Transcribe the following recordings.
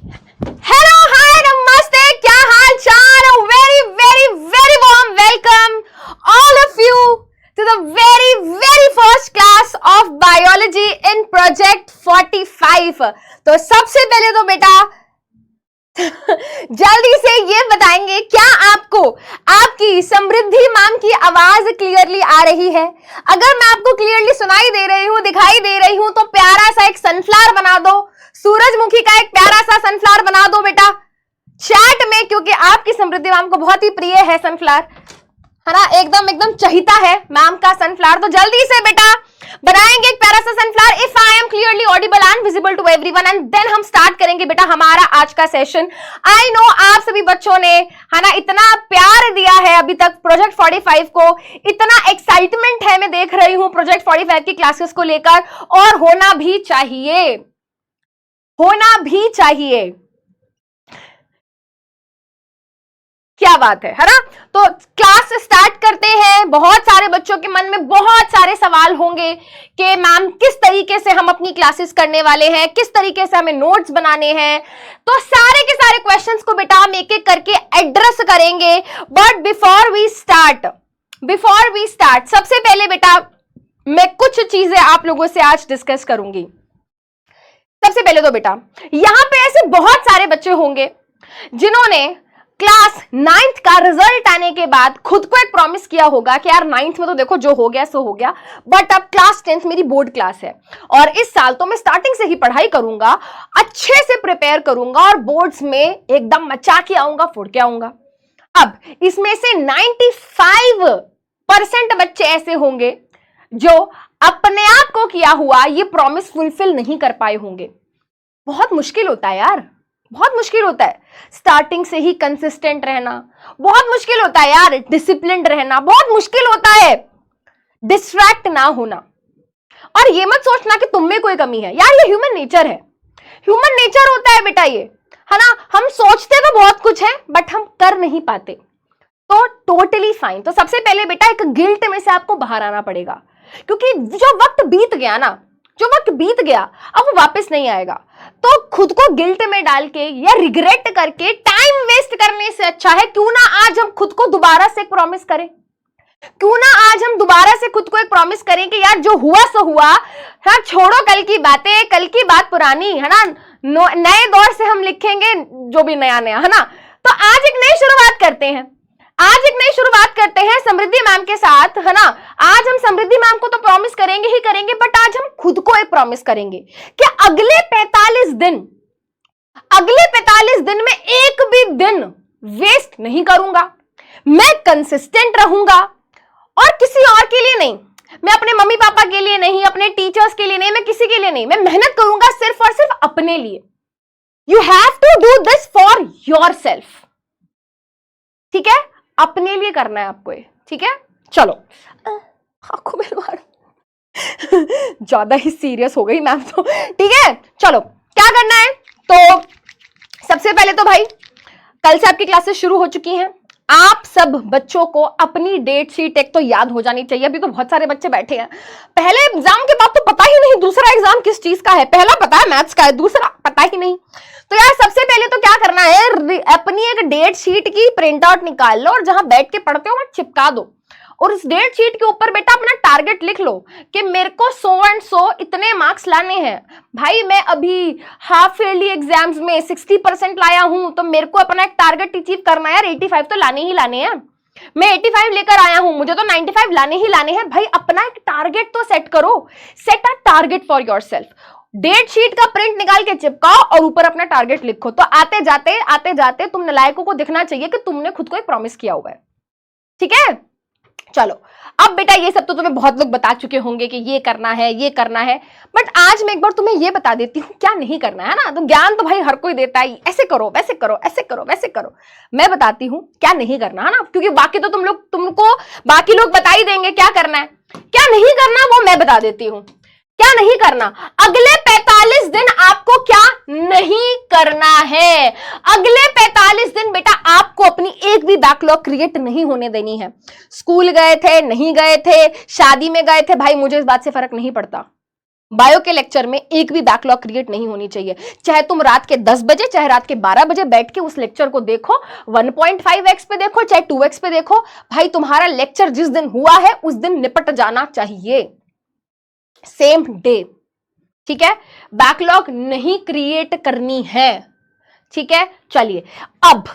Hello hi नमस्ते, क्या हाल चाल? Very very very warm welcome all of you to the very first class of biology in project 45। तो सबसे पहले तो बेटा जल्दी से ये बताएंगे, क्या आपको आपकी समृद्धि मैम की आवाज क्लियरली आ रही है? अगर मैं आपको क्लियरली सुनाई दे रही हूं, दिखाई दे रही हूं, तो प्यारा सा एक सनफ्लावर बना दो, सूरजमुखी का एक प्यारा सा सनफ्लावर बना दो बेटा चैट में, क्योंकि आपकी समृद्धि मैम को बहुत ही प्रिय है सनफ्लावर, है ना? एकदम एकदम चहिता है मैम का सनफ्लावर। तो जल्दी से बेटा बनाएंगे एक प्यारा सा sunflower. If I am clearly audible and visible to everyone, and then हम स्टार्ट करेंगे बेटा हमारा आज का सेशन। आई नो आप सभी बच्चों ने, है ना, इतना प्यार दिया है अभी तक प्रोजेक्ट 45 को, इतना एक्साइटमेंट है, मैं देख रही हूं प्रोजेक्ट 45 की क्लासेस को लेकर, और होना भी चाहिए, होना भी चाहिए। क्या बात है ना? तो क्लास स्टार्ट करते हैं। बहुत सारे बच्चों के मन में बहुत सारे सवाल होंगे कि मैम किस तरीके से हम अपनी क्लासेस करने वाले हैं, किस तरीके से हमें नोट्स बनाने हैं। तो सारे के सारे क्वेश्चंस को बेटा हम एक एक करके एड्रेस करेंगे। बट बिफोर वी स्टार्ट सबसे पहले बेटा मैं कुछ चीजें आप लोगों से आज डिस्कस करूंगी। सबसे पहले तो बेटा यहां पे ऐसे बहुत सारे बच्चे होंगे जिन्होंने क्लास 9th का रिजल्ट आने के बाद खुद को एक प्रॉमिस किया होगा कि यार 9th में तो देखो जो हो गया सो हो गया, बट अब क्लास 10th मेरी बोर्ड क्लास है और इस साल तो मैं स्टार्टिंग से ही पढ़ाई करूंगा, अच्छे से प्रिपेयर करूंगा और बोर्ड्स में एकदम मचा के आऊंगा, फोड़ के आऊंगा। अब इसमें से 95% बच्चे ऐसे होंगे जो अपने आप को किया हुआ ये प्रॉमिस फुलफिल नहीं कर पाए होंगे। बहुत मुश्किल होता है यार, बहुत मुश्किल होता है स्टार्टिंग से ही कंसिस्टेंट रहना, बहुत मुश्किल होता है यार डिसिप्लिन्ड रहना, बहुत मुश्किल होता है डिस्ट्रैक्ट ना होना। और ये मत सोचना कि तुम में कोई कमी है यार, ये ह्यूमन नेचर है, ह्यूमन नेचर होता है बेटा ये, है ना? हम सोचते तो बहुत कुछ है बट हम कर नहीं पाते, तो टोटली फाइन। तो सबसे पहले बेटा एक गिल्ट में से आपको बाहर आना पड़ेगा, क्योंकि जो वक्त बीत गया ना, जो वक्त बीत गया अब वो वापस नहीं आएगा। तो खुद को गिल्ट में डाल के या रिग्रेट करके टाइम वेस्ट करने से अच्छा है क्यों ना आज हम खुद को दोबारा से एक प्रॉमिस करें, क्यों ना आज हम दोबारा से खुद को एक प्रॉमिस करें कि यार जो हुआ सो हुआ, हाँ छोड़ो कल की बातें, कल की बात पुरानी, है ना? नए दौर से हम लिखेंगे जो भी नया नया, है ना? तो आज एक नई शुरुआत करते हैं, आज एक नई शुरुआत करते हैं समृद्धि मैम के साथ, है ना? आज हम समृद्धि मैम को तो प्रॉमिस करेंगे ही करेंगे, बट आज हम खुद को एक प्रॉमिस करेंगे कि अगले 45 दिन में एक भी दिन वेस्ट नहीं करूंगा, मैं कंसिस्टेंट रहूंगा और किसी और के लिए नहीं, मैं अपने मम्मी पापा के लिए नहीं, अपने टीचर्स के लिए नहीं, मैं किसी के लिए नहीं, मैं मेहनत करूंगा सिर्फ और सिर्फ अपने लिए। You have to do this for yourself, ठीक है? अपने लिए करना है आपको ये, ठीक है? चलो आंखों में मार ज्यादा ही सीरियस हो गई मैम तो, ठीक है? चलो क्या करना है, तो सबसे पहले तो भाई कल से आपकी क्लासेस शुरू हो चुकी हैं। आप सब बच्चों को अपनी डेट शीट एक तो याद हो जानी चाहिए। अभी तो बहुत सारे बच्चे बैठे हैं, पहले एग्जाम के बाद तो पता ही नहीं दूसरा एग्जाम किस चीज का है, पहला पता है मैथ्स का है, दूसरा पता ही नहीं। तो यार सबसे पहले तो क्या करना है, अपनी एक डेट शीट की प्रिंट आउट निकाल लो और जहां बैठ के पढ़ते हो वहां चिपका दो, और उस डेट शीट के ऊपर बेटा अपना टारगेट लिख लो कि मेरे को 100 एंड 100 इतने मार्क्स लाने हैं। भाई मैं अभी हाफ ईयरली एग्जाम्स में 60% लाया हूं, तो मेरे को अपना एक टारगेट अचीव करना है यार, 85 तो लाने ही लाने हैं। मैं 85 लेकर आया हूं, मुझे तो 95 लाने ही लाने हैं। भाई अपना एक टारगेट तो सेट करो, set a target for yourself. Date sheet का प्रिंट निकाल के चिपकाओ और ऊपर अपना टारगेट लिखो, तो आते जाते तुम नलायकों को दिखना चाहिए कि तुमने खुद को एक प्रॉमिस किया हुआ है, ठीक है? चलो अब बेटा ये सब तो तुम्हें बहुत लोग बता चुके होंगे कि ये करना है, ये करना है, बट आज मैं एक बार तुम्हें ये बता देती हूँ क्या नहीं करना है ना। तो ज्ञान तो भाई हर कोई देता है, ऐसे करो वैसे करो, ऐसे करो वैसे करो, मैं बताती हूँ क्या नहीं करना है ना, क्योंकि बाकी तो तुमको बाकी लोग बता ही देंगे क्या करना है, क्या नहीं करना वो मैं बता देती हूँ। क्या नहीं करना, अगले 45 दिन आपको क्या नहीं करना है, अगले 45 दिन बेटा आपको अपनी एक भी बैकलॉग क्रिएट नहीं होने देनी है। स्कूल गए थे, नहीं गए थे, शादी में गए थे, भाई मुझे इस बात से फर्क नहीं पड़ता, बायो के लेक्चर में एक भी बैकलॉग क्रिएट नहीं होनी चाहिए। चाहे तुम रात के 10 बजे चाहे रात के 12 बजे बैठ के उस लेक्चर को देखो, 1.5x पे देखो चाहे 2x पे देखो, भाई तुम्हारा लेक्चर जिस दिन हुआ है उस दिन निपट जाना चाहिए, सेम डे। ठीक है, बैकलॉग नहीं क्रिएट करनी है। ठीक है, चलिए अब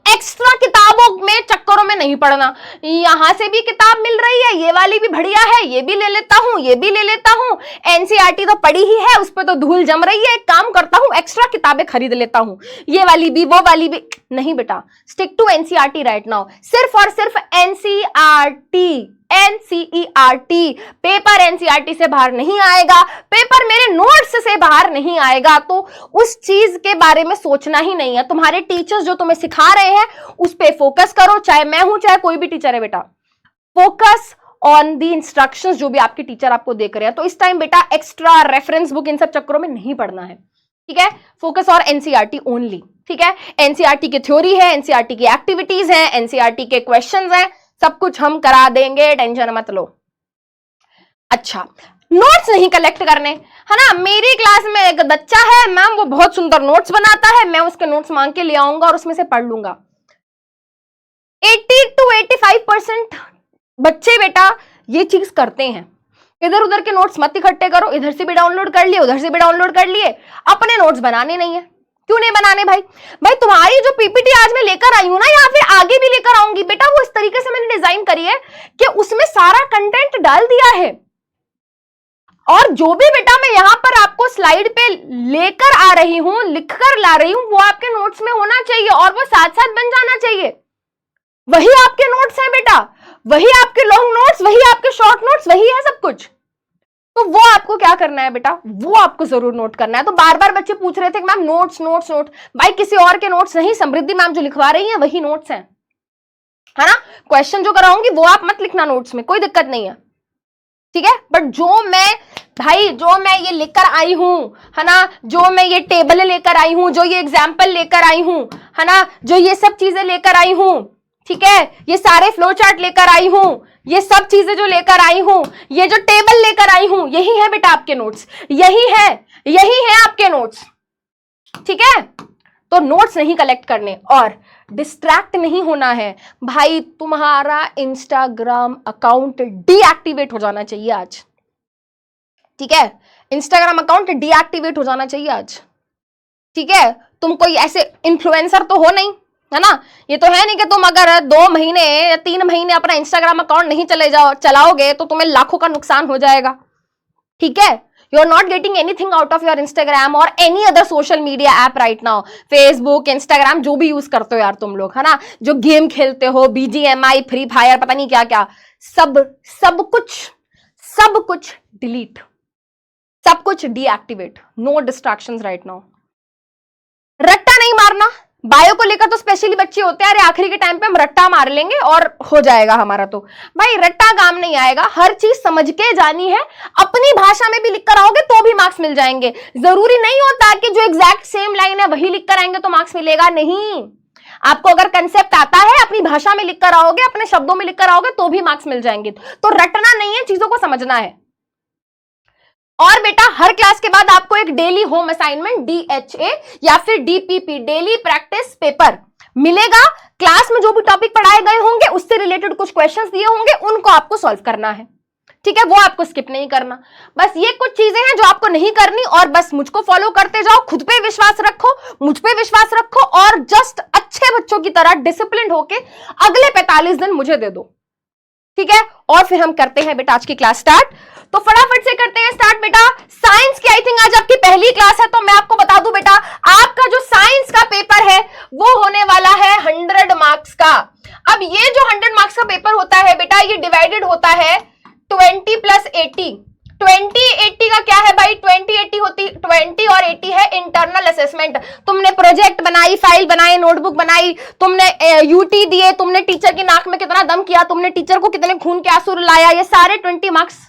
एक्स्ट्रा किताबों में चक्करों में नहीं पढ़ना। यहां से भी किताब मिल रही है, ये वाली भी बढ़िया है, ये भी ले लेता हूं, ये भी ले लेता हूं, एनसीईआरटी तो पड़ी ही है, उस पर तो धूल जम रही है, एक काम करता हूं एक्स्ट्रा किताबें खरीद लेता हूं, ये वाली भी वो वाली भी। नहीं बेटा, stick to NCERT right now, सिर्फ और सिर्फ एनसीईआरटी। एनसीईआरटी पेपर एनसीईआरटी से बाहर नहीं आएगा, पेपर मेरे नोट्स से बाहर नहीं आएगा, तो उस चीज के बारे में सोचना ही नहीं है। तुम्हारे टीचर्स जो तुम्हें सिखा रहे हैं उस पे फोकस करो, चाहे मैं हूं चाहे कोई भी टीचर है बेटा, फोकस ऑन दी इंस्ट्रक्शंस जो भी आपके टीचर आपको देख रहे हैं। तो इस टाइम बेटा एक्स्ट्रा रेफरेंस बुक इन सब चक्करों में नहीं पढ़ना है। ठीक है, फोकस और एनसीईआरटी ओनली। ठीक है, एनसीईआरटी की थ्योरी है, एनसीईआरटी की एक्टिविटीज है, एनसीईआरटी के क्वेश्चंस हैं, सब कुछ हम करा देंगे, टेंशन मत लो। अच्छा, नोट्स नहीं कलेक्ट करने, है ना। मेरी क्लास में एक बच्चा है मैम, वो बहुत सुंदर नोट्स बनाता है, मैं उसके नोट्स मांग के ले आऊंगा और उसमें से पढ़ लूंगा। 80 to 85% बच्चे बेटा ये चीज करते हैं। इधर उधर के नोट्स मत इकट्ठे करो, इधर से भी डाउनलोड कर लिए उधर से भी डाउनलोड कर लिए, अपने नोट्स बनाने नहीं है। क्यों नहीं बनाने भाई? भाई तुम्हारी जो पीपीटी आज मैं लेकर आई हूं ना, या फिर आगे भी लेकर आऊंगी बेटा, वो इस तरीके से मैंने डिजाइन करी है कि उसमें सारा कंटेंट डाल दिया है, और जो भी बेटा मैं यहां पर आपको स्लाइड पे लेकर आ रही हूं, लिखकर ला रही हूं, वो आपके नोट्स में होना चाहिए और वो साथ साथ बन जाना चाहिए। वही आपके नोट्स हैं बेटा, वही आपके लॉन्ग नोट्स, वही आपके शॉर्ट नोट्स, वही है सब कुछ। तो वो आपको क्या करना है बेटा, वो आपको जरूर नोट करना है। तो बार बार बच्चे पूछ रहे थे कि मैम नोट्स नोट्स नोट, भाई किसी और के नोट्स नहीं, समृद्धि मैम जो लिखवा रही हैं वही नोट्स हैं, है ना। क्वेश्चन जो कराऊंगी वो आप मत लिखना नोट्स में, कोई दिक्कत नहीं है। ठीक है, बट जो मैं ये लेकर आई हूं, है ना, जो मैं ये टेबल लेकर आई हूं, जो ये एग्जाम्पल लेकर आई हूं, है ना, जो ये सब चीजें लेकर आई हूं, ठीक है, ये सारे फ्लो चार्ट लेकर आई हूं, ये सब चीजें जो लेकर आई हूं, ये जो टेबल लेकर आई हूं, यही है बेटा आपके नोट्स, यही है आपके नोट्स। ठीक है, तो नोट्स नहीं कलेक्ट करने और डिस्ट्रैक्ट नहीं होना है। भाई तुम्हारा इंस्टाग्राम अकाउंट डीएक्टिवेट हो जाना चाहिए आज। ठीक है, इंस्टाग्राम अकाउंट डीएक्टिवेट हो जाना चाहिए आज। ठीक है, तुम कोई ऐसे इन्फ्लुएंसर तो हो नहीं, है ना। ये तो है नहीं कि तुम अगर 2 महीने या 3 महीने अपना इंस्टाग्राम अकाउंट नहीं चलाओगे तो तुम्हें लाखों का नुकसान हो जाएगा। ठीक है, you are not getting anything out of your Instagram और any other social media app right now, Facebook, Instagram, जो भी यूज करते हो यार तुम लोग, है ना, जो गेम खेलते हो, BGMI, फ्री फायर, पता नहीं क्या क्या, सब कुछ डिलीट, सब कुछ deactivate, no distractions right now. रट्टा नहीं मारना, बायो को लेकर तो स्पेशली बच्चे होते हैं, अरे आखिरी के टाइम पे हम रट्टा मार लेंगे और हो जाएगा हमारा। तो भाई रट्टा काम नहीं आएगा, हर चीज समझ के जानी है। अपनी भाषा में भी लिखकर आओगे तो भी मार्क्स मिल जाएंगे। जरूरी नहीं होता कि जो एग्जैक्ट सेम लाइन है वही लिखकर आएंगे तो मार्क्स मिलेगा, नहीं। आपको अगर कंसेप्ट आता है, अपनी भाषा में लिखकर आओगे, अपने शब्दों में लिखकर आओगे तो भी मार्क्स मिल जाएंगे। तो रटना नहीं है, चीजों को समझना है। और बेटा हर क्लास के बाद आपको एक डेली होम असाइनमेंट DHA या फिर DPP, डेली प्रैक्टिस पेपर मिलेगा। क्लास में जो भी टॉपिक पढ़ाए गए होंगे उससे रिलेटेड कुछ क्वेश्चंस दिए होंगे, उनको आपको सॉल्व करना है। ठीक है, वो आपको स्किप नहीं करना। बस ये कुछ चीजें हैं जो आपको नहीं करनी, और बस मुझको फॉलो करते जाओ, खुद पे विश्वास रखो, मुझ पे विश्वास रखो, और जस्ट अच्छे बच्चों की तरह डिसिप्लिन होके अगले 45 दिन मुझे दे दो। ठीक है, और फिर हम करते हैं बेटा आज की क्लास स्टार्ट। तो फटाफट से करते हैं स्टार्ट बेटा। साइंस की आई थिंक आज आपकी पहली क्लास है, तो मैं आपको बता दूं बेटा, आपका जो साइंस का पेपर है वो होने वाला है 100 मार्क्स का। अब ये जो 100 मार्क्स का पेपर होता है बेटा, ये डिवाइडेड होता है 20 + 80। 20-80 का क्या है भाई, 20 और 80 है इंटरनल असेसमेंट। तुमने प्रोजेक्ट बनाई, फाइल बनाई, नोटबुक बनाई, तुमने UT दिए, तुमने टीचर की नाक में कितना दम किया, तुमने टीचर को कितने खून के आंसू रुलाया, ये सारे 20 मार्क्स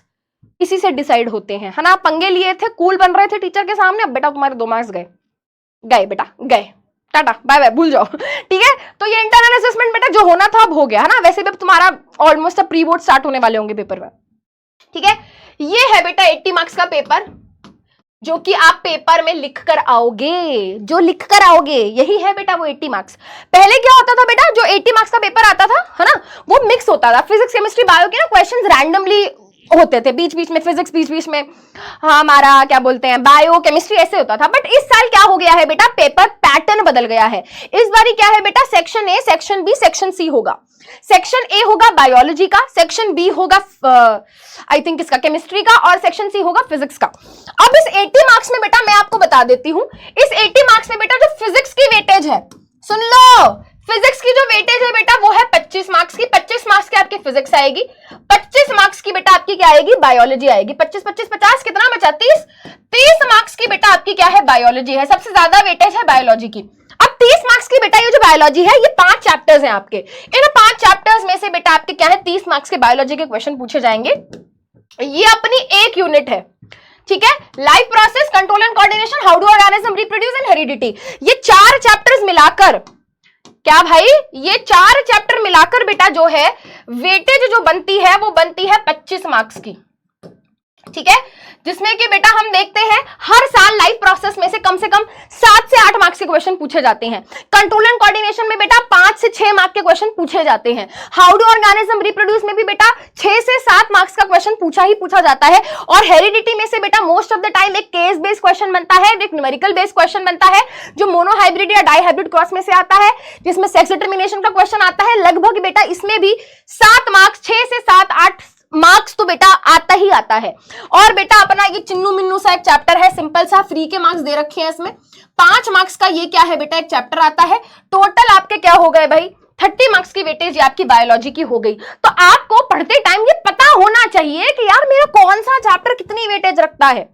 इसी से डिसाइड होते हैं, है ना। पंगे लिए थे, कूल बन रहे थे टीचर के सामने, अब बेटा तुम्हारे 2 मार्क्स गए बेटा, गए, टाटा बाय बाय, भूल जाओ। ठीक है, तो ये इंटरनल असेसमेंट बेटा जो होना था अब हो गया, है ना। वैसे भी अब तुम्हारा ऑलमोस्ट प्री बोर्ड स्टार्ट होने वाले होंगे पेपर में। ठीक है, ये है बेटा 80 मार्क्स का पेपर। जो कि आप पेपर में लिख कर आओगे, जो लिख कर आओगे, यही है बेटा वो 80 मार्क्स। पहले क्या होता था बेटा, जो 80 मार्क्स का पेपर आता था, है ना, वो मिक्स होता था, फिजिक्स केमिस्ट्री बायो के ना क्वेश्चंस रैंडमली होते थे, बीच बीच में फिजिक्स, बीच बीच में हमारा क्या बोलते हैं बायो केमिस्ट्री, ऐसे होता था। बट इस साल क्या हो गया है बेटा, पेपर पैटर्न बदल गया है। इस बारी क्या है बेटा, section A, section B, section C होगा। सेक्शन ए होगा बायोलॉजी का, सेक्शन बी होगा आई थिंक इसका केमिस्ट्री का, और सेक्शन सी होगा फिजिक्स का। अब इस 80 मार्क्स में बेटा मैं आपको बता देती हूं, इस 80 मार्क्स में बेटा जो फिजिक्स की वेटेज है, सुन लो, फिजिक्स की जो वेटेज है बेटा वो है 25 मार्क्स की। 25 मार्क्स की आपकी फिजिक्स आएगी, 25 मार्क्स की बेटा आपकी क्या आएगी, बायोलॉजी आएगी। 25 25 50 कितना बचा, 30। 30 मार्क्स की बेटा आपकी क्या है, बायोलॉजी है। सबसे ज्यादा वेटेज है बायोलॉजी की। अब 30 मार्क्स की बेटा ये जो बायोलॉजी है, ये 5 चैप्टर्स हैं आपके। इन 5 चैप्टर्स में से बेटा आपके क्या है, 30 मार्क्स के बायोलॉजी के क्वेश्चन पूछे जाएंगे। ये अपनी एक यूनिट है, ठीक है। Life process, control and coordination, how do organism reproduce and heredity, ये 4 चैप्टर्स मिलाकर, क्या भाई, ये 4 चैप्टर मिलाकर बेटा जो है वेटेज जो बनती है वो बनती है 25 मार्क्स की, ठीक है। जिसमें कि बेटा हम देखते हैं हर साल लाइफ प्रोसेस में से कम 7 से 8 मार्क्स के क्वेश्चन पूछे जाते हैं। कंट्रोल एंड कोऑर्डिनेशन में बेटा 5 से 6 मार्क्स के क्वेश्चन पूछे जाते हैं। हाउ डू ऑर्गेनिज्म रिप्रोड्यूस में भी बेटा 6 से 7 मार्क्स का क्वेश्चन पूछा जाता है। और हेरिडिटी में से बेटा मोस्ट ऑफ द टाइम एक केस बेस्ड क्वेश्चन बनता है, एक न्यूमेरिकल बेस्ड क्वेश्चन बनता है, जो मोनोहाइब्रिड या डाइहाइब्रिड क्रॉस में से आता है, जिसमें सेक्स डिटर्मिनेशन का क्वेश्चन आता है। लगभग बेटा इसमें भी 7 मार्क्स, 6 से 7 8 मार्क्स तो बेटा आता ही आता है। और बेटा अपना ये चिन्नू मिन्नू सा एक चैप्टर है, सिंपल सा, फ्री के मार्क्स दे रखे हैं इसमें। 5 मार्क्स का ये क्या है बेटा, एक चैप्टर आता है। टोटल आपके क्या हो गए भाई, 30 मार्क्स की वेटेज आपकी बायोलॉजी की हो गई। तो आपको पढ़ते टाइम ये पता होना चाहिए कि यार मेरा कौन सा चैप्टर कितनी वेटेज रखता है,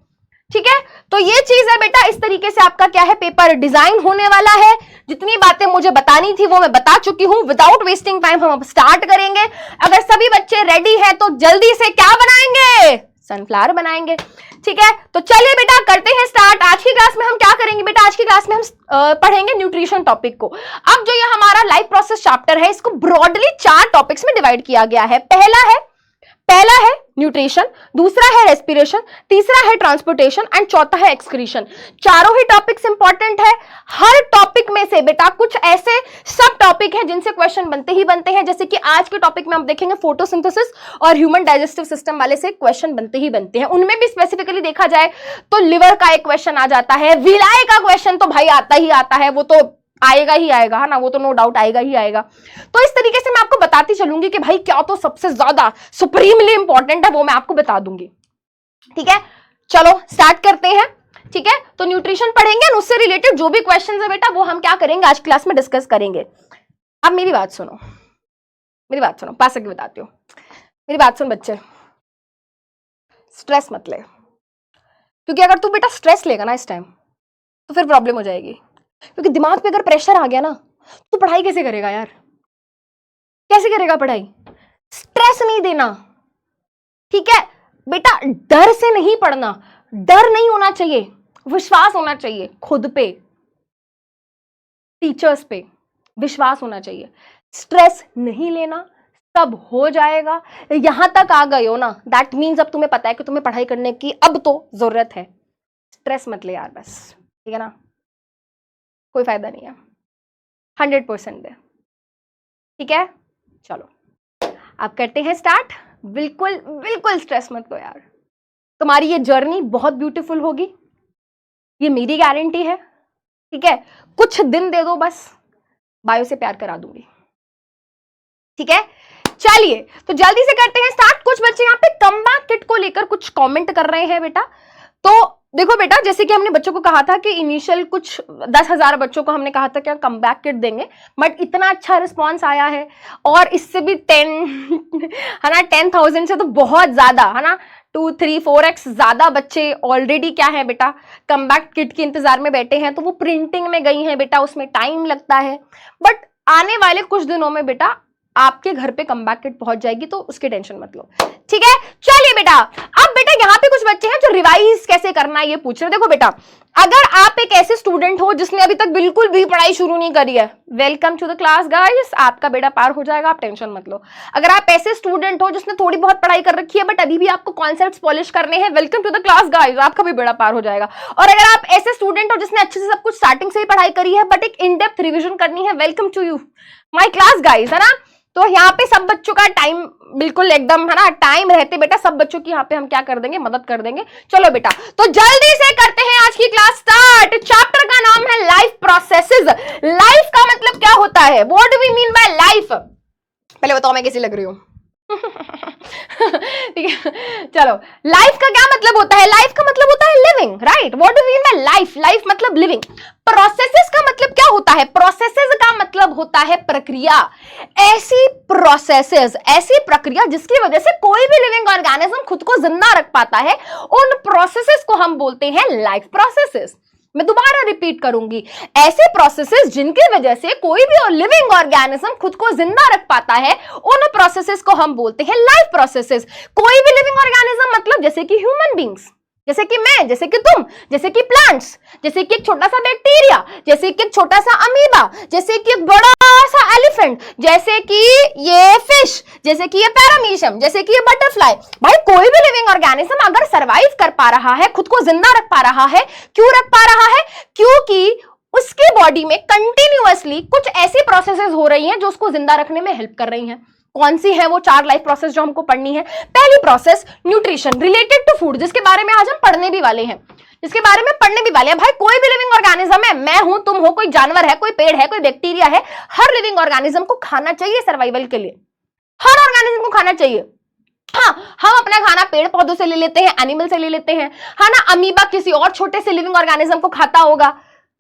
ठीक है। तो ये चीज है बेटा, इस तरीके से आपका क्या है पेपर डिजाइन होने वाला है। जितनी बातें मुझे बतानी थी वो मैं बता चुकी हूं। विदाउट वेस्टिंग टाइम हम अब स्टार्ट करेंगे। अगर सभी बच्चे रेडी हैं तो जल्दी से क्या बनाएंगे, सनफ्लावर बनाएंगे, ठीक है। तो चलिए बेटा करते हैं स्टार्ट। आज की क्लास में हम क्या करेंगे बेटा, आज की क्लास में हम पढ़ेंगे न्यूट्रिशन टॉपिक को। अब जो ये हमारा लाइफ प्रोसेस चैप्टर है, इसको ब्रॉडली 4 टॉपिक्स में डिवाइड किया गया है। पहला है न्यूट्रिशन, दूसरा है रेस्पिरेशन, तीसरा है ट्रांसपोर्टेशन एंड चौथा है एक्सक्रीशन। चारों ही टॉपिक्स इंपॉर्टेंट है। हर टॉपिक में से बेटा कुछ ऐसे सब टॉपिक हैं जिनसे क्वेश्चन बनते ही बनते हैं। जैसे कि आज के टॉपिक में हम देखेंगे फोटोसिंथेसिस और ह्यूमन डाइजेस्टिव सिस्टम वाले से क्वेश्चन बनते ही बनते हैं। उनमें भी स्पेसिफिकली देखा जाए तो लिवर का एक क्वेश्चन आ जाता है, विलाय का क्वेश्चन तो भाई आता ही आता है, वो तो आएगा ही आएगा, है ना, वो तो नो डाउट आएगा ही आएगा। तो इस तरीके से मैं आपको बताती चलूंगी कि भाई क्या तो सबसे ज्यादा सुप्रीमली इंपॉर्टेंट है वो मैं आपको बता दूंगी, ठीक है। चलो स्टार्ट करते हैं, ठीक है। तो न्यूट्रिशन पढ़ेंगे, उससे रिलेटेड जो भी क्वेश्चंस है बेटा वो हम क्या करेंगे आज क्लास में डिस्कस करेंगे। अब मेरी बात सुनो, पास आके बताती हूँ। मेरी बात सुन बच्चे, स्ट्रेस मत ले, क्योंकि अगर तू बेटा स्ट्रेस लेगा ना इस टाइम तो फिर प्रॉब्लम हो जाएगी। क्योंकि दिमाग पे अगर प्रेशर आ गया ना तो पढ़ाई कैसे करेगा यार, कैसे करेगा पढ़ाई। स्ट्रेस नहीं देना, ठीक है बेटा। डर से नहीं पढ़ना, डर नहीं होना चाहिए, विश्वास होना चाहिए खुद पे, टीचर्स पे विश्वास होना चाहिए। स्ट्रेस नहीं लेना, सब हो जाएगा। यहां तक आ गए हो ना, दैट मीन्स अब तुम्हें पता है कि तुम्हें पढ़ाई करने की अब तो जरूरत है। स्ट्रेस मत ले यार बस, ठीक है ना, कोई फायदा नहीं है। 100% दे, ठीक है। चलो अब करते हैं स्टार्ट। बिल्कुल स्ट्रेस मत लो यार, तुम्हारी ये जर्नी बहुत ब्यूटीफुल होगी, ये मेरी गारंटी है, ठीक है। कुछ दिन दे दो बस, बायो से प्यार करा दूंगी, ठीक है। चलिए तो जल्दी से करते हैं स्टार्ट। कुछ बच्चे यहाँ पे कमबैक किट को लेकर कुछ कमेंट कर रहे हैं बेटा। तो देखो बेटा, जैसे कि हमने बच्चों को कहा था कि इनिशियल कुछ 10,000 बच्चों को हमने कहा था कि कमबैक किट देंगे, बट इतना अच्छा रिस्पांस आया है। और इससे भी 10,000 से तो बहुत ज्यादा, है ना, 2, 3, 4x ज्यादा बच्चे ऑलरेडी क्या है बेटा कमबैक किट के इंतजार में बैठे हैं। तो वो प्रिंटिंग में गई हैं बेटा, उसमें टाइम लगता है, बट आने वाले कुछ दिनों में बेटा आपके घर पे कमबैक किट पहुंच जाएगी, तो उसकी टेंशन मत लो, ठीक है। चलिए बेटा, अब बेटा यहाँ पे कुछ बच्चे हैं जो रिवाइज कैसे करना है ये पूछ रहे। देखो बेटा, अगर आप एक ऐसे स्टूडेंट हो जिसने अभी तक बिल्कुल भी पढ़ाई शुरू नहीं करी है, welcome to the class guys, आपका बेड़ा पार हो जाएगा, आप टेंशन मत लो। अगर आप ऐसे स्टूडेंट हो जिसने थोड़ी बहुत पढ़ाई कर रखी है बट अभी भी आपको कॉन्सेप्ट्स पॉलिश करने हैं, welcome to the class guys, आपका भी बेड़ा पार हो जाएगा। और अगर आप ऐसे स्टूडेंट हो जिसने अच्छे से सब कुछ स्टार्टिंग से ही पढ़ाई करी है बट एक इन डेप्थ रिविजन करनी है, welcome to you my class guys, है ना। तो यहाँ पे सब बच्चों का टाइम बिल्कुल एकदम, है ना, टाइम रहते बेटा सब बच्चों की यहाँ पे हम क्या कर देंगे, मदद कर देंगे। चलो बेटा, तो जल्दी से करते हैं आज की क्लास स्टार्ट। चैप्टर का नाम है लाइफ प्रोसेसेस। लाइफ का मतलब क्या होता है, what do we mean by life, पहले बताओ मैं कैसी लग रही हूँ। ठीक है, चलो, लाइफ का क्या मतलब होता है, लाइफ का मतलब होता है living, right. What do we mean by life, life मतलब लिविंग। प्रोसेसेस का मतलब क्या होता है, प्रोसेसेस का मतलब होता है प्रक्रिया। ऐसी प्रोसेसेस, ऐसी प्रक्रिया जिसकी वजह से कोई भी लिविंग ऑर्गेनिज्म खुद को जिंदा रख पाता है, उन प्रोसेसेस को हम बोलते हैं लाइफ प्रोसेसेस। मैं दोबारा रिपीट करूंगी, ऐसे प्रोसेसेस जिनकी वजह से कोई भी लिविंग ऑर्गेनिज्म खुद को जिंदा रख पाता है, उन प्रोसेसेस को हम बोलते हैं लाइफ प्रोसेसेस। कोई भी लिविंग ऑर्गेनिज्म मतलब जैसे कि ह्यूमन बींग्स, जैसे कि मैं, जैसे कि तुम, जैसे कि प्लांट्स, जैसे कि एक छोटा सा बैक्टीरिया, जैसे कि एक छोटा सा अमीबा, जैसे कि एक बड़ा सा एलिफेंट, जैसे कि ये फिश, जैसे कि ये पैरामीशियम, जैसे कि ये बटरफ्लाई। भाई कोई भी लिविंग ऑर्गेनिज्म अगर सरवाइव कर पा रहा है, खुद को जिंदा रख पा रहा है, क्यों रख पा रहा है, क्योंकि उसके बॉडी में कंटिन्यूअसली कुछ ऐसी प्रोसेसेस हो रही हैं जो उसको जिंदा रखने में हेल्प कर रही हैं। कौन सी है वो 4 लाइफ प्रोसेस जो हमको पढ़नी है। पहली process nutrition related to food, जिसके बारे में आज हम पढ़ने भी वाले हैं, जिसके बारे में पढ़ने भी वाले हैं। भाई कोई भी लिविंग ऑर्गेनिज्म है, मैं हूं, तुम हो, कोई जानवर है, कोई पेड़ है, कोई बैक्टीरिया है, हर लिविंग ऑर्गेनिज्म को खाना चाहिए सर्वाइवल के लिए, हर ऑर्गेनिज्म को खाना चाहिए। हाँ, हम अपना खाना पेड़ पौधों से ले लेते हैं, एनिमल से ले लेते हैं, है ना। अमीबा किसी और छोटे से लिविंग ऑर्गेनिज्म को खाता होगा,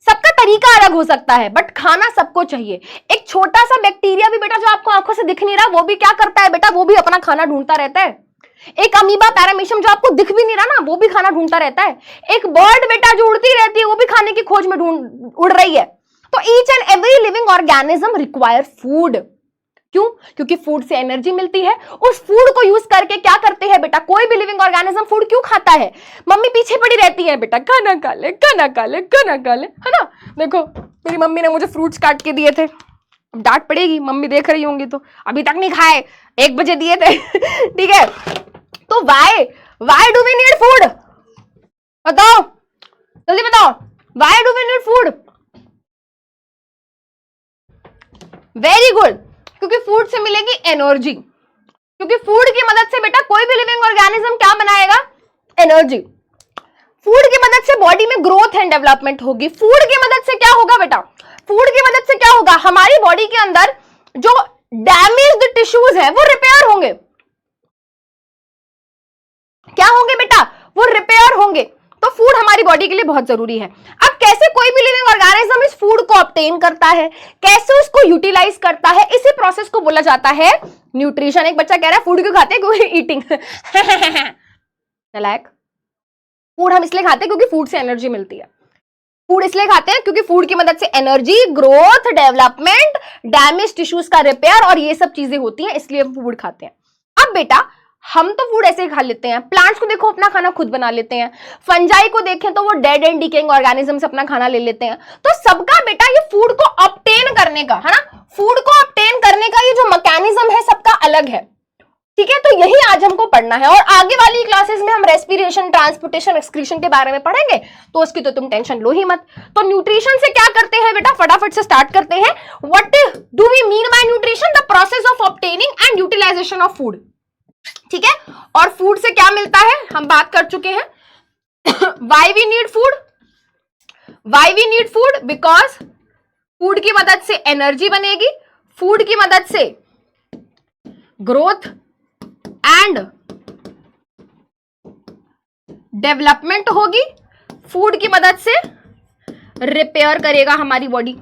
सबका तरीका अलग हो सकता है बट खाना सबको चाहिए। एक छोटा सा बैक्टीरिया भी बेटा जो आपको आंखों से दिख नहीं रहा, वो भी क्या करता है बेटा, वो भी अपना खाना ढूंढता रहता है। एक अमीबा पैरामीशियम जो आपको दिख भी नहीं रहा ना, वो भी खाना ढूंढता रहता है। एक बर्ड बेटा जो उड़ती रहती है, वो भी खाने की खोज में उड़ रही है। तो each and every living organism require food. क्यों? क्योंकि फूड से एनर्जी मिलती है। उस फूड को यूज करके क्या करते हैं बेटा, कोई भी लिविंग ऑर्गेनिज्म फूड क्यों खाता है, मम्मी पीछे पड़ी रहती है बेटा, खाना खा ले, खाना खा ले, खाना खा ले, है ना। देखो मेरी मम्मी ने मुझे फ्रूट्स काट के दिए थे, डांट पड़ेगी, मम्मी देख रही होंगी तो, अभी तक नहीं खाए, 1 बजे दिए थे। ठीक है, तो why do we need food, बताओ जल्दी बताओ, why do we need food. Very good, क्योंकि फूड से मिलेगी एनर्जी, क्योंकि फूड की मदद से बेटा कोई भी लिविंग ऑर्गेनिज्म क्या बनाएगा, एनर्जी। फूड की मदद से बॉडी में ग्रोथ एंड डेवलपमेंट होगी। फूड की मदद से क्या होगा बेटा, फूड की मदद से क्या होगा, हमारी बॉडी के अंदर जो डैमेज्ड टिश्यूज है वो रिपेयर होंगे। क्या होंगे बेटा, वो रिपेयर होंगे। तो फूड हमारी बॉडी के लिए बहुत जरूरी है। अब कैसे कोई भी लिविंग ऑर्गेनिज्म इस फूड को ऑब्टेन करता है, कैसे उसको यूटिलाइज करता है, इसी प्रोसेस को बोला जाता है न्यूट्रिशन। एक बच्चा कह रहा है फूड क्यों खाते हैं, क्योंकि ईटिंग। चलाक, फूड हम इसलिए खाते हैं क्योंकि फूड से एनर्जी मिलती है। फूड इसलिए खाते हैं क्योंकि फूड की मदद से energy, growth, development, damage tissues का रिपेयर और ये सब चीजें होती हैं, इसलिए हम फूड खाते हैं। अब बेटा हम तो फूड ऐसे ही खा लेते हैं, प्लांट्स को देखो अपना खाना खुद बना लेते हैं, फंजाई को देखें तो वो डेड एंड डिकेइंग ऑर्गेनिज्म से अपना खाना ले लेते हैं। तो सबका बेटा ये फूड को ऑब्टेन करने का, है ना, फूड को ऑब्टेन करने का ये जो मैकेनिज्म है सबका अलग है। ठीक है, तो यही आज हमको पढ़ना है और आगे वाली क्लासेस में हम रेस्पिरेशन, ट्रांसपोर्टेशन, एक्सक्रीशन के बारे में पढ़ेंगे, तो उसकी तो तुम टेंशन लो ही मत। तो न्यूट्रिशन से क्या करते हैं बेटा, फटाफट से स्टार्ट करते हैं। What do we mean by nutrition, the process of obtaining and utilization of food. ठीक है, और फूड से क्या मिलता है हम बात कर चुके हैं। Why we need food, why we need food, because food की मदद से एनर्जी बनेगी, फूड की मदद से ग्रोथ एंड डेवलपमेंट होगी, फूड की मदद से रिपेयर करेगा हमारी बॉडी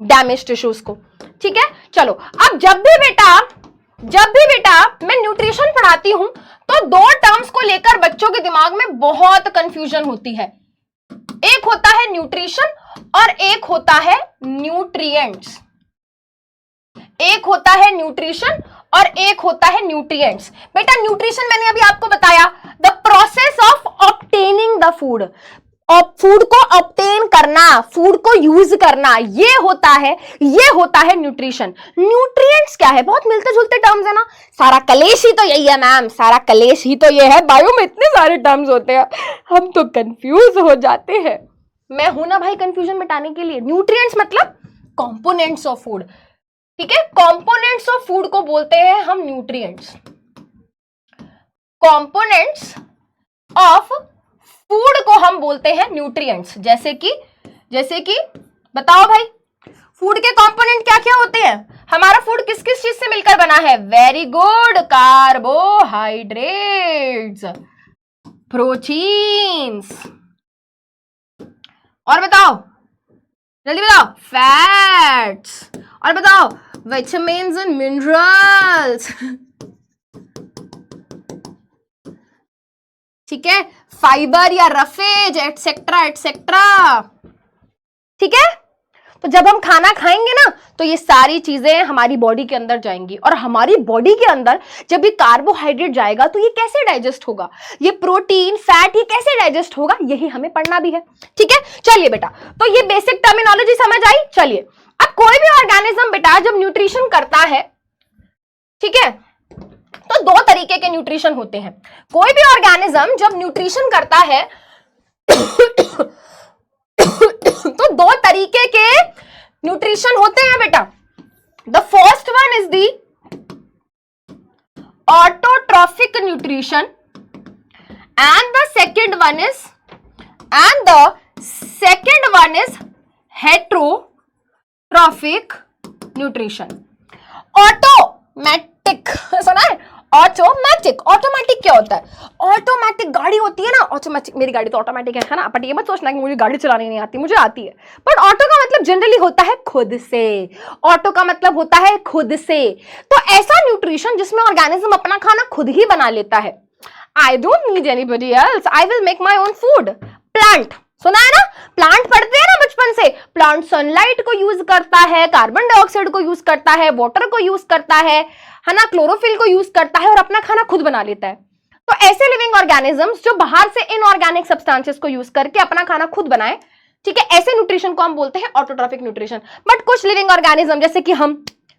डैमेज टिश्यूज को। ठीक है, चलो अब जब भी बेटा मैं न्यूट्रिशन पढ़ाती हूं तो 2 टर्म्स को लेकर बच्चों के दिमाग में बहुत कंफ्यूजन होती है। एक होता है न्यूट्रिशन और एक होता है न्यूट्रिएंट्स। एक होता है न्यूट्रिशन और एक होता है न्यूट्रिएंट्स। बेटा न्यूट्रिशन मैंने अभी आपको बताया, the process of obtaining food, और फूड को ऑब्टेन करना, फूड को यूज करना, ये होता है न्यूट्रिशन। न्यूट्रिएंट्स क्या है? बहुत मिलते जुलते टर्म्स है ना, सारा कलेश ही तो यही है मैम, सारा कलेश ही तो ये है। बायो में इतने सारे टर्म्स होते हैं, हम तो कंफ्यूज हो जाते हैं। मैं हूं ना भाई कंफ्यूजन मिटाने के लिए। न्यूट्रिएंट्स मतलब कंपोनेंट्स ऑफ फूड, ठीक है, कंपोनेंट्स ऑफ फूड को बोलते हैं हम न्यूट्रिएंट्स। कंपोनेंट्स ऑफ फूड को हम बोलते हैं न्यूट्रिएंट्स। जैसे कि बताओ भाई, फूड के कंपोनेंट क्या क्या होते हैं? हमारा फूड किस किस चीज से मिलकर बना है? वेरी गुड, कार्बोहाइड्रेट्स, प्रोटीन्स, और बताओ, जल्दी बताओ, फैट्स, और बताओ विटामिन्स एंड मिनरल्स, ठीक है, फाइबर या रफेज, एटसेट्रा एटसेट्रा, ठीक है। तो जब हम खाना खाएंगे ना, तो ये सारी चीजें हमारी बॉडी के अंदर जाएंगी, और हमारी बॉडी के अंदर जब ये कार्बोहाइड्रेट जाएगा तो ये कैसे डाइजेस्ट होगा? ये प्रोटीन, फैट, ये कैसे डाइजेस्ट होगा? यही हमें पढ़ना भी है, ठीक है। चलिए बेटा, तो ये बेसिक टर्मिनोलॉजी समझ आई। चलिए, अब कोई भी ऑर्गेनिज्म बेटा जब न्यूट्रिशन करता है, ठीक है, तो दो तरीके के न्यूट्रिशन होते हैं। कोई भी ऑर्गेनिज्म जब न्यूट्रिशन करता है तो दो तरीके के न्यूट्रिशन होते हैं बेटा। The first one is the autotrophic nutrition and the second one is heterotrophic nutrition. Automatic सुना है? ऑटोमेटिक क्या होता है? ऑटोमेटिक गाड़ी होती है ना, ऑटोमेटिक, मेरी गाड़ी तो ऑटोमेटिक है ना, बट ये मत सोचना कि मुझे गाड़ी चलानी नहीं आती, मुझे आती है। बट ऑटो का मतलब जनरली होता है खुद से, ऑटो का मतलब होता है खुद से। तो ऐसा न्यूट्रिशन जिसमें ऑर्गेनिज्म अपना खाना खुद ही बना लेता है। I don't need anybody else, I will make my own food. Plant सुना है ना, प्लांट पढ़ते हैं ना बचपन से। प्लांट सनलाइट को यूज करता है, कार्बन डाइऑक्साइड को यूज करता है, वाटर को यूज करता है ना, क्लोरोफिल को यूज करता है, और अपना खाना खुद बना लेता है। तो ऐसे लिविंग ऑर्गेनिजम्स जो बाहर से इनऑर्गेनिक सब्सटेंसेस को यूज करके अपना खाना खुद बनाए, ठीक है, ऐसे न्यूट्रिशन को हम बोलते हैं ऑटोट्रॉफिक न्यूट्रिशन। बट कुछ लिविंग ऑर्गेनिज्म जैसे कि हम,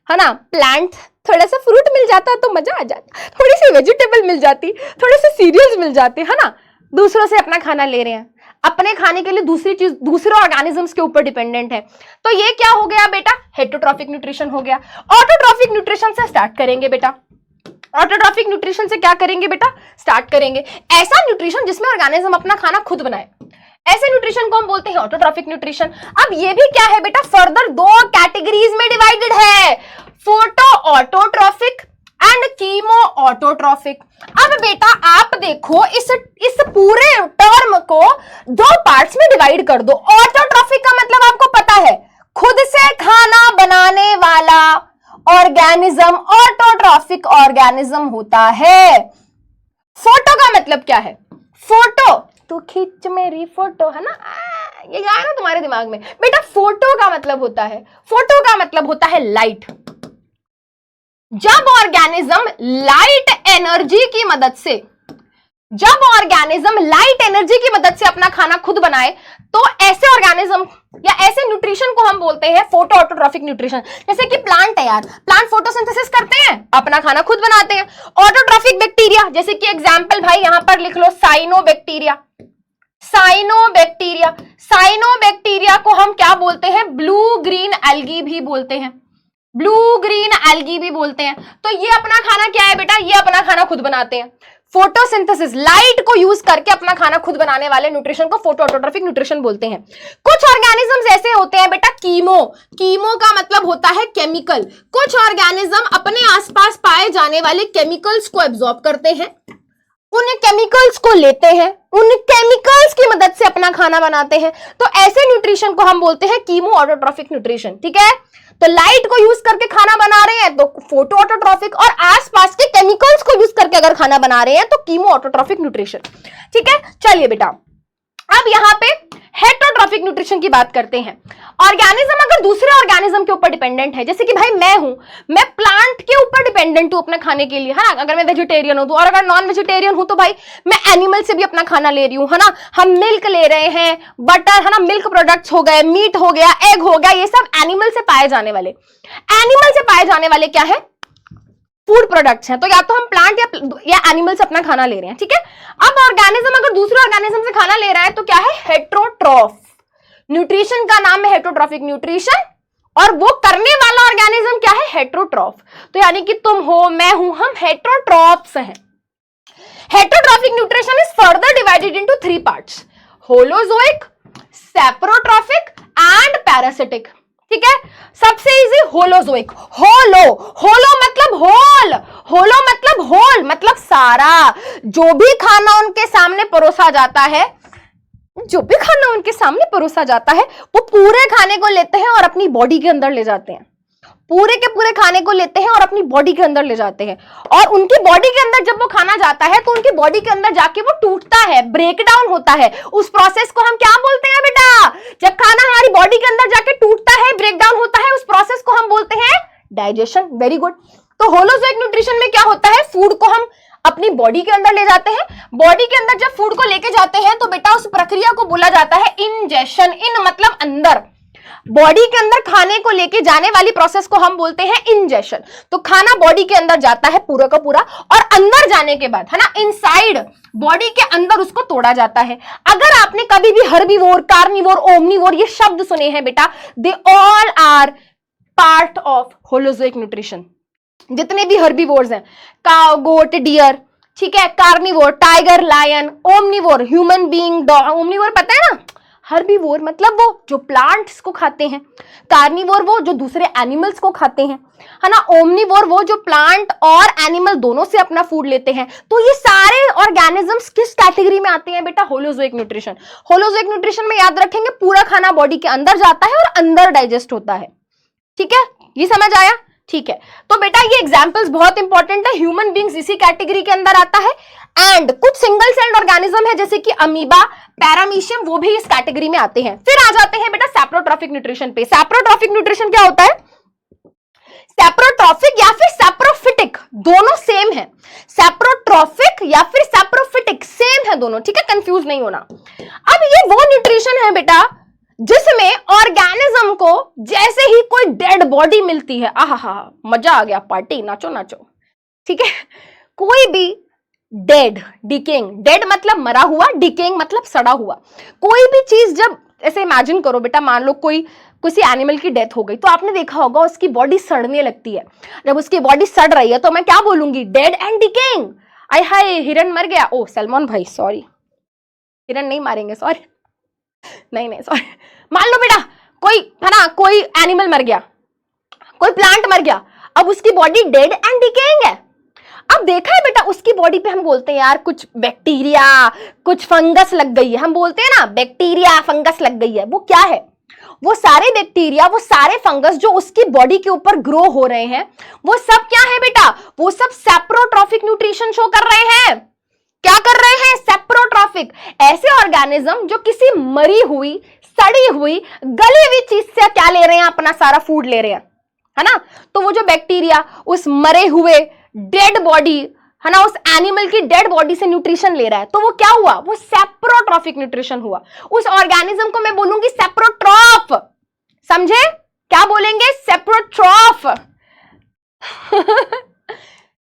है ना, प्लांट, थोड़ा सा फ्रूट मिल जाता तो मजा आ जाता, थोड़ी सी वेजिटेबल मिल जाती, थोड़े से सीरियल्स मिल जाते, है ना, दूसरों से अपना खाना ले रहे हैं, अपने खाने के लिए दूसरी चीज दूसरे ऑर्गेनिजम्स के ऊपर डिपेंडेंट है। तो ये क्या हो गया बेटा? हेटेरोट्रॉफिक न्यूट्रिशन हो गया। ऑटोट्रॉफिक न्यूट्रिशन से स्टार्ट करेंगे बेटा। ऑटोट्रॉफिक न्यूट्रिशन से क्या करेंगे बेटा? स्टार्ट करेंगे ऐसा न्यूट्रिशन जिसमें ऑर्गेनिज्म अपना खाना खुद बनाए। ऐसे न्यूट्रिशन को हम बोलते हैं ऑटोट्रॉफिक न्यूट्रिशन। अब ये भी क्या है बेटा? फर्दर दो कैटेगरीज में डिवाइडेड है, photo autotrophic and chemo autotrophic. अब बेटा आप देखो, इस पूरे टर्म को दो पार्ट्स में डिवाइड कर दो। ऑटोट्रॉफिक का मतलब आपको पता है, खुद से खाना बनाने वाला ऑर्गेनिज्म ऑटोट्रॉफिक ऑर्गेनिज्म होता है। फोटो का मतलब क्या है? फोटो, तू खींच मेरी फोटो, है ना, ये आया ना तुम्हारे दिमाग में बेटा। फोटो का मतलब होता है लाइट। जब ऑर्गेनिज्म लाइट एनर्जी की मदद से अपना खाना खुद बनाए, तो ऐसे ऑर्गेनिज्म या ऐसे न्यूट्रिशन को हम बोलते हैं फोटो ऑटोट्रॉफिक न्यूट्रिशन। जैसे कि प्लांट है यार, प्लांट फोटोसिंथेसिस करते हैं, अपना खाना खुद बनाते हैं। ऑटोट्रॉफिक बैक्टीरिया, जैसे कि एग्जांपल भाई यहां पर लिख लो, साइनोबैक्टीरिया को हम क्या बोलते हैं? ब्लू ग्रीन एल्गी भी बोलते हैं। तो ये अपना खाना क्या है बेटा? ये अपना खाना खुद बनाते हैं। फोटोसिंथेसिस, लाइट को यूज करके अपना खाना खुद बनाने वाले न्यूट्रिशन को फोटो ऑटोट्रॉफिक न्यूट्रिशन बोलते हैं। कुछ ऑर्गेनिजम्स ऐसे होते हैं बेटा, कीमो का मतलब होता है केमिकल। कुछ ऑर्गेनिज्म अपने आसपास पाए जाने वाले केमिकल्स को एब्जॉर्ब करते हैं, उन केमिकल्स को लेते हैं, उन केमिकल्स की मदद से अपना खाना बनाते हैं। तो ऐसे न्यूट्रिशन को हम बोलते हैं कीमो ऑटोट्रॉफिक न्यूट्रिशन, ठीक है। तो लाइट को यूज करके खाना बना रहे हैं तो फोटो ऑटोट्रॉफिक, और आसपास के केमिकल्स को यूज करके अगर खाना बना रहे हैं तो कीमो ऑटोट्रॉफिक न्यूट्रिशन, ठीक है। चलिए बेटा, अब यहां पे हेटरोट्रॉफिक न्यूट्रिशन की बात करते हैं। ऑर्गेनिज्म अगर दूसरे ऑर्गेनिज्म के ऊपर डिपेंडेंट है, जैसे कि भाई मैं प्लांट के ऊपर डिपेंडेंट हूं अपने खाने के लिए, है ना, अगर मैं वेजिटेरियन हूं तो, और अगर नॉन वेजिटेरियन हूं तो भाई मैं एनिमल से भी अपना खाना ले रही हूं, है ना, हम मिल्क ले रहे हैं, बटर, है ना, मिल्क प्रोडक्ट्स हो गए, मीट हो गया, एग हो गया, ये सब एनिमल से पाए जाने वाले क्या है, फूड प्रोडक्ट्स हैं। तो या तो हम प्लांट या एनिमल से अपना खाना ले रहे हैं, ठीक है। अब ऑर्गेनिज्म अगर दूसरे ऑर्गेनिज्म से खाना ले रहा है तो क्या है, हेटरोट्रॉफ। न्यूट्रिशन का नाम है हेटरोट्रॉफिक न्यूट्रिशन, और वो करने वाला ऑर्गेनिज्म क्या है, हेटरोट्रॉफ। तो यानी कि तुम हो, मैं हूं, हम हेटरोट्रॉफ्स हैं। Heterotrophic nutrition is further divided into 3 parts, holozoic, saprotrophic and parasitic, ठीक है। सबसे इजी होलोजोइक। होलो मतलब होल मतलब सारा, जो भी खाना उनके सामने परोसा जाता है, वो पूरे खाने को लेते हैं और अपनी बॉडी के अंदर ले जाते हैं, पूरे के पूरे खाने को लेते हैं और अपनी बॉडी के अंदर ले जाते हैं। और उनकी बॉडी के अंदर जब वो खाना जाता है तो उनकी बॉडी के अंदर जाके वो टूटता है, ब्रेक डाउन होता है। उस प्रोसेस को हम क्या बोलते हैं बेटा, जब खाना हमारी बॉडी के अंदर जाके टूटता है, ब्रेक डाउन होता है, उस प्रोसेस को हम बोलते हैं डाइजेशन। Very good. तो होलोजोइक न्यूट्रिशन में क्या होता है, फूड को हम अपनी बॉडी के अंदर ले जाते हैं। बॉडी के अंदर जब फूड को लेके जाते हैं तो बेटा उस प्रक्रिया को बोला जाता है इंजेशन। इन मतलब अंदर, बॉडी के अंदर खाने को लेके जाने वाली प्रोसेस को हम बोलते हैं इंजेशन। तो खाना बॉडी के अंदर जाता है पूरा का पूरा, और अंदर जाने के बाद, है ना, इनसाइड बॉडी के अंदर उसको तोड़ा जाता है। अगर आपने कभी भी हर्बीवोर, कार्निवोर, ओमनीवोर ये शब्द सुने हैं बेटा, they all are part of holozoic nutrition. जितने भी हर्बीवोर्स हैं, काउ, गोट, डियर, ठीक है, carnivore, tiger, lion, omnivore, human being, dog. Omnivore पता है ना, हर्बीवोर मतलब वो जो प्लांट्स को खाते हैं, कार्निवोर वो जो दूसरे एनिमल्स को खाते हैं, है ना, ओमनीवोर वो जो प्लांट और एनिमल दोनों से अपना फूड लेते हैं। तो ये सारे ऑर्गेनिजम्स किस कैटेगरी में आते हैं बेटा, होलोजोइक न्यूट्रिशन। होलोजोइक न्यूट्रिशन में याद रखेंगे पूरा खाना बॉडी के अंदर जाता है और अंदर डाइजेस्ट होता है, ठीक है, ये समझ आया, ठीक है। तो बेटा ये एग्जांपल्स बहुत इंपॉर्टेंट है। ह्यूमन बीइंग्स इसी कैटेगरी के अंदर आता है, एंड कुछ सिंगल सेल्ड ऑर्गेनिज्म है जैसे कि अमीबा, पैरामीशियम, वो भी इस कैटेगरी में आते हैं। फिर आ जाते हैं बेटा सैप्रोट्रॉफिक न्यूट्रिशन पे। सैप्रोट्रॉफिक न्यूट्रिशन क्या होता है, सैप्रोट्रॉफिक या फिर सैप्रोफिटिक, दोनों सेम है। सैप्रोट्रॉफिक या फिर सैप्रोफिटिक सेम है दोनों, ठीक है, कंफ्यूज नहीं होना। अब ये वो न्यूट्रिशन है बेटा जिसमें ऑर्गेनिज्म को जैसे ही कोई डेड बॉडी मिलती है, आहा मजा आ गया, पार्टी, नाचो नाचो, ठीक है। कोई भी डेड, डिकेइंग, डेड मतलब मरा हुआ, डिकेइंग मतलब सड़ा हुआ, कोई भी चीज जब, ऐसे इमेजिन करो बेटा, मान लो कोई किसी एनिमल की डेथ हो गई तो आपने देखा होगा उसकी बॉडी सड़ने लगती है। जब उसकी बॉडी सड़ रही है तो मैं क्या बोलूंगी, डेड एंड डिकेइंग। आय हाय हिरन मर गया, ओ सलमान भाई सॉरी, हिरन नहीं मारेंगे, सॉरी, नहीं सॉरी। मान लो बेटा कोई, है ना, कोई एनिमल मर गया, कोई प्लांट मर गया, अब उसकी बॉडी डेड एंड डिकेइंग है। अब देखा है बेटा उसकी बॉडी पे हम बोलते हैं यार कुछ बैक्टीरिया, कुछ फंगस लग गई है, हम बोलते हैं ना बैक्टीरिया फंगस लग गई है। वो क्या है, वो सारे बैक्टीरिया, वो सारे फंगस जो उसकी बॉडी के ऊपर ग्रो हो रहे हैं, वो सब क्या है बेटा, वो सब सैप्रोट्रॉफिक न्यूट्रिशन शो कर रहे हैं। क्या कर रहे हैं, सैप्रोट्रॉफिक। ऐसे ऑर्गेनिज्म जो किसी मरी हुई, सड़ी हुई, गली हुई चीज से क्या ले रहे हैं, अपना सारा फूड ले रहे हैं, है ना। तो वो जो बैक्टीरिया उस मरे हुए डेड बॉडी, है ना, उस एनिमल की डेड बॉडी से न्यूट्रिशन ले रहा है, तो वो क्या हुआ, वो सैप्रोट्रॉफिक न्यूट्रिशन हुआ। उस ऑर्गेनिज्म को मैं बोलूंगी सैप्रोट्रॉफ, समझे, क्या बोलेंगे, सैप्रोट्रॉफ।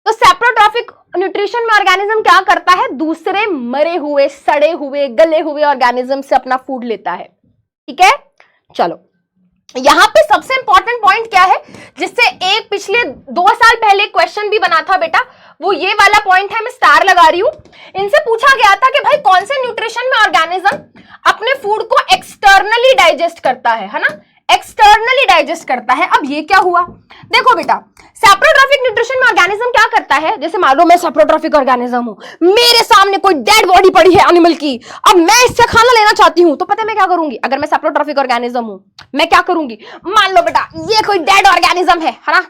तो सैप्रोट्रॉफिक न्यूट्रिशन में ऑर्गेनिज्म क्या करता है, दूसरे मरे हुए, सड़े हुए, गले हुए ऑर्गेनिज्म से अपना फूड लेता है, ठीक है। चलो यहां पे सबसे इंपॉर्टेंट पॉइंट क्या है, जिससे एक पिछले 2 साल पहले क्वेश्चन भी बना था बेटा, वो ये वाला पॉइंट है, मैं स्टार लगा रही हूं। इनसे पूछा गया था कि भाई कौन से न्यूट्रिशन में ऑर्गेनिज्म अपने फूड को एक्सटर्नली डाइजेस्ट करता है ना, एक्सटर्नली डाइजेस्ट करता है। अब ये क्या हुआ, देखो बेटा सैप्रोट्रॉफिक न्यूट्रिशन में ऑर्गेनिज्म क्या करता है, जैसे मान लो मैं सैप्रोट्रॉफिक ऑर्गेनिज्म हूं, मेरे सामने कोई डेड बॉडी पड़ी है एनिमल की, अब मैं इससे खाना लेना चाहती हूं, तो पता है मैं क्या करूंगी, अगर मैं सैप्रोट्रॉफिक ऑर्गेनिज्म हूं, मैं क्या करूंगी, मान लो बेटा ये कोई डेड ऑर्गेनिज्म है ना,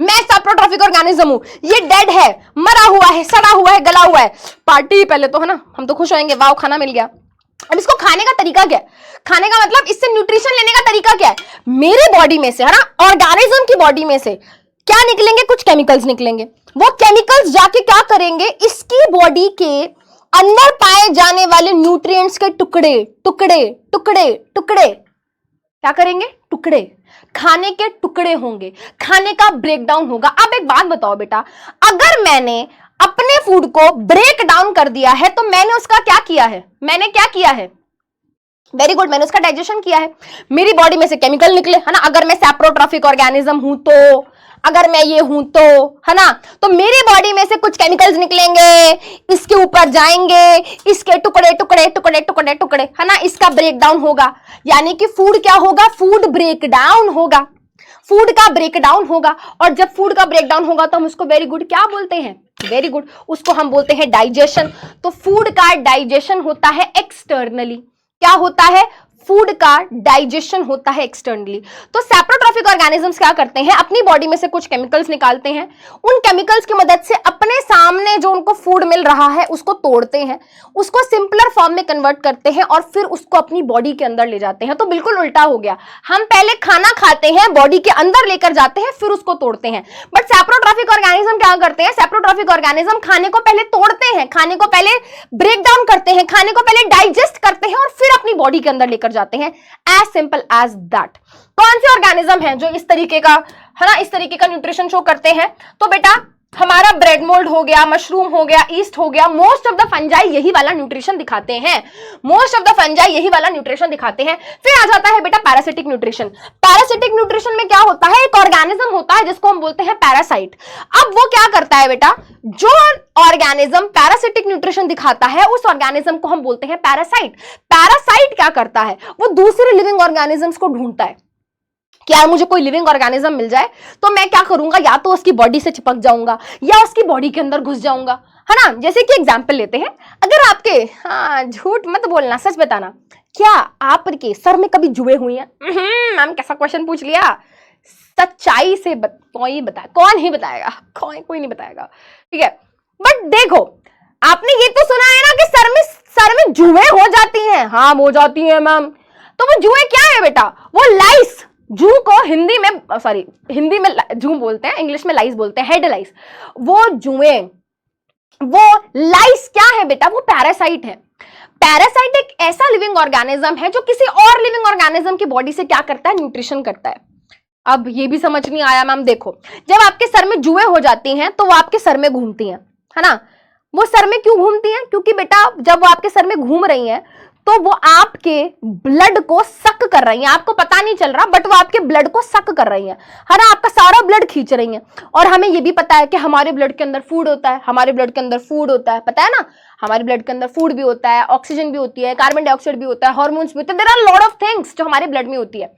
मैं सैप्रोट्रॉफिक ऑर्गेनिज्म हूं, ये डेड है, मरा हुआ है, सड़ा हुआ है, गला हुआ है, पार्टी पहले तो है ना, हम तो खुश होंगे, वाव खाना मिल गया। अब इसको खाने का तरीका क्या है? खाने का मतलब इससे न्यूट्रिशन लेने का तरीका क्या है? मेरे बॉडी में से है ना, ऑर्गेनिज्म की बॉडी में से क्या निकलेंगे? कुछ केमिकल्स निकलेंगे। वो केमिकल्स जाके क्या करेंगे? इसकी बॉडी के अंदर पाए जाने वाले न्यूट्रिएंट्स के टुकड़े टुकड़े टुकड़े टुकड़े क्या करेंगे? टुकड़े, खाने के टुकड़े होंगे, खाने का ब्रेकडाउन होगा। अब एक बात बताओ बेटा, अगर मैंने अपने फूड को ब्रेक डाउन कर दिया है तो मैंने उसका क्या किया है? मैंने क्या किया है? वेरी गुड, मैंने उसका डाइजेशन किया है। मेरी बॉडी में से केमिकल निकले, है ना। अगर मैं सैप्रोट्रॉफिक ऑर्गेनिज्म हूं तो, अगर मैं ये हूं तो, है ना, तो मेरी बॉडी में से कुछ केमिकल्स निकलेंगे, इसके ऊपर जाएंगे, इसके टुकड़े टुकड़े टुकड़े टुकड़े टुकड़े, है ना, इसका ब्रेकडाउन होगा। यानी कि फूड क्या होगा? फूड ब्रेकडाउन होगा। फूड का ब्रेकडाउन होगा, और जब फूड का ब्रेकडाउन होगा तो हम उसको वेरी गुड क्या बोलते हैं? वेरी गुड, उसको हम बोलते हैं डाइजेशन। तो फूड का डाइजेशन होता है एक्सटर्नली। क्या होता है? फूड का डाइजेशन होता है एक्सटर्नली। तो सैप्रोट्रॉफिक ऑर्गेनिजम्स क्या करते हैं? अपनी बॉडी में से कुछ केमिकल्स निकालते हैं, उन केमिकल्स की मदद से अपने सामने जो उनको फूड मिल रहा है उसको तोड़ते हैं, उसको सिंपलर फॉर्म में कन्वर्ट करते हैं और फिर उसको अपनी बॉडी के अंदर ले जाते हैं। तो बिल्कुल उल्टा हो गया, हम पहले खाना खाते हैं, बॉडी के अंदर लेकर जाते हैं, फिर उसको तोड़ते हैं। बट सैप्रोट्रॉफिक ऑर्गेनिज्म क्या करते हैं? सैप्रोट्रॉफिक ऑर्गेनिज्म खाने को पहले तोड़ते हैं, खाने को पहले ब्रेक डाउन करते हैं, खाने को पहले डाइजेस्ट करते हैं और फिर अपनी बॉडी के अंदर लेकर जाते हैं। As simple as that. कौन से ऑर्गेनिज्म हैं जो इस तरीके का, है ना, इस तरीके का न्यूट्रिशन शो करते हैं? तो बेटा हमारा ब्रेड मोल्ड हो गया, मशरूम हो गया, ईस्ट हो गया, मोस्ट ऑफ द फंजाई यही वाला न्यूट्रिशन दिखाते हैं। मोस्ट ऑफ द फंजाई यही वाला न्यूट्रिशन दिखाते हैं। फिर आ जाता है बेटा पैरासिटिक न्यूट्रिशन। पैरासिटिक न्यूट्रिशन में क्या होता है? एक ऑर्गेनिज्म होता है जिसको हम बोलते हैं पैरासाइट। अब वो क्या करता है बेटा? जो ऑर्गेनिज्म पैरासिटिक न्यूट्रिशन दिखाता है उस ऑर्गेनिज्म को हम बोलते हैं पैरासाइट। पैरासाइट क्या करता है? वो दूसरे लिविंग ऑर्गेनिजम्स को ढूंढता है कि यार मुझे कोई लिविंग ऑर्गेनिज्म मिल जाए तो मैं क्या करूंगा, या तो उसकी बॉडी से चिपक जाऊंगा या उसकी बॉडी के अंदर घुस जाऊंगा, है ना। जैसे कि एग्जांपल लेते हैं, अगर आपके, हाँ झूठ मत बोलना, सच बताना, क्या आपके सर में कभी जुए हुई हैं? मैम कैसा क्वेश्चन पूछ लिया, सच्चाई से कोई बताए, कौन ही बताएगा, कोई नहीं बताएगा, ठीक है। बट देखो, आपने ये तो सुना है ना कि सर में जुए हो जाती हैं। हाँ हो जाती हैं मैम। तो वो जुए क्या है बेटा? वो लाइस, जू को हिंदी में जू बोलते हैं, इंग्लिश में लाइस बोलते हैं, हेड लाइस। वो जुए, वो लाइस क्या है बेटा? वो पैरासाइट है। पैरासाइट एक ऐसा लिविंग ऑर्गेनिज्म है जो किसी और लिविंग ऑर्गेनिज्म की बॉडी से क्या करता है? न्यूट्रिशन करता है। अब ये भी समझ नहीं आया मैम? देखो, जब आपके सर में जुए हो जाती हैं तो वो आपके सर में घूमती हैं, है ना। वो सर में क्यों घूमती हैं? क्योंकि बेटा जब वो आपके सर में घूम रही हैं तो वो आपके ब्लड को सक कर रही हैं। आपको पता नहीं चल रहा बट वो आपके ब्लड को सक कर रही हैं, है ना, आपका सारा ब्लड खींच रही हैं। और हमें ये भी पता है कि हमारे ब्लड के अंदर फूड होता है, हमारे ब्लड के अंदर फूड होता है, पता है ना, हमारे ब्लड के अंदर फूड भी होता है, ऑक्सीजन भी होती है, कार्बन डाइऑक्साइड भी होता है, हार्मोन्स भी होते हैं, there are lot of things जो हमारे ब्लड में होती है।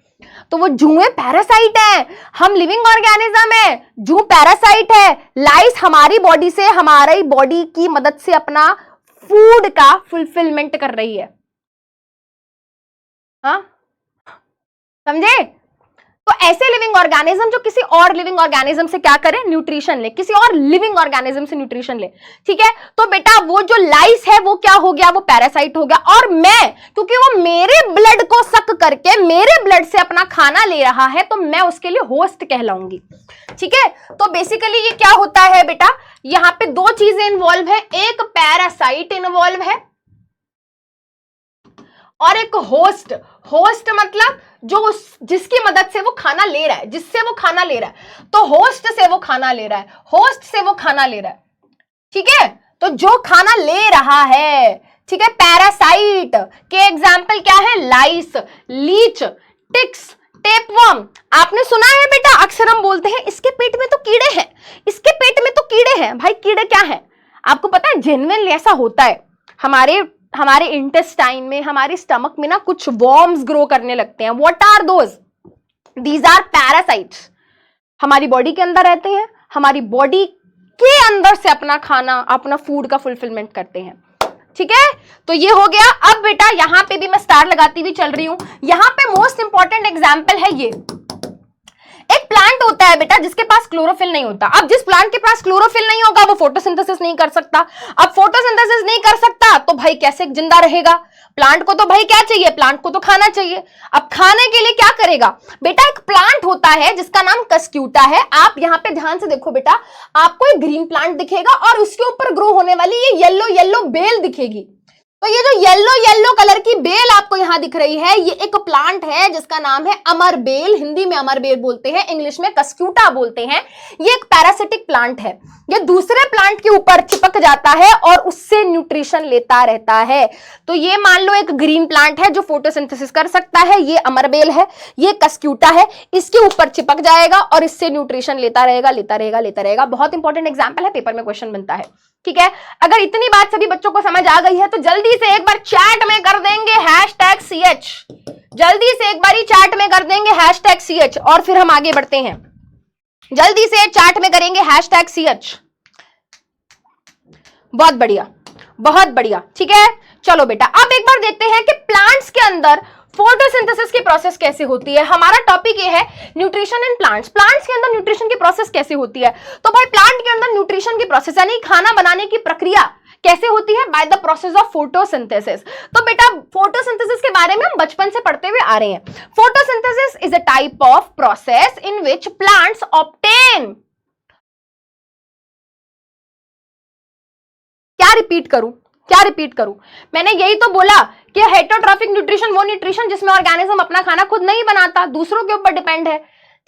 तो वो जुए पैरासाइट है, हम लिविंग ऑर्गेनिज्म है, जू पैरासाइट है। लाइस हमारी बॉडी से, हमारी बॉडी की मदद से अपना फूड का फुलफिलमेंट कर रही है। हाँ समझे? तो ऐसे लिविंग ऑर्गेनिज्म जो किसी और लिविंग ऑर्गेनिज्म से क्या करें? न्यूट्रिशन ले, किसी और लिविंग ऑर्गेनिज्म से न्यूट्रिशन ले, ठीक है। तो बेटा वो जो लाइस है वो क्या हो गया? वो पैरासाइट हो गया। और मैं, क्योंकि वो मेरे ब्लड को सक करके मेरे ब्लड से अपना खाना ले रहा है तो मैं उसके लिए होस्ट कहलाऊंगी, ठीक है। तो बेसिकली ये क्या होता है बेटा? यहां पे दो चीजें इन्वॉल्व है, एक पैरासाइट इन्वॉल्व है और एक होस्ट। होस्ट मतलब जो जिसकी मदद से वो खाना ले रहा है, जिससे वो खाना ले रहा है, तो होस्ट से वो खाना ले रहा है, होस्ट से वो खाना ले रहा है, ठीक है। तो जो खाना ले रहा है, ठीक है, पैरासाइट के एग्जाम्पल क्या है? लाइस, लीच, टिक्स, टेपवर्म। आपने सुना है बेटा, अक्सर हम बोलते हैं इसके पेट में तो कीड़े हैं, इसके पेट में तो कीड़े हैं। भाई कीड़े क्या है? आपको पता है जेन्युइनली ऐसा होता है। हमारे इंटेस्टाइन में, हमारे स्टमक में ना कुछ वॉर्म्स ग्रो करने लगते हैं। What are those? These are parasites. हमारी बॉडी के अंदर रहते हैं, हमारी बॉडी के अंदर से अपना खाना, अपना फूड का फुलफिलमेंट करते हैं, ठीक है। तो ये हो गया। अब बेटा यहां पे भी मैं स्टार लगाती हुई चल रही हूं। यहां पे मोस्ट इंपॉर्टेंट एग्जाम्पल है ये। एक प्लांट होता है बेटा जिसके पास क्लोरोफिल नहीं होता। अब जिस प्लांट के पास क्लोरोफिल नहीं होगा वो फोटोसिंथेसिस नहीं कर सकता। अब फोटोसिंथेसिस नहीं कर सकता तो भाई कैसे जिंदा रहेगा? प्लांट को तो भाई क्या चाहिए? प्लांट को तो खाना चाहिए। अब खाने के लिए क्या करेगा बेटा? एक प्लांट होता है जिसका नाम कस्क्यूटा है। आप यहां पे ध्यान से देखो बेटा, आपको एक ग्रीन प्लांट दिखेगा और उसके ऊपर ग्रो होने वाली ये येलो येलो बेल दिखेगी। तो ये जो येलो येलो कलर की बेल आपको यहां दिख रही है, ये एक प्लांट है जिसका नाम है अमर बेल। हिंदी में अमर बेल बोलते हैं, इंग्लिश में कस्क्यूटा बोलते हैं। ये एक पैरासिटिक प्लांट है। ये दूसरे प्लांट के ऊपर चिपक जाता है और उससे न्यूट्रिशन लेता रहता है। तो ये मान लो एक ग्रीन प्लांट है जो फोटोसिंथेसिस कर सकता है, ये अमर बेल है, ये कस्क्यूटा है, इसके ऊपर चिपक जाएगा और इससे न्यूट्रिशन लेता रहेगा लेता रहेगा लेता रहेगा। बहुत इंपॉर्टेंट एग्जाम्पल है, पेपर में क्वेश्चन बनता है। ठीक है, अगर इतनी बात सभी बच्चों को समझ आ गई है तो जल्दी से एक बार चैट में कर देंगे #CH। जल्दी से एक बारी चैट में कर देंगे #CH और फिर हम आगे बढ़ते हैं। जल्दी से चैट में करेंगे #CH। बहुत बढ़िया, बहुत बढ़िया। ठीक है, चलो बेटा अब एक बार देखते हैं कि प्लांट्स के अंदर फोटोसिंथेसिस की प्रोसेस कैसे होती है। हमारा टॉपिक ये है न्यूट्रिशन इन प्लांट्स। प्लांट्स के अंदर न्यूट्रिशन की प्रोसेस कैसे होती है? तो भाई प्लांट के अंदर न्यूट्रिशन की प्रोसेस यानी खाना बनाने की प्रक्रिया कैसे होती है? By the process of photosynthesis. तो बेटा फोटोसिंथेसिस के बारे में हम बचपन से पढ़ते हुए आ रहे हैं। Photosynthesis is a type of process in which plants obtain, क्या रिपीट करूं, क्या रिपीट करूं? मैंने यही तो बोला कि हेटेरोट्रॉफिक न्यूट्रिशन वो न्यूट्रिशन जिसमें ऑर्गेनिज्म अपना खाना खुद नहीं बनाता, दूसरों के ऊपर डिपेंड है।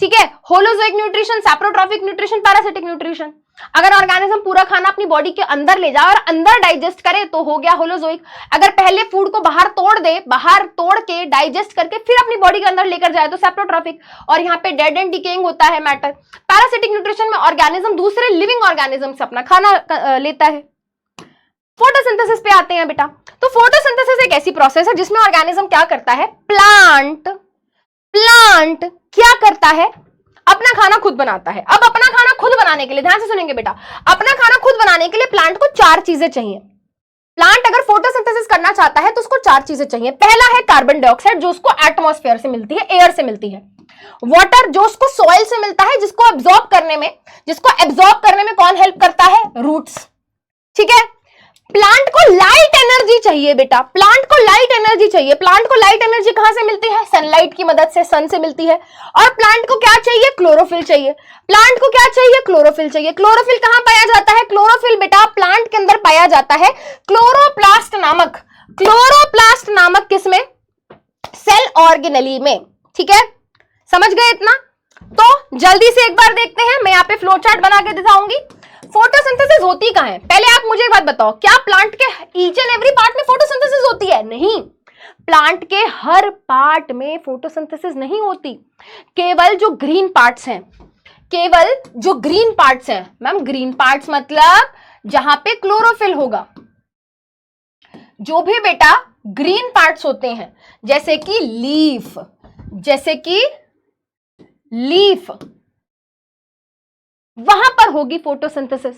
ठीक है, holozoic nutrition, saprotrophic nutrition, parasitic nutrition. अगर ऑर्गेनिज्म पूरा खाना अपनी बॉडी के अंदर ले जाए और अंदर डाइजेस्ट करे तो हो गया होलोजोइक। अगर पहले फूड को बाहर तोड़ दे, बाहर तोड़ के डाइजेस्ट करके फिर अपनी बॉडी के अंदर लेकर जाए तो सैप्रोट्रॉफिक। और यहाँ पे डेड एंड डिकेइंग होता है मैटर। पैरासिटिक न्यूट्रिशन में ऑर्गेनिज्म दूसरे लिविंग ऑर्गेनिज्म से अपना खाना लेता है। फोटोसिंथेसिस पे आते हैं बेटा। तो फोटोसिंथेसिस एक ऐसी प्रोसेस है जिसमें ऑर्गेनिज्म क्या करता है? प्लांट क्या करता है? अपना खाना खुद बनाता है। अब अपना खाना खुद बनाने के लिए ध्यान से सुनेंगे बेटा, अपना खाना खुद बनाने के लिए प्लांट को 4 चीजें चाहिए। प्लांट अगर फोटोसिंथेसिस करना चाहता है तो उसको 4 चीजें चाहिए। पहला है कार्बन डाइऑक्साइड जो उसको एटमॉस्फेयर से मिलती है, एयर से मिलती है। वाटर जो उसको सॉइल से मिलता है, जिसको एब्जॉर्ब करने में कौन हेल्प करता है? रूट्स। ठीक है, प्लांट को लाइट एनर्जी चाहिए बेटा, प्लांट को लाइट एनर्जी चाहिए। प्लांट को लाइट एनर्जी कहां से मिलती है? सनलाइट की मदद से, सन से मिलती है। और प्लांट को क्या चाहिए? क्लोरोफिल चाहिए। प्लांट को क्या चाहिए? क्लोरोफिल चाहिए। क्लोरोफिल कहां पाया जाता है? क्लोरोफिल बेटा प्लांट के अंदर पाया जाता है क्लोरोप्लास्ट नामक किसमें? सेल ऑर्गेनेली में। ठीक है, समझ गए इतना? तो जल्दी से एक बार देखते हैं, मैं यहाँ पे फ्लो चार्ट बना के दिखाऊंगी। फोटोसिंथेसिस होती कहां है? पहले आप मुझे एक बात बताओ, क्या प्लांट के ईच एंड एवरी पार्ट में फोटोसिंथेसिस होती है? नहीं, प्लांट के हर पार्ट में फोटोसिंथेसिस नहीं होती। केवल जो ग्रीन पार्ट्स हैं, मैम ग्रीन पार्ट्स मतलब जहां पे क्लोरोफिल होगा। जो भी बेटा ग्रीन पार्ट्स होते हैं जैसे कि लीफ, वहां पर होगी फोटोसिंथेसिस।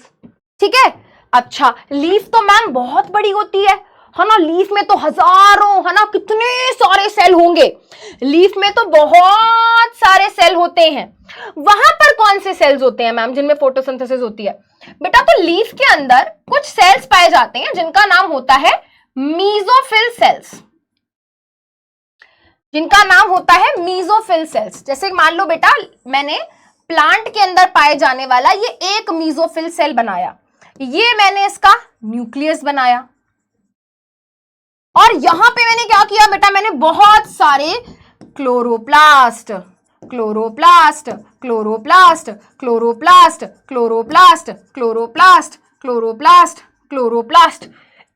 ठीक है, अच्छा लीफ तो मैम बहुत बड़ी होती है ना? लीफ में तो हजारों, है ना, कितने सारे सेल होंगे। लीफ में तो बहुत सारे सेल होते हैं। वहां पर कौन से सेल्स होते हैं मैम जिनमें फोटोसिंथेसिस होती है? बेटा तो लीफ के अंदर कुछ सेल्स पाए जाते हैं जिनका नाम होता है मीजोफिल सेल्स, जैसे मान लो बेटा मैंने प्लांट के अंदर पाए जाने वाला ये एक मीजोफिल सेल बनाया, ये मैंने इसका न्यूक्लियस बनाया। और यहां पे मैंने क्या किया बेटा? मैंने बहुत सारे क्लोरोप्लास्ट,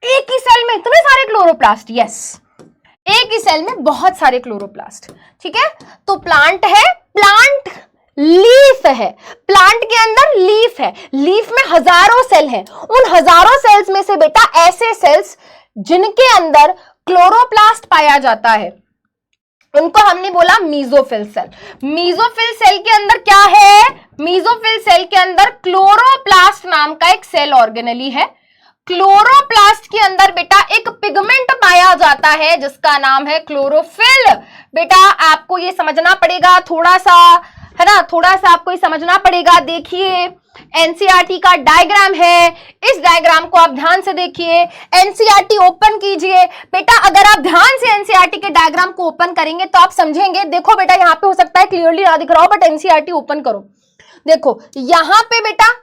एक ही सेल में इतने सारे क्लोरोप्लास्ट। यस, एक ही सेल में बहुत सारे क्लोरोप्लास्ट। ठीक है, तो प्लांट है, प्लांट लीफ है, प्लांट के अंदर लीफ है, लीफ में हजारों सेल हैं। उन हजारों सेल्स में से बेटा ऐसे सेल्स जिनके अंदर क्लोरोप्लास्ट पाया जाता है उनको हमने बोला मीजोफिल सेल। मीजोफिल सेल के अंदर क्या है? मीजोफिल सेल के अंदर क्लोरोप्लास्ट नाम का एक सेल ऑर्गेनेली है। क्लोरोप्लास्ट के अंदर बेटा एक पिगमेंट पाया जाता है जिसका नाम है क्लोरोफिल। बेटा आपको ये समझना पड़ेगा थोड़ा सा, है ना, थोड़ा सा आपको ये समझना पड़ेगा। देखिए एनसीईआरटी का डायग्राम है, इस डायग्राम को आप ध्यान से देखिए। एनसीईआरटी ओपन कीजिए बेटा, अगर आप ध्यान से एनसीईआरटी के डायग्राम को ओपन करेंगे तो आप समझेंगे। देखो बेटा यहाँ पे हो सकता है क्लियरली ना दिख रहा हो, बट एनसीईआरटी ओपन करो। देखो यहाँ पे बेटा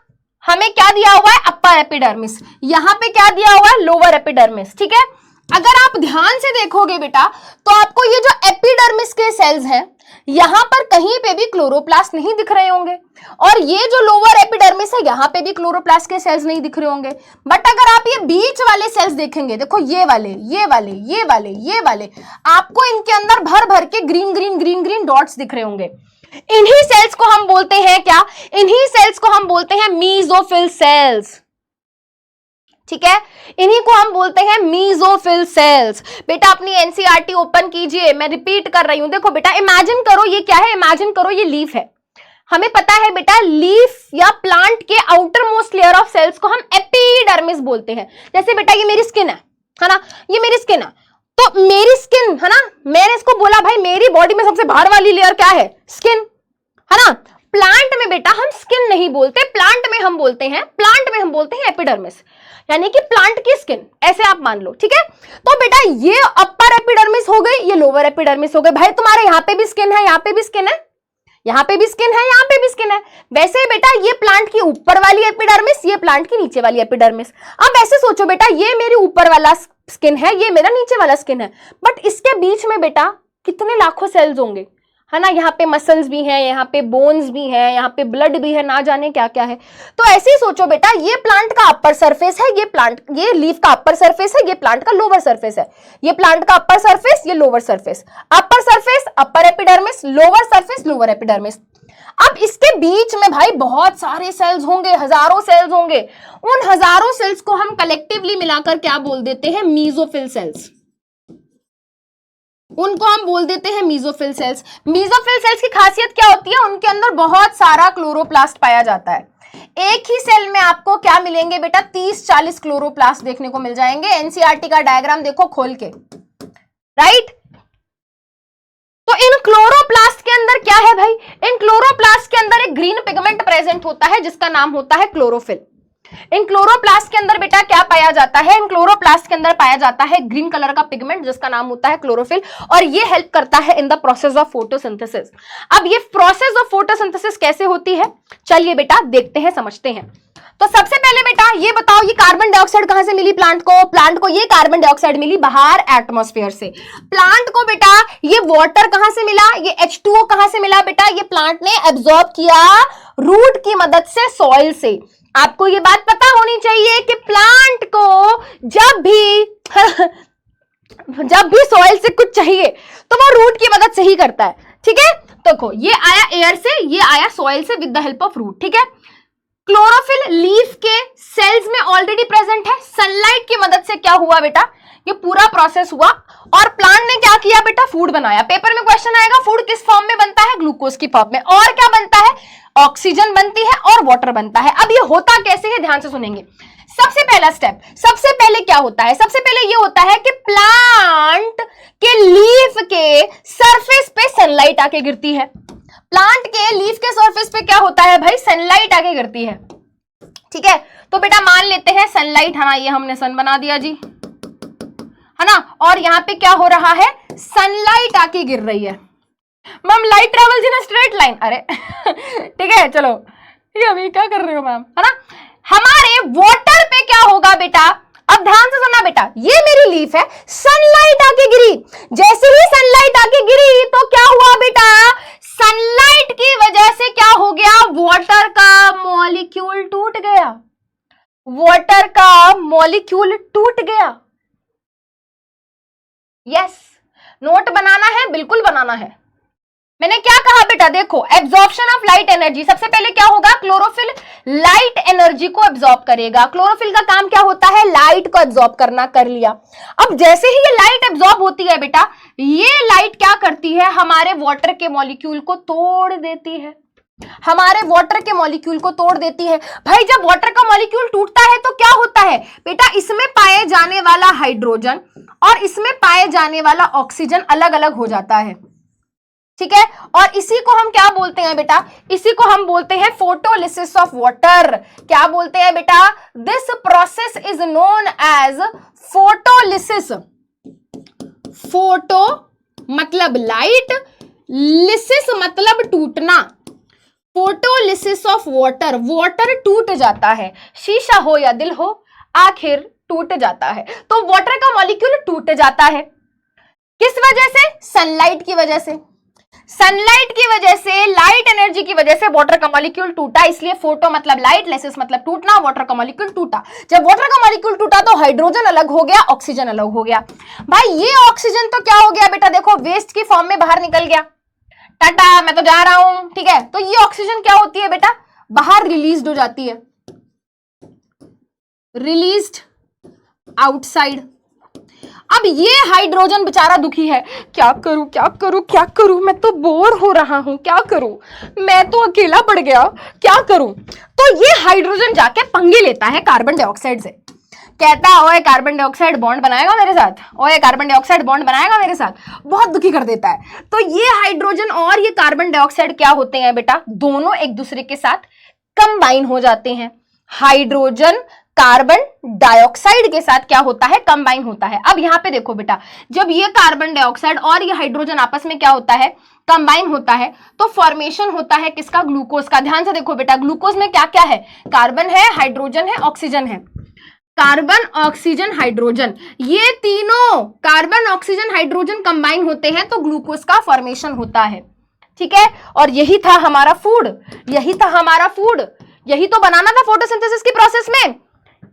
हमें क्या दिया हुआ है, अपर एपिडर्मिस, यहाँ पे क्या दिया हुआ है, लोअर एपिडर्मिस। ठीक है, अगर आप ध्यान से देखोगे बेटा तो आपको ये जो एपिडर्मिस के सेल्स हैं यहां पर कहीं पे भी क्लोरोप्लास्ट नहीं दिख रहे होंगे, और ये जो लोअर एपिडर्मिस है यहाँ पे भी क्लोरोप्लास्ट के सेल्स नहीं दिख रहे होंगे। बट अगर आप ये बीच वाले सेल्स देखेंगे, देखो ये वाले, ये वाले, ये वाले, ये वाले, आपको इनके अंदर भर भर के green green green green dots दिख रहे होंगे। इन्हीं सेल्स को हम बोलते हैं क्या, इन्हीं सेल्स को हम बोलते हैं मीजोफिल सेल्स। ठीक है, इन्हीं को हम बोलते हैं मीजोफिल सेल्स। बेटा अपनी एनसीईआरटी ओपन कीजिए, मैं रिपीट कर रही हूं। देखो बेटा इमेजिन करो ये क्या है, इमेजिन करो ये लीफ है। हमें पता है बेटा लीफ या प्लांट के outer most layer of cells को हम एपिडर्मिस बोलते हैं। जैसे बेटा ये मेरी स्किन है ना, ये मेरी स्किन है, तो मेरी स्किन है ना, मैंने इसको बोला भाई मेरी बॉडी में सबसे बाहर वाली लेयर क्या है, स्किन है ना। प्लांट में बेटा हम स्किन नहीं बोलते, प्लांट में हम बोलते हैं एपिडर्मिस, यानी कि प्लांट की स्किन, ऐसे आप मान लो। ठीक है, तो बेटा ये अपर एपिडर्मिस हो गई, ये लोअर एपिडर्मिस हो गई। भाई तुम्हारे यहाँ पे भी स्किन है, यहाँ पे भी स्किन है, यहाँ पे भी स्किन है, यहाँ पे भी स्किन है। वैसे ही बेटा ये प्लांट की ऊपर वाली एपिडर्मिस, ये प्लांट की नीचे वाली एपिडर्मिस। अब ऐसे सोचो बेटा ये मेरी ऊपर वाला स्किन है, ये मेरा नीचे वाला स्किन है, बट इसके बीच में बेटा कितने लाखों सेल्स होंगे, है ना। यहाँ पे मसल्स भी हैं, यहाँ पे बोन्स भी हैं, यहाँ पे ब्लड भी है, ना जाने क्या क्या है। तो ऐसे ही सोचो बेटा ये प्लांट का अपर सरफेस है, ये लीफ का अपर सरफेस है, ये प्लांट का लोअर सरफेस है। ये प्लांट का अपर सरफेस, ये lower surface, upper surface upper epidermis, lower surface lower epidermis. अब इसके बीच में भाई बहुत सारे सेल्स होंगे, हजारों सेल्स होंगे। उन हजारों सेल्स को हम कलेक्टिवली मिलाकर क्या बोल देते हैं, मीजोफिल सेल्स। उनको हम बोल देते हैं मीजोफिल सेल्स। मीजोफिल सेल्स की खासियत क्या होती है, उनके अंदर बहुत सारा क्लोरोप्लास्ट पाया जाता है। एक ही सेल में आपको क्या मिलेंगे बेटा, 30-40 क्लोरोप्लास्ट देखने को मिल जाएंगे। एनसीईआरटी का डायग्राम देखो खोल के, राइट। तो इन क्लोरोप्लास्ट के अंदर क्या है भाई, इन क्लोरोप्लास्ट के अंदर एक ग्रीन पिगमेंट प्रेजेंट होता है जिसका नाम होता है क्लोरोफिल। इन क्लोरोप्लास्ट के अंदर बेटा क्या पाया जाता है, इन क्लोरोप्लास्ट के अंदर पाया जाता है ग्रीन कलर का पिगमेंट जिसका नाम होता है क्लोरोफिल, और ये हेल्प करता है in the process of photosynthesis. अब ये प्रोसेस ऑफ फोटोसिंथेसिस कैसे होती है, चलिए बेटा देखते हैं, समझते हैं। तो सबसे पहले बेटा ये बताओ, ये कार्बन डाइऑक्साइड कहां से मिली प्लांट को, प्लांट को ये कार्बन डाइऑक्साइड मिली बाहर एटमॉस्फेयर से। प्लांट को बेटा ये वाटर कहां से मिला, ये H2O कहां से मिला बेटा, ये प्लांट ने एब्जॉर्ब किया रूट की मदद से, सॉइल से। आपको ये बात पता होनी चाहिए कि प्लांट को जब भी सॉइल से कुछ चाहिए तो वो रूट की मदद से ही करता है। ठीक है, देखो ये आया एयर से, ये आया सॉइल से with the help of root. ठीक है, क्लोरोफिल लीफ के सेल्स में ऑलरेडी प्रेजेंट है। सनलाइट की मदद से क्या हुआ बेटा, ये पूरा प्रोसेस हुआ और प्लांट ने क्या किया बेटा, फूड बनाया। पेपर में क्वेश्चन आएगा फूड किस फॉर्म में बनता है, ग्लूकोज की फॉर्म में। और क्या बनता है, ऑक्सीजन बनती है और वाटर बनता है। अब ये होता कैसे है, ध्यान से सुनेंगे। सबसे पहला स्टेप, सबसे पहले क्या होता है, सबसे पहले ये होता है कि प्लांट के लीफ के सरफेस पे सनलाइट आके गिरती है। प्लांट के लीफ के सरफेस पे क्या होता है भाई, सनलाइट आके गिरती है। ठीक है, तो बेटा मान लेते हैं सनलाइट, है ना, ये हमने सन बना दिया जी, है ना, और यहाँ पे क्या हो रहा है, सनलाइट आके गिर रही है। Ma'am light travels in straight line, अरे ठीक है चलो, ये अभी क्या कर रहे हो मैम, है ना। हमारे वाटर पे क्या होगा बेटा, अब ध्यान से सुनना बेटा, ये मेरी लीफ है, सनलाइट आके गिरी, जैसे ही सनलाइट आके गिरी तो क्या हुआ बेटा, सनलाइट की वजह से क्या हो गया, वाटर का मॉलिक्यूल टूट गया, वाटर का मॉलिक्यूल टूट गया। यस, नोट बनाना है, बिल्कुल बनाना है। मैंने क्या कहा बेटा, देखो एब्जॉर्प्शन ऑफ लाइट एनर्जी, सबसे पहले क्या होगा, क्लोरोफिल लाइट एनर्जी को एब्जॉर्ब करेगा। क्लोरोफिल का काम क्या होता है, लाइट को एब्जॉर्ब करना, कर लिया। अब जैसे ही ये लाइट एब्जॉर्ब होती है बेटा, ये लाइट क्या करती है, हमारे वाटर के मॉलिक्यूल को तोड़ देती है, हमारे वाटर के मॉलिक्यूल को तोड़ देती है। भाई जब वाटर का मॉलिक्यूल टूटता है तो क्या होता है बेटा, इसमें पाए जाने वाला हाइड्रोजन और इसमें पाए जाने वाला ऑक्सीजन अलग अलग हो जाता है। ठीक है। और इसी को हम क्या बोलते हैं बेटा, इसी को हम बोलते हैं फोटोलिसिस ऑफ वाटर। क्या बोलते हैं बेटा, this process is known as photolysis. Photo मतलब लाइट, लिसिस मतलब टूटना। फोटोलिसिस ऑफ वाटर, वाटर टूट जाता है, शीशा हो या दिल हो आखिर टूट जाता है। तो वाटर का मॉलिक्यूल टूट जाता है किस वजह से, सनलाइट की वजह से। सनलाइट की वजह से, लाइट एनर्जी की वजह से वाटर का मॉलिक्यूल टूटा, इसलिए फोटो मतलब लाइट, लिसिस मतलब टूटना, वाटर का मॉलिक्यूल टूटा। जब वाटर का मॉलिक्यूल टूटा तो हाइड्रोजन अलग हो गया, ऑक्सीजन अलग हो गया। भाई ये ऑक्सीजन तो क्या हो गया बेटा, देखो वेस्ट की फॉर्म में बाहर निकल गया, टाटा मैं तो जा रहा हूं, ठीक है। तो ये ऑक्सीजन क्या होती है बेटा, बाहर रिलीज हो जाती है, रिलीज्ड आउटसाइड। अब ये हाइड्रोजन बेचारा दुखी है, क्या करूं क्या करूं क्या करूं, मैं तो बोर हो रहा हूं, क्या करूं, मैं तो अकेला पड़ गया, क्या करूं। तो ये हाइड्रोजन जाके पंगे लेता है कार्बन डाइऑक्साइड से, कहता है ओए कार्बन डाइऑक्साइड बॉन्ड बनाएगा मेरे साथ, ओए कार्बन डाइऑक्साइड बॉन्ड बनाएगा मेरे साथ, बहुत दुखी कर देता है। तो ये हाइड्रोजन और ये कार्बन डाइऑक्साइड क्या होते हैं बेटा, दोनों एक दूसरे के साथ कंबाइन हो जाते हैं। हाइड्रोजन कार्बन डाइऑक्साइड के साथ क्या होता है, कंबाइन होता है। अब यहां पे देखो बेटा, जब ये कार्बन डाइऑक्साइड और ये हाइड्रोजन आपस में क्या होता है, कंबाइन होता है, तो फॉर्मेशन होता है किसका, ग्लूकोज का। ध्यान से देखो बेटा, ग्लूकोज में क्या क्या है, कार्बन है, हाइड्रोजन है, ऑक्सीजन है। कार्बन ऑक्सीजन हाइड्रोजन, ये तीनों कार्बन ऑक्सीजन हाइड्रोजन कंबाइन होते हैं तो ग्लूकोज का फॉर्मेशन होता है, ठीक है। और यही था हमारा फूड, यही था हमारा फूड, यही तो बनाना था फोटोसिंथेसिस की प्रोसेस में।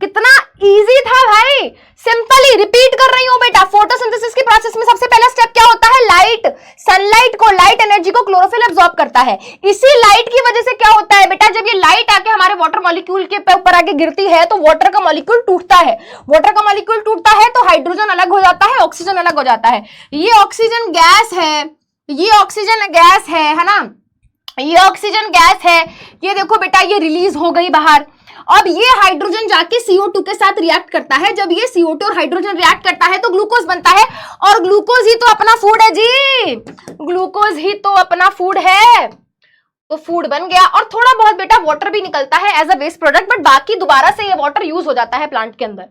कितना इजी था भाई, सिंपली रिपीट कर रही हूं बेटा। फोटोसिंथेसिस की प्रोसेस में सबसे पहला स्टेप क्या होता है, लाइट, सनलाइट को, लाइट एनर्जी को क्लोरोफिल एब्जॉर्ब करता है। इसी लाइट की वजह से क्या होता है बेटा, जब ये लाइट आके हमारे वाटर मॉलिक्यूल के ऊपर आके गिरती है तो वाटर का मॉलिक्यूल टूटता है। वाटर का मॉलिक्यूल टूटता है तो हाइड्रोजन अलग हो जाता है, ऑक्सीजन अलग हो जाता है। ये ऑक्सीजन गैस है, ये ऑक्सीजन गैस है ना, ये ऑक्सीजन गैस है, ये देखो बेटा ये रिलीज हो गई बाहर। अब ये हाइड्रोजन जाके CO2 के साथ रिएक्ट करता है, जब ये CO2 और हाइड्रोजन रिएक्ट करता है तो ग्लूकोज बनता है, और ग्लूकोज ही तो अपना फूड है जी, ग्लूकोज ही तो अपना फूड है। तो फूड बन गया, और थोड़ा बहुत बेटा वाटर भी निकलता है as a waste product, but बाकी दोबारा से ये वाटर यूज हो जाता है प्लांट के अंदर,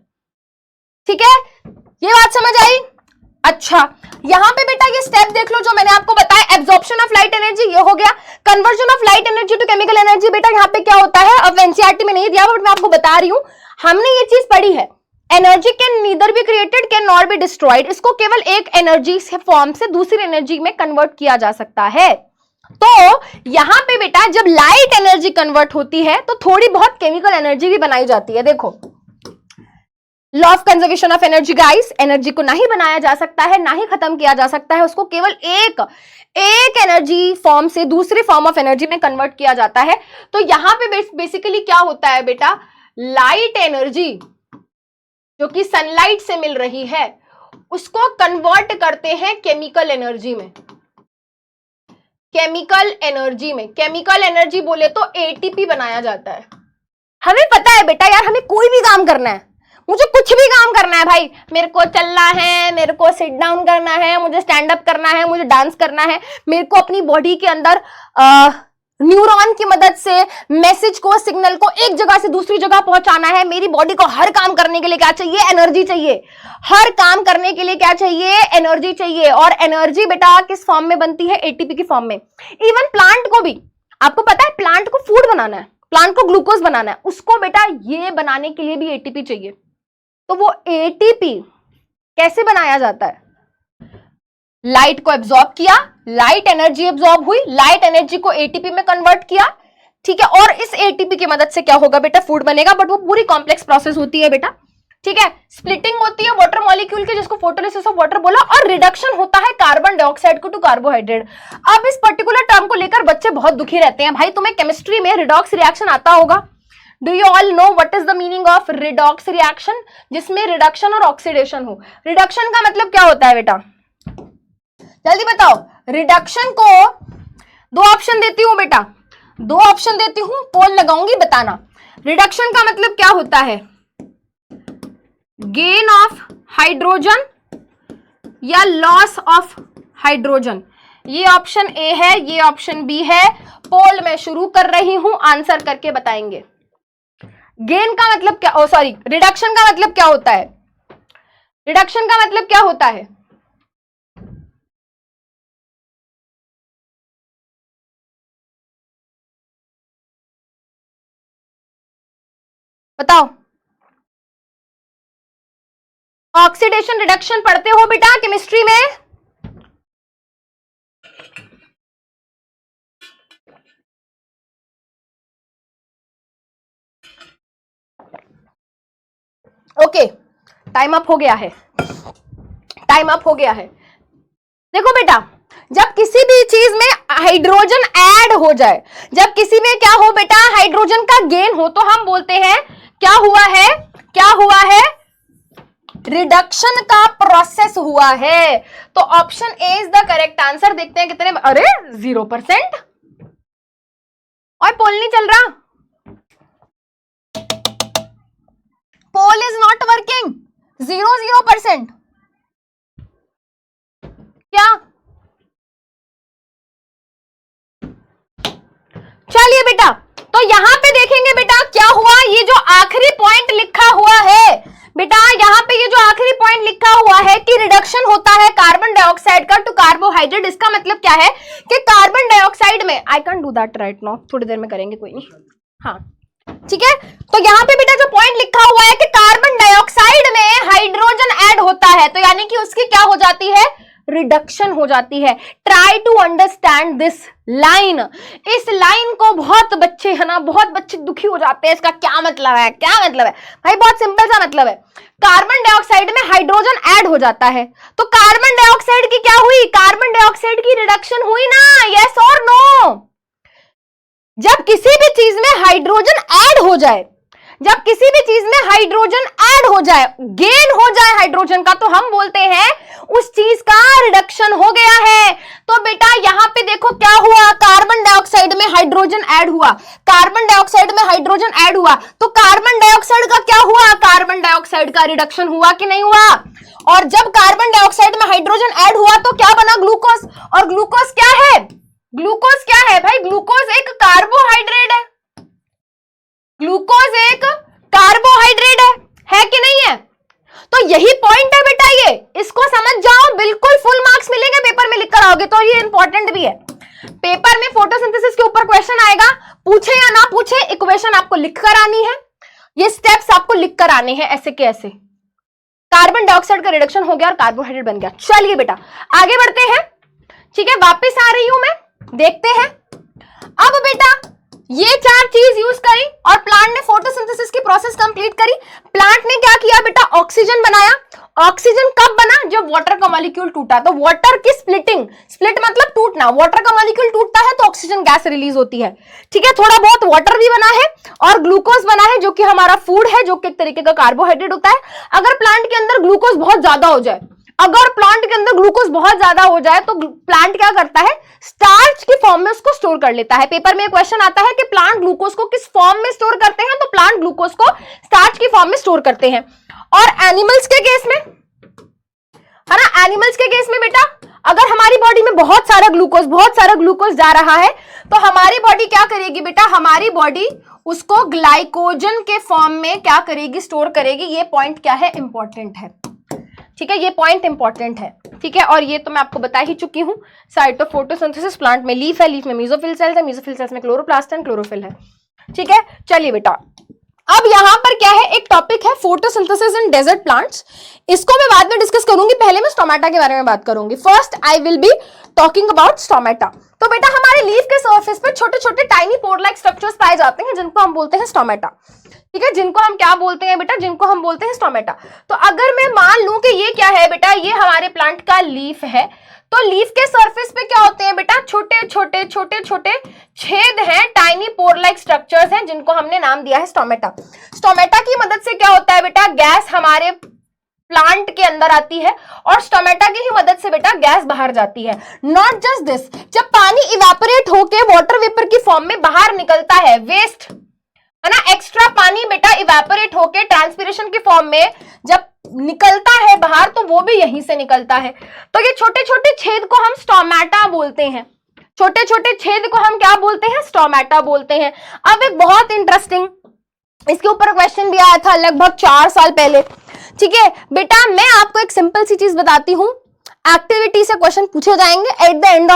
ठीक है। ये बात समझ आई। अच्छा यहां पे बेटा ये स्टेप देख लो जो मैंने आपको बताया, एब्जॉर्प्शन ऑफ लाइट एनर्जी ये हो गया, conversion of light energy to chemical energy. बेटा यहां पे क्या होता है, अब एनसीईआरटी में नहीं दिया बट मैं आपको बता रही हूं, हमने ये चीज पढ़ी है, energy can neither be created can not be destroyed. इसको केवल एक एनर्जी फॉर्म से दूसरी एनर्जी में कन्वर्ट किया जा सकता है। तो यहां पे बेटा जब लाइट एनर्जी कन्वर्ट होती है तो थोड़ी बहुत केमिकल एनर्जी भी बनाई जाती है। देखो law of conservation of energy guys, energy को ना ही बनाया जा सकता है ना ही खत्म किया जा सकता है, उसको केवल एक एनर्जी फॉर्म से दूसरी फॉर्म ऑफ एनर्जी में कन्वर्ट किया जाता है। तो यहां पे बेसिकली क्या होता है बेटा, लाइट एनर्जी जो कि सनलाइट से मिल रही है उसको कन्वर्ट करते हैं केमिकल एनर्जी में। केमिकल एनर्जी में, केमिकल एनर्जी बोले तो एटीपी बनाया जाता है। हमें पता है बेटा यार, हमें कोई भी काम करना है, मुझे कुछ भी काम करना है भाई, मेरे को चलना है, मेरे को सिट डाउन करना है, मुझे स्टैंड अप करना है, मुझे डांस करना है, मेरे को अपनी बॉडी के अंदर न्यूरॉन की मदद से मैसेज को, सिग्नल को एक जगह से दूसरी जगह पहुंचाना है। मेरी बॉडी को हर काम करने के लिए क्या चाहिए, एनर्जी चाहिए। हर काम करने के लिए क्या चाहिए, एनर्जी चाहिए। और एनर्जी बेटा किस फॉर्म में बनती है, एटीपी की फॉर्म में। इवन प्लांट को भी, आपको पता है प्लांट को फूड बनाना है, प्लांट को ग्लूकोज बनाना है, उसको बेटा ये बनाने के लिए भी एटीपी चाहिए। तो वो एटीपी कैसे बनाया जाता है, लाइट को एब्जॉर्ब किया, लाइट एनर्जी एब्जॉर्ब हुई, लाइट एनर्जी को एटीपी में कन्वर्ट किया, ठीक है। और इस एटीपी की मदद से क्या होगा बेटा, फूड बनेगा। बट वो पूरी कॉम्प्लेक्स प्रोसेस होती है बेटा, ठीक है। स्प्लिटिंग होती है वाटर मॉलिक्यूल की, जिसको फोटोलिसिस ऑफ वाटर बोला, और रिडक्शन होता है कार्बन डाइऑक्साइड को टू कार्बोहाइड्रेट। अब इस पर्टिकुलर टर्म को लेकर बच्चे बहुत दुखी रहते हैं। भाई तुम्हें केमिस्ट्री में रिडॉक्स रिएक्शन आता होगा, do you all know what is the meaning of redox reaction, जिसमें रिडक्शन और ऑक्सीडेशन हो। रिडक्शन का मतलब क्या होता है बेटा, जल्दी बताओ। रिडक्शन को दो ऑप्शन देती हूं बेटा, दो ऑप्शन देती हूं, पोल लगाऊंगी, बताना। रिडक्शन का मतलब क्या होता है, गेन ऑफ हाइड्रोजन या लॉस ऑफ हाइड्रोजन, ये ऑप्शन ए है, ये ऑप्शन बी है। पोल में शुरू कर रही हूं, आंसर करके बताएंगे। गेन का मतलब क्या, ओ सॉरी, रिडक्शन का मतलब क्या होता है? रिडक्शन का मतलब क्या होता है? बताओ। ऑक्सीडेशन रिडक्शन पढ़ते हो बेटा केमिस्ट्री में? ओके, टाइम अप हो गया है, टाइम अप हो गया है। देखो बेटा, जब किसी भी चीज में हाइड्रोजन ऐड हो जाए, जब किसी में क्या हो बेटा, हाइड्रोजन का गेन हो, तो हम बोलते हैं क्या हुआ है, क्या हुआ है, रिडक्शन का प्रोसेस हुआ है। तो option A is the correct answer. देखते हैं कितने, अरे 0%, और पोल नहीं चल रहा, पोल इज नॉट वर्किंग, 0% क्या? चलिए बेटा, तो यहां पे देखेंगे बेटा क्या हुआ, ये जो आखिरी पॉइंट लिखा हुआ है बेटा, यहां पे ये जो आखिरी पॉइंट लिखा हुआ है कि रिडक्शन होता है कार्बन डाइऑक्साइड का टू कार्बोहाइड्रेट, इसका मतलब क्या है कि कार्बन डाइऑक्साइड में, I can do that right now, थोड़ी देर में करेंगे, कोई नहीं, हाँ ठीक है। तो यहां पे बेटा जो पॉइंट लिखा हुआ है कि कार्बन डाइऑक्साइड में हाइड्रोजन ऐड होता है, तो यानी कि उसकी क्या हो जाती है, रिडक्शन हो जाती है। Try to understand this line. इस लाइन को बहुत बच्चे है ना, बहुत बच्चे दुखी हो जाते हैं, इसका क्या मतलब है, क्या मतलब है भाई, बहुत सिंपल सा मतलब है। कार्बन डाइऑक्साइड में हाइड्रोजन ऐड हो जाता है, तो कार्बन डाइऑक्साइड की क्या हुई, कार्बन डाइऑक्साइड की रिडक्शन हुई ना, यस और नो। जब किसी भी चीज में हाइड्रोजन ऐड हो जाए, जब किसी भी चीज में हाइड्रोजन ऐड हो जाए, गेन हो जाए हाइड्रोजन का, तो हम बोलते हैं उस चीज का रिडक्शन हो गया है। तो बेटा यहां पे देखो क्या हुआ, कार्बन डाइऑक्साइड में हाइड्रोजन ऐड हुआ, कार्बन डाइऑक्साइड में हाइड्रोजन ऐड हुआ, तो कार्बन डाइऑक्साइड का क्या हुआ, कार्बन डाइऑक्साइड का रिडक्शन हुआ कि नहीं हुआ? और जब कार्बन डाइऑक्साइड में हाइड्रोजन ऐड हुआ तो क्या बना, ग्लूकोज। और ग्लूकोज क्या है, ग्लूकोज क्या है भाई, ग्लूकोज एक कार्बोहाइड्रेट है, ग्लूकोज एक कार्बोहाइड्रेट है कि नहीं है? तो यही पॉइंट है बेटा, ये इसको समझ जाओ, बिल्कुल फुल मार्क्स मिलेंगे, पेपर में लिख कर आओगे तो ये इंपॉर्टेंट भी है। पेपर में फोटोसिंथेसिस के ऊपर क्वेश्चन आएगा, पूछे या ना पूछे, इक्वेशन आपको लिख कर आनी है, ये स्टेप्स आपको लिख कर आने हैं ऐसे के ऐसे। कार्बन डाइऑक्साइड का रिडक्शन हो गया और कार्बोहाइड्रेट बन गया। चलिए बेटा आगे बढ़ते हैं, ठीक है, वापस आ रही हूं मैं, देखते हैं। अब बेटा ये चार चीज यूज करी और प्लांट ने फोटोसिंथेसिस की प्रोसेस कंप्लीट करी। प्लांट ने क्या किया बेटा, ऑक्सीजन बनाया। ऑक्सीजन कब बना, जब वाटर का मॉलिक्यूल टूटा। तो वाटर की स्प्लिटिंग, स्प्लिट मतलब टूटना, वाटर का मॉलिक्यूल टूटता है तो ऑक्सीजन गैस रिलीज होती है, ठीक है। थोड़ा बहुत वाटर भी बना है और ग्लूकोज बना है, जो कि हमारा फूड है, जो कि एक तरीके का कार्बोहाइड्रेट होता है। अगर प्लांट के अंदर ग्लूकोज बहुत ज्यादा हो जाए, अगर प्लांट के अंदर ग्लूकोज बहुत ज्यादा हो जाए तो प्लांट क्या करता है, स्टार्च की फॉर्म में उसको स्टोर कर लेता है। पेपर में क्वेश्चन आता है कि प्लांट ग्लूकोज को किस फॉर्म में स्टोर करते हैं, तो प्लांट ग्लूकोज को स्टार्च की फॉर्म में स्टोर करते हैं। और एनिमल्स के केस में, है ना, एनिमल्स के केस में बेटा, अगर हमारी बॉडी में बहुत सारा ग्लूकोज जा रहा है तो हमारी बॉडी क्या करेगी बेटा, हमारी बॉडी उसको ग्लाइकोजन के फॉर्म में क्या करेगी, स्टोर करेगी। ये पॉइंट क्या है, इंपॉर्टेंट है, ठीक है, ये पॉइंट इंपॉर्टेंट है, ठीक है। और ये तो मैं आपको बता ही चुकी हूं, साइट ऑफ फोटोसिंथेसिस, प्लांट में लीफ है, लीफ में मेसोफिल सेल्स है, मेसोफिल सेल्स में क्लोरोप्लास्ट एंड क्लोरोफिल है, ठीक है। चलिए बेटा, अब यहां पर क्या है, एक टॉपिक है फोटोसिंथेसिस इन डेजर्ट प्लांट्स, इसको मैं बाद में डिस्कस करूंगी, पहले मैं स्टोमेटा के बारे में बात करूंगी। First I will be talking about stomata. तो बेटा हमारे लीफ के सरफेस पे छोटे छोटे टाइनी पोर लाइक स्ट्रक्चर्स पाए जाते हैं, जिनको हम बोलते हैं स्टोमेटा, ठीक है, जिनको हम क्या बोलते हैं बेटा, जिनको हम बोलते हैं स्टोमेटा। तो अगर मैं मान लूं कि ये क्या है बेटा, ये हमारे प्लांट का लीफ है, तो लीफ के सरफेस पे क्या होते हैं बेटा, छोटे छोटे छोटे छोटे छेद हैं, टाइनी पोर लाइक स्ट्रक्चर्स हैं, जिनको हमने नाम दिया है स्टोमेटा। स्टोमेटा की मदद से क्या होता है बेटा, गैस हमारे प्लांट के अंदर आती है और स्टोमेटा की ही मदद से बेटा गैस बाहर जाती है। नॉट जस्ट दिस, जब पानी इवेपोरेट होके वाटर वेपर की फॉर्म में बाहर निकलता है, वेस्ट है ना, एक्स्ट्रा पानी बेटा इवेपोरेट होके ट्रांसपिरेशन की फॉर्म में जब निकलता है बाहर तो वो भी यहीं से निकलता है। तो ये छोटे छोटे छेद को हम स्टोमेटा बोलते हैं। छोटे छोटे छेद को हम क्या बोलते हैं? स्टोमेटा बोलते हैं। अब एक बहुत इंटरेस्टिंग इसके ऊपर क्वेश्चन भी आया था लगभग 4 साल पहले। ठीक है बेटा, मैं आपको एक सिंपल सी चीज बताती हूं, एक्टिविटी से क्वेश्चन पूछे जाएंगे at the end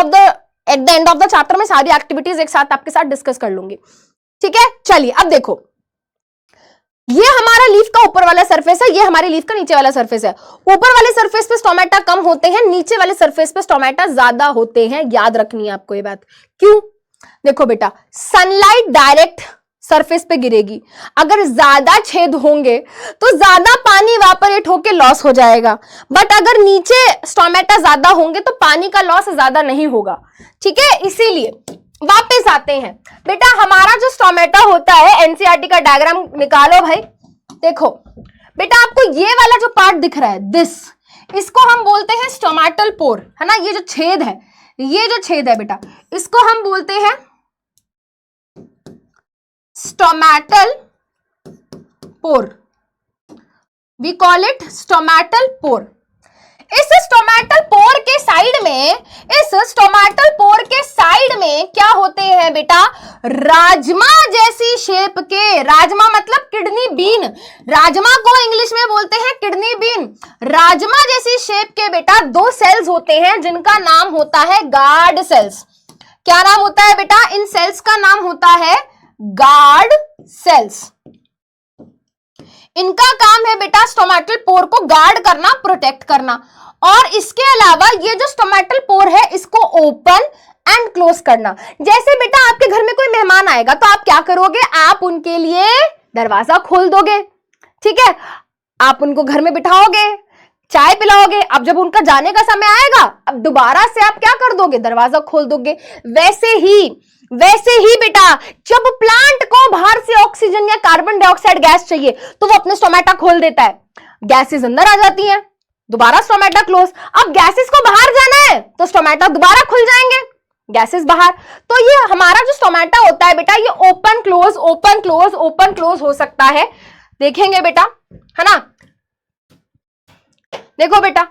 of the chapter में। सारी एक्टिविटीज एक साथ आपके साथ डिस्कस कर लूंगी। ठीक है, चलिए अब देखो, ये हमारा लीफ का ऊपर वाला सरफेस है, ये हमारे लीफ का नीचे वाला सरफेस है। ऊपर वाले सरफेस पे स्टोमेटा कम होते हैं, नीचे वाले सरफेस पे स्टोमेटा ज्यादा होते हैं। याद रखनी है आपको ये बात। क्यों? देखो बेटा, सनलाइट डायरेक्ट सरफेस पे गिरेगी, अगर ज्यादा छेद होंगे तो ज्यादा पानी इवापोरेट होके लॉस हो जाएगा, बट अगर नीचे स्टोमेटा ज्यादा होंगे तो पानी का लॉस ज्यादा नहीं होगा। ठीक है, इसीलिए वापस आते हैं बेटा, हमारा जो स्टोमेटा होता है, एनसीईआरटी का डायग्राम निकालो भाई। देखो बेटा, आपको ये वाला जो पार्ट दिख रहा है दिस, इसको हम बोलते हैं स्टोमेटल पोर, है ना। ये जो छेद है, ये जो छेद है बेटा, इसको हम बोलते हैं stomatal pore. We call it stomatal pore. इस स्टोमेटल पोर के साइड में, इस स्टोमेटल पोर के साइड में क्या होते हैं बेटा? राजमा जैसी शेप के, राजमा मतलब किडनी बीन, राजमा को इंग्लिश में बोलते हैं किडनी बीन। राजमा जैसी शेप के बेटा 2 सेल्स होते हैं जिनका नाम होता है गार्ड सेल्स। क्या नाम होता है बेटा? इन सेल्स का नाम होता है गार्ड सेल्स। इनका काम है बेटा स्टोमेटल पोर को गार्ड करना, प्रोटेक्ट करना। और इसके अलावा ये जो स्टोमेटल पोर है इसको ओपन एंड क्लोज करना। जैसे बेटा आपके घर में कोई मेहमान आएगा तो आप क्या करोगे? आप उनके लिए दरवाजा खोल दोगे। ठीक है, आप उनको घर में बिठाओगे, चाय पिलाओगे। अब जब उनका जाने का समय आएगा, अब दोबारा से आप क्या कर दोगे? दरवाजा खोल दोगे। वैसे ही बेटा जब प्लांट को बाहर से ऑक्सीजन या कार्बन डाइऑक्साइड गैस चाहिए तो वो अपने स्टोमेटा खोल देता है, गैसेस अंदर आ जाती हैं, दोबारा स्टोमेटा क्लोज। अब गैसेस को बाहर जाना है तो स्टोमेटा दोबारा खुल जाएंगे, गैसेस बाहर। तो ये हमारा जो स्टोमेटा होता है बेटा, ये open close open close open close हो सकता है। देखेंगे बेटा, है ना। देखो बेटा,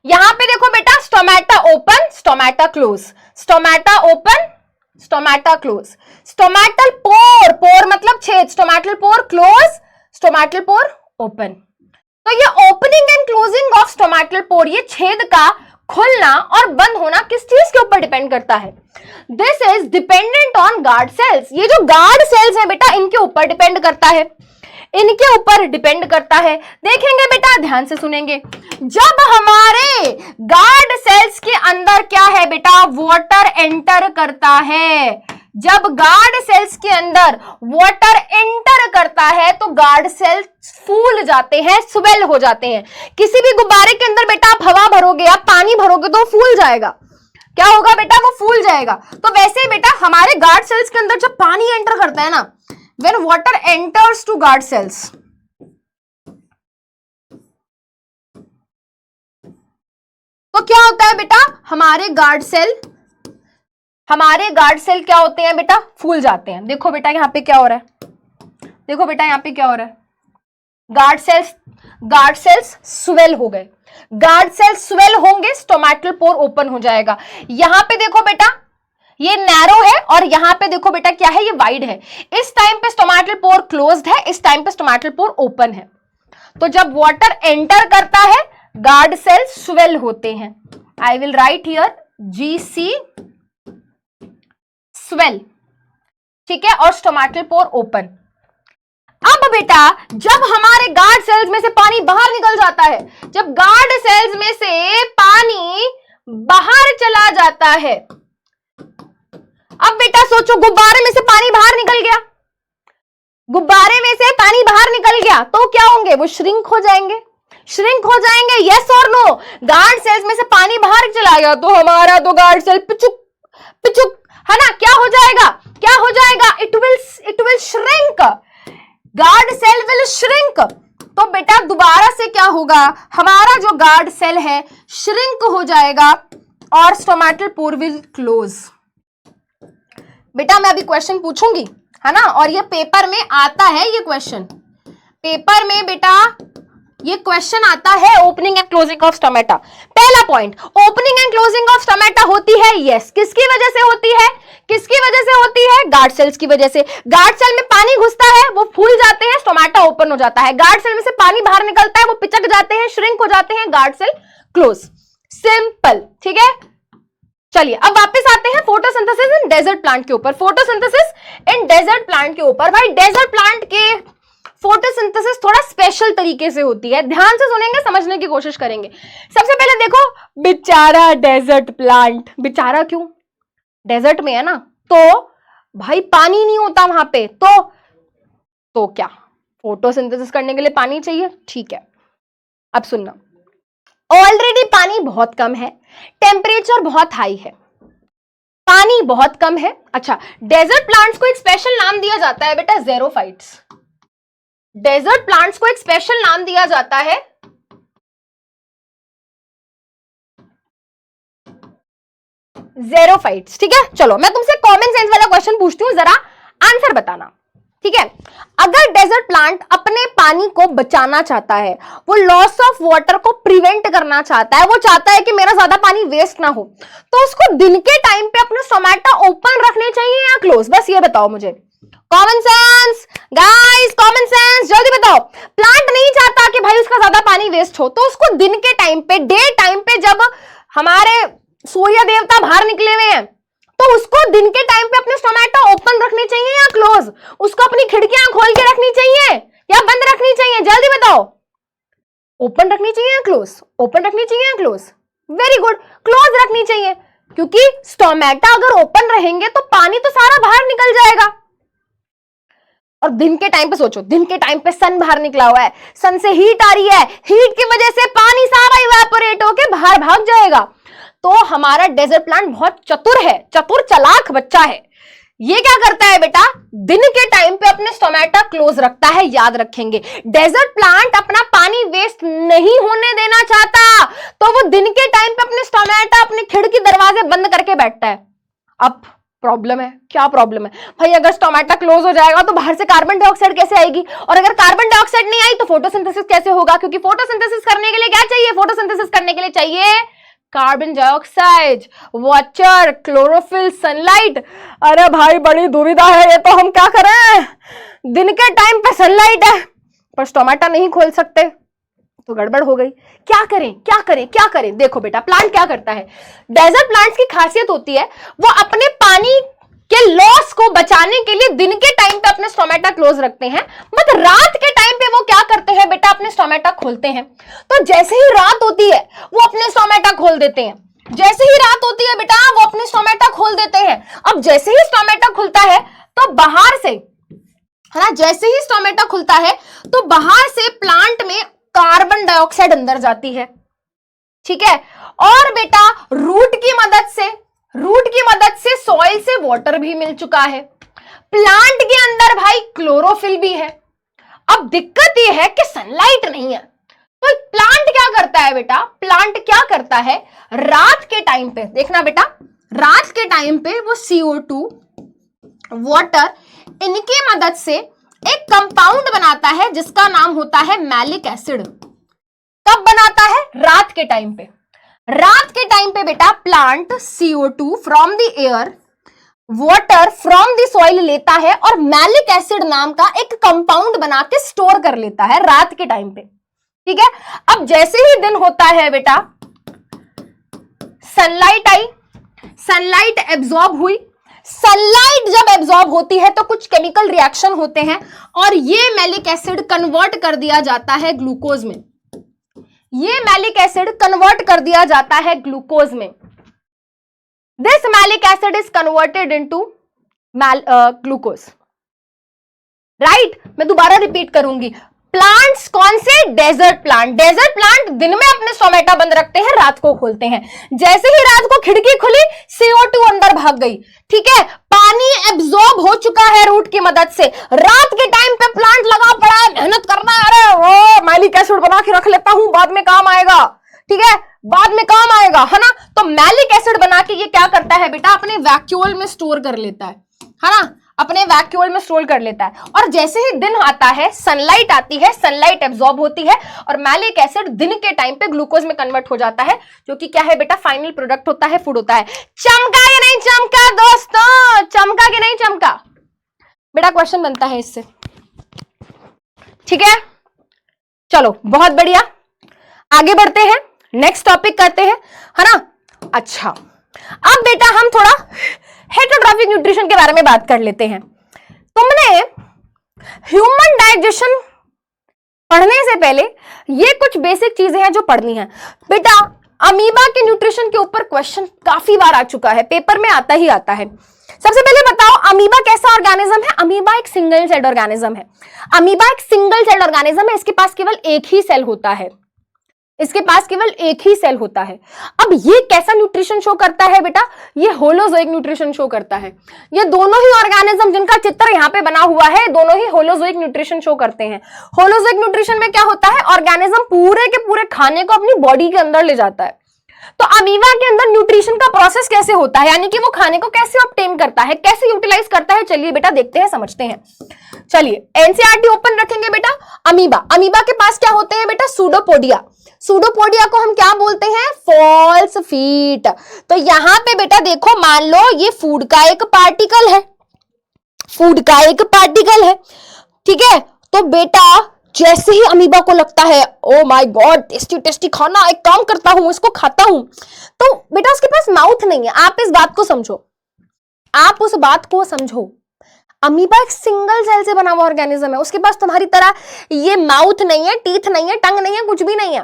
यहां पे देखो बेटा, stomata open, stomata close, stomata open, stomata close. Stomatal pore, pore मतलब छेद, stomatal pore close, stomatal pore open. तो ये opening and closing of stomatal pore, ये छेद का खुलना और बंद होना किस चीज के ऊपर डिपेंड करता है? This is dependent on guard cells. ये जो गार्ड सेल्स है बेटा, इनके ऊपर डिपेंड करता है, इनके ऊपर डिपेंड करता है। देखेंगे बेटा, ध्यान से सुनेंगे। जब हमारे गार्ड सेल्स के अंदर क्या है बेटा? वाटर एंटर करता है। जब गार्ड सेल्स के अंदर वाटर एंटर करता है तो गार्ड सेल्स फूल जाते हैं, स्वेल हो जाते हैं। किसी भी गुब्बारे के अंदर बेटा आप हवा भरोगे, आप पानी भरोगे तो फूल जाएगा। क्या होगा बेटा? वो फूल जाएगा। तो वैसे ही बेटा हमारे गार्ड सेल्स के अंदर जब पानी एंटर करता है ना, when water enters to guard cells, तो क्या होता है बेटा? हमारे गार्ड सेल क्या होते हैं बेटा? फूल जाते हैं। देखो बेटा यहाँ पे क्या हो रहा है, देखो बेटा यहाँ पे क्या हो रहा है, गार्ड सेल्स स्वेल हो गए। गार्ड सेल्स स्वेल होंगे, स्टोमेटल पोर ओपन हो जाएगा। यहां पे देखो बेटा, ये नैरो है और यहां पे देखो बेटा क्या है? ये वाइड है। इस टाइम पे स्टोमेटल पोर क्लोज्ड है, इस टाइम पे स्टोमेटल पोर ओपन है। तो जब वाटर एंटर करता है, गार्ड सेल स्वेल होते हैं। I will write here GC swell, ठीक है, और स्टोमेटल पोर ओपन। अब बेटा जब हमारे गार्ड सेल्स में से पानी बाहर निकल जाता है, जब गार्ड सेल्स में से पानी बाहर चला जाता है, अब बेटा सोचो गुब्बारे में से पानी बाहर निकल गया, गुब्बारे में से पानी बाहर निकल गया तो क्या होंगे? वो श्रिंक हो जाएंगे, श्रिंक हो जाएंगे। यस और नो? गार्ड सेल्स में से पानी बाहर चला गया तो हमारा तो गार्ड सेल पिचुक पिचुक, है ना, क्या हो जाएगा? क्या हो जाएगा? It will shrink, guard cell will shrink. तो बेटा दोबारा से क्या होगा? हमारा जो गार्ड सेल है श्रिंक हो जाएगा और स्टोमेटल पोर विल क्लोज। बेटा मैं अभी क्वेश्चन पूछूंगी, है ना, और ये पेपर में आता है, ये क्वेश्चन पेपर में बेटा ये क्वेश्चन आता है opening and closing of stomata. पहला point, opening and closing of stomata होती है, यस। किसकी वजह से होती है? किसकी वजह से होती है? गार्ड सेल्स की वजह से। गार्ड सेल में पानी घुसता है, वो फूल जाते हैं, स्टोमेटा ओपन हो जाता है। गार्ड सेल में से पानी बाहर निकलता है, वो पिचक जाते हैं, श्रिंक हो जाते हैं, गार्ड सेल क्लोज। सिंपल, ठीक है। चलिए अब वापस आते हैं फोटोसिंथेसिस इन डेजर्ट प्लांट के ऊपर। फोटोसिंथेसिस इन डेजर्ट प्लांट के ऊपर, भाई डेजर्ट प्लांट के फोटोसिंथेसिस थोड़ा स्पेशल तरीके से होती है, ध्यान से सुनेंगे, समझने की कोशिश करेंगे। सबसे पहले देखो, बेचारा डेजर्ट प्लांट, बेचारा क्यों? डेजर्ट में है ना, तो भाई पानी नहीं होता वहां पे, तो क्या फोटोसिंथेसिस करने के लिए पानी चाहिए, ठीक है। अब सुनना, ऑलरेडी पानी बहुत कम है, टेम्परेचर बहुत हाई है, पानी बहुत कम है। अच्छा, डेजर्ट प्लांट्स को एक स्पेशल नाम दिया जाता है बेटा, ज़ेरोफाइट्स। डेजर्ट प्लांट्स को एक स्पेशल नाम दिया जाता है ज़ेरोफाइट्स, ठीक है। चलो मैं तुमसे कॉमन सेंस वाला क्वेश्चन पूछती हूं, जरा आंसर बताना, ठीक है। अगर डेजर्ट प्लांट अपने पानी को बचाना चाहता है, वो लॉस ऑफ वाटर को प्रिवेंट करना चाहता है, वो चाहता है कि मेरा ज्यादा पानी वेस्ट ना हो, तो उसको दिन के टाइम पे अपने स्टोमेटा ओपन रखने चाहिए या क्लोज? बस ये बताओ मुझे, common sense guys, common sense, जल्दी बताओ। प्लांट नहीं चाहता कि भाई उसका ज्यादा पानी वेस्ट हो, तो उसको दिन के टाइम पे, डे टाइम पे, जब हमारे सूर्य देवता बाहर निकले हुए हैं, तो उसको दिन के टाइम पे अपने स्टोमेटा ओपन रखने चाहिए या क्लोज? उसको अपनी खिड़कियां खोल के रखनी चाहिए या बंद रखनी चाहिए? जल्दी बताओ, ओपन रखनी चाहिए या क्लोज? ओपन रखनी चाहिए या क्लोज? वेरी गुड, क्लोज रखनी चाहिए, क्योंकि स्टोमेटा अगर ओपन रहेंगे तो पानी तो सारा बाहर निकल जाएगा। और दिन के टाइम पे सोचो, दिन के टाइम पे सन बाहर निकला हुआ है, सन से हीट आ रही है, हीट की वजह से पानी सारा इवेपोरेट होके बाहर भाग जाएगा। तो हमारा डेजर्ट प्लांट बहुत चतुर है, चतुर चालाक बच्चा है। ये क्या करता है बेटा, दिन के टाइम पे अपने स्टोमेटा क्लोज रखता है, याद रखेंगे। डेजर्ट प्लांट अपना पानी वेस्ट नहीं होने देना चाहता, तो वो दिन के टाइम पे अपने स्टोमेटा, अपने खिड़की दरवाजे बंद करके बैठता है। अब प्रॉब्लम है, क्या प्रॉब्लम है भाई? अगर स्टोमेटा क्लोज हो जाएगा तो बाहर से कार्बन डाइऑक्साइड कैसे आएगी, और अगर कार्बन डाइऑक्साइड नहीं आई तो फोटोसिंथेसिस कैसे होगा? क्योंकि फोटोसिंथेसिस करने के लिए क्या चाहिए? फोटोसिंथेसिस करने के लिए चाहिए carbon dioxide, water, chlorophyll, sunlight. अरे भाई बड़ी दुविधा है, ये तो हम क्या करें? दिन के टाइम पे सनलाइट है पर स्टोमेटा नहीं खोल सकते, तो गड़बड़ हो गई। क्या करें, क्या करें, क्या करें? देखो बेटा, प्लांट क्या करता है, डेजर्ट प्लांट्स की खासियत होती है, वो अपने पानी के लॉस को बचाने के लिए दिन के टाइम पे अपने स्टोमेटा क्लोज रखते हैं, बट रात के टाइम पे वो क्या करते हैं बेटा, अपने स्टोमेटा खोलते हैं। तो जैसे ही रात होती है वो अपने स्टोमेटा खोल देते हैं, जैसे ही रात होती है बेटा वो अपने स्टोमेटा खोल देते हैं। अब जैसे ही स्टोमेटा खुलता है तो बाहर से, है ना, जैसे ही स्टोमेटा खुलता है तो बाहर से प्लांट में कार्बन डाइऑक्साइड अंदर जाती है, ठीक है। और बेटा रूट की मदद से सॉइल से वाटर भी मिल चुका है, प्लांट के अंदर भाई क्लोरोफिल भी है। अब दिक्कत यह है कि सनलाइट नहीं है, तो प्लांट क्या करता है बेटा, प्लांट क्या करता है, रात के टाइम पे, देखना बेटा, रात के टाइम पे वो CO2, वाटर, इनकी मदद से एक कंपाउंड बनाता है जिसका नाम होता है मैलिक एसिड। कब बनाता है? रात के टाइम पे। रात के टाइम पे बेटा plant CO2 from the air, water from the soil लेता है और मैलिक एसिड नाम का एक कंपाउंड बना के स्टोर कर लेता है रात के टाइम पे, ठीक है। अब जैसे ही दिन होता है बेटा, सनलाइट आई, सनलाइट एब्जॉर्ब हुई, सनलाइट जब एब्जॉर्ब होती है तो कुछ केमिकल रिएक्शन होते हैं और ये मैलिक एसिड कन्वर्ट कर दिया जाता है ग्लूकोज में, ये मैलिक एसिड कन्वर्ट कर दिया जाता है ग्लूकोज में। This malic acid is converted into glucose, right. मैं दोबारा रिपीट करूंगी, प्लांट्स कौन से? Desert plant. डेजर्ट प्लांट दिन में अपने स्टोमेटा बंद रखते हैं, रात को खोलते हैं। जैसे ही रात को खिड़की खुली CO2 अंदर भाग गई, ठीक है, पानी एब्जॉर्ब हो चुका है रूट की मदद से। रात के टाइम पे प्लांट लगा पड़ा है, मेहनत करना है, अरे वो मैलिक एसिड बना के रख लेता हूं, बाद में काम आएगा, ठीक है, बाद में काम आएगा, है ना। तो मैलिक एसिड बना के ये क्या करता है बेटा, अपने वैक्यूल में स्टोर कर लेता है ना, अपने वैक्यूल में स्टोर कर लेता है। और जैसे ही दिन आता है, सनलाइट आती है, सनलाइट एब्जॉर्ब होती है और मैलिक एसिड दिन के टाइम पे ग्लूकोज में कन्वर्ट हो जाता है, जो कि क्या है बेटा, फाइनल प्रोडक्ट होता है, फूड होता है। चमका या नहीं चमका दोस्तों, चमका कि नहीं चमका बेटा, क्वेश्चन बनता है इससे। ठीक है, चलो बहुत बढ़िया, आगे बढ़ते हैं, नेक्स्ट टॉपिक करते हैं, है ना। अच्छा, अब बेटा हम थोड़ा हेटरोट्रॉफिक न्यूट्रिशन के बारे में बात कर लेते हैं। तुमने ह्यूमन डाइजेशन पढ़ने से पहले ये कुछ बेसिक चीजें हैं जो पढ़नी है बेटा। अमीबा के न्यूट्रिशन के ऊपर क्वेश्चन काफी बार आ चुका है, पेपर में आता ही आता है। सबसे पहले बताओ, अमीबा कैसा ऑर्गेनिज्म है? अमीबा एक सिंगल सेल ऑर्गेनिज्म है। अमीबा एक सिंगल सेल ऑर्गेनिज्म है, इसके पास केवल एक ही सेल होता है, इसके पास केवल एक ही सेल होता है। अब ये कैसा न्यूट्रिशन शो करता है बेटा? ये होलोजोइक न्यूट्रिशन शो करता है। ये दोनों ही ऑर्गेनिज्म जिनका चित्र यहाँ पे बना हुआ है, दोनों ही होलोजोइक न्यूट्रिशन शो करते हैं। होलोजोइक न्यूट्रिशन में क्या होता है, ऑर्गेनिज्म पूरे के पूरे खाने को अपनी बॉडी के अंदर ले जाता है। तो अमीबा के अंदर न्यूट्रिशन का प्रोसेस कैसे होता है, यानी कि वो खाने को कैसे ऑब्टेन करता है, कैसे यूटिलाइज करता है, चलिए बेटा देखते हैं, समझते हैं। चलिए एनसीईआरटी ओपन रखेंगे बेटा। अमीबा, अमीबा के पास क्या होते हैं बेटा? सूडोपोडिया। सूडोपोडिया को हम क्या बोलते हैं? False feet. तो यहां पे बेटा देखो, मान लो ये फूड का एक पार्टिकल है, फूड का एक पार्टिकल है, ठीक है। तो बेटा जैसे ही अमीबा को लगता है oh my God tasty tasty खाना, एक काम करता हूं, इसको खाता हूं, तो बेटा उसके पास माउथ नहीं है। आप इस बात को समझो, आप उस बात को समझो। अमीबा एक सिंगल सेल से बना हुआ ऑर्गेनिज्म है, उसके पास तुम्हारी तरह ये माउथ नहीं है, टीथ नहीं है, टंग नहीं है, कुछ भी नहीं है,